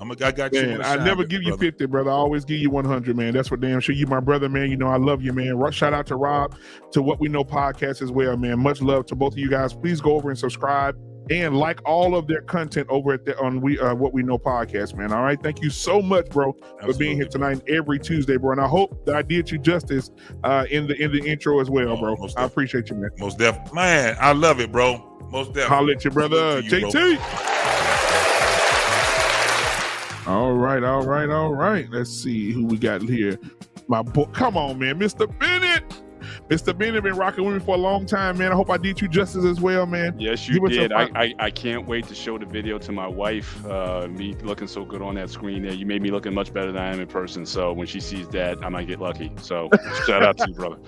I got you. Man, I never give you 50, brother. I always give you 100, man. That's for damn sure. You my brother, man. You know I love you, man. Shout out to Rob, to What We Know podcast as well, man. Much love to both of you guys. Please go over and subscribe and like all of their content over at on What We Know podcast, man. All right, thank you so much, bro, for being here tonight every Tuesday, bro. And I hope that I did you justice in the intro as well, bro. I appreciate you, man. Most definitely, man. I love it, bro. Most definitely. Holla at your brother, JT. All right. Let's see who we got here. My boy, come on, man, Mr. Bennett. Mr. Bennett been rocking with me for a long time, man. I hope I did you justice as well, man. Yes, you did. I can't wait to show the video to my wife. Me looking so good on that screen there. You made me looking much better than I am in person. So when she sees that, I might get lucky. So shout out to you, brother.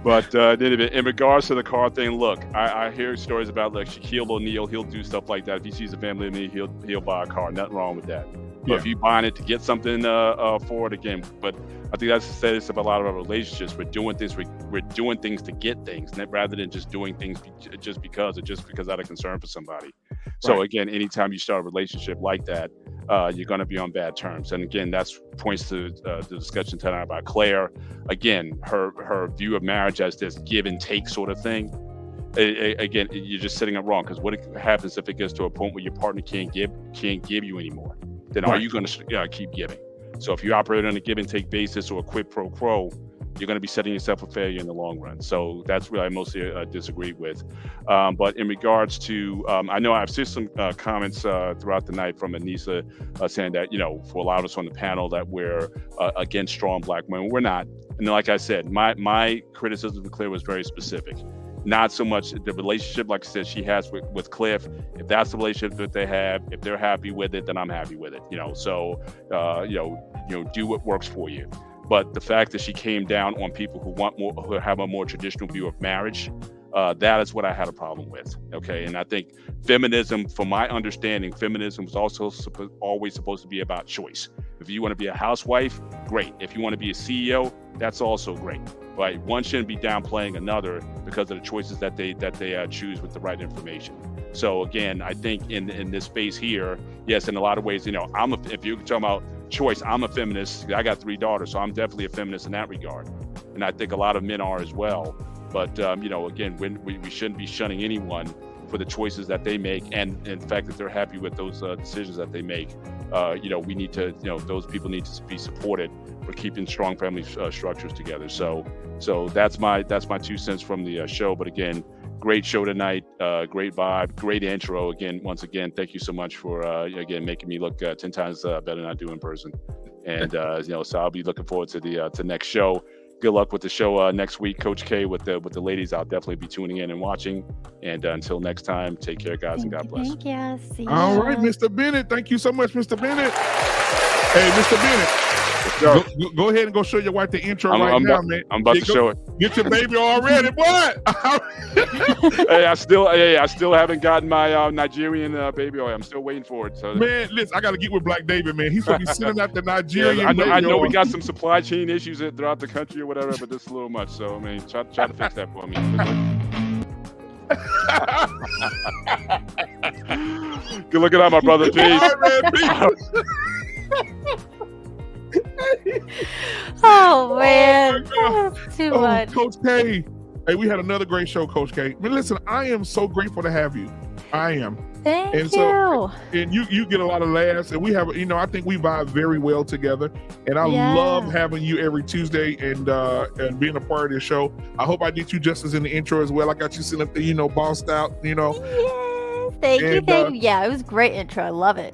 But in regards to the car thing, look, I hear stories about like Shaquille O'Neal. He'll do stuff like that. If he sees a family of me, he'll buy a car. Nothing wrong with that. But if you're buying it to get something for it, again, but I think that's says about a lot of our relationships. We're doing things to get things, rather than just doing things just because out of concern for somebody. So again, anytime you start a relationship like that, you're going to be on bad terms. And again, that's points to the discussion tonight about Claire. Again, her view of marriage as this give and take sort of thing. Again, you're just setting it wrong, because what happens if it gets to a point where your partner can't give you anymore? Then are you going to keep giving? So if you operate on a give and take basis or a quid pro quo, you're going to be setting yourself for failure in the long run. So that's what I mostly disagree with. But in regards to, I know I've seen some comments throughout the night from Anissa saying that, for a lot of us on the panel that we're against strong black women. We're not. And like I said, my criticism of Claire was very specific. Not so much the relationship, like I said, she has with Cliff. If that's the relationship that they have, if they're happy with it, then I'm happy with it. So do what works for you. But the fact that she came down on people who have a more traditional view of marriage, that is what I had a problem with. Okay, and I think feminism, from my understanding, feminism was also always supposed to be about choice. If you want to be a housewife, great. If you want to be a CEO, that's also great. Right? One shouldn't be downplaying another because of the choices that they choose with the right information. So again, I think in this space here, yes, in a lot of ways, if you're talking about choice, I'm a feminist. I got 3 daughters, so I'm definitely a feminist in that regard, and I think a lot of men are as well. But again, we shouldn't be shunning anyone for the choices that they make, and in fact that they're happy with those decisions that they make. We need to, those people need to be supported for keeping strong family structures together. So that's my 2 cents from the show. But again, great show tonight, great vibe, great intro. Again, once again, thank you so much for again making me look 10 times better than I do in person. And so I'll be looking forward to the next show. Good luck with the show next week, Coach K, with the ladies. I'll definitely be tuning in and watching. And until next time, take care, guys, and God bless. Thank you. See All right, Mr. Bennett. Thank you so much, Mr. Bennett. Hey, Mr. Bennett. Go ahead and go show your wife the intro now, man. I'm about to show it. Get your baby already, boy. Hey, I still haven't gotten my Nigerian baby oil. I'm still waiting for it. So man, listen, I got to get with Black David, man. He's going to be sending out the Nigerian. I know we got some supply chain issues throughout the country or whatever, but this is a little much. So I mean, try to fix that for me. Good looking out, my brother. Peace. Oh man, that's too much. Coach K. Hey, we had another great show, Coach K. But listen, I am so grateful to have you. I am. Thank you. So, and you get a lot of laughs, and we have, I think we vibe very well together. And I love having you every Tuesday and being a part of this show. I hope I did you justice in the intro as well. I got you sitting up there, bossed out, Yes, thank you. Yeah, it was a great intro. I love it.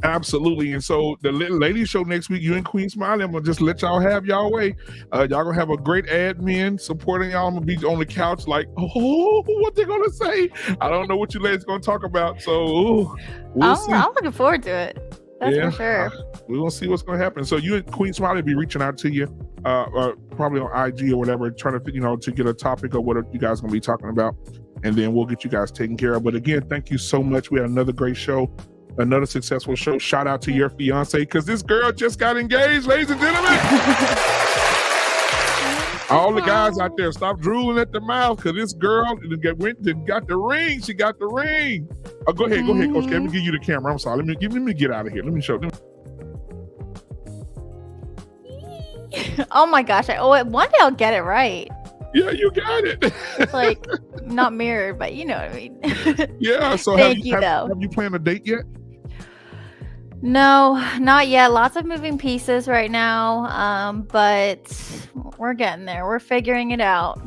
Absolutely. And so the ladies show next week, you and Queen Smiley, I'm gonna just let y'all have y'all way. Y'all gonna have a great admin supporting y'all. I'm gonna be on the couch like, oh, what they gonna say? I don't know what you ladies gonna talk about. So we'll see. I'm looking forward to it. That's for sure. We're gonna see what's gonna happen. So you and Queen Smiley be reaching out to you, probably on IG or whatever, trying to to get a topic of what you guys gonna be talking about, and then we'll get you guys taken care of. But again, thank you so much. We had another great show. Another successful show. Shout out to your fiance, because this girl just got engaged, ladies and gentlemen. All the guys out there, stop drooling at the mouth, because this girl went and got the ring. She got the ring. Go ahead, Coach K. Let me give you the camera. I'm sorry. Let me get out of here. Let me show them. Oh my gosh! One day I'll get it right. Yeah, you got it. Like not mirrored, but you know what I mean. Yeah. So Thank have you, though. Have you planned a date yet? No, not yet. Lots of moving pieces right now, but we're getting there. We're figuring it out.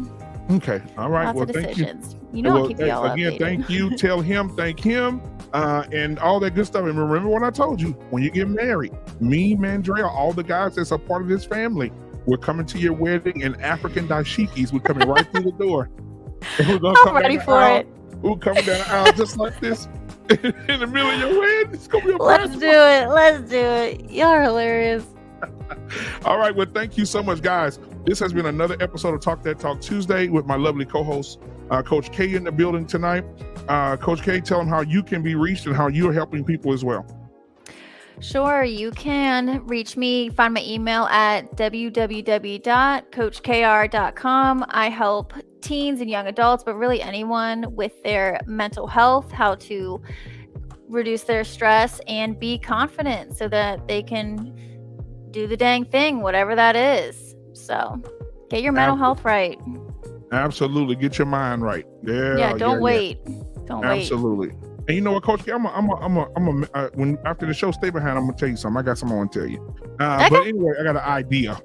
Okay. All right. Lots Well, of thank you. decisions. You know, I'll keep you all again, updated. thank you. Tell him, thank him, and all that good stuff. And remember what I told you: when you get married, me, Mandrell, all the guys that's a part of this family, we're coming to your wedding in African dashikis. We're coming right through the door. And we're gonna I'm come ready down the for aisle. it. We're coming down the aisle just like this in the middle of your wedding. It's gonna be a Let's party. do it. Let's do it. Y'all are hilarious. All right. Well, thank you so much, guys. This has been another episode of Talk That Talk Tuesday with my lovely co-host, Coach K, in the building tonight. Coach K, tell them how you can be reached and how you are helping people as well. Sure, you can reach me. Find my email at www.coachkr.com. I help teens and young adults, but really anyone with their mental health, how to reduce their stress and be confident so that they can do the dang thing, whatever that is. So get your mental health right. Absolutely. Get your mind right. Yeah, don't wait. Don't wait. Absolutely. And you know what, Coach K, when after the show, stay behind. I'm gonna tell you something. I got something I want to tell you. Okay. But anyway, I got an idea.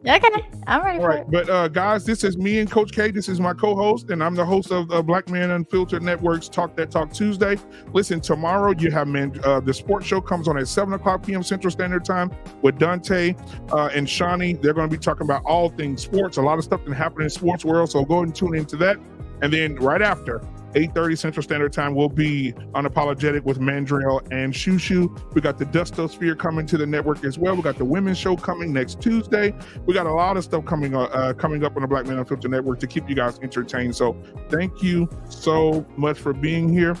Okay, I'm ready All for right, it. but guys, this is me and Coach K. This is my co-host, and I'm the host of Black Man Unfiltered Network's Talk That Talk Tuesday. Listen, tomorrow you have the sports show comes on at 7:00 p.m. Central Standard Time with Dante and Shawnee. They're going to be talking about all things sports, a lot of stuff that happened in the sports world. So go ahead and tune into that. And then right after 8:30 Central Standard Time will be Unapologetic with Mandrell and Shushu. We got the Dustosphere coming to the network as well. We got the women's show coming next Tuesday. We got a lot of stuff coming up on the Black Man Unfiltered Network to keep you guys entertained. So thank you so much for being here.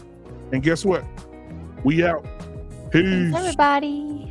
And guess what? We out. Peace. Thanks, everybody.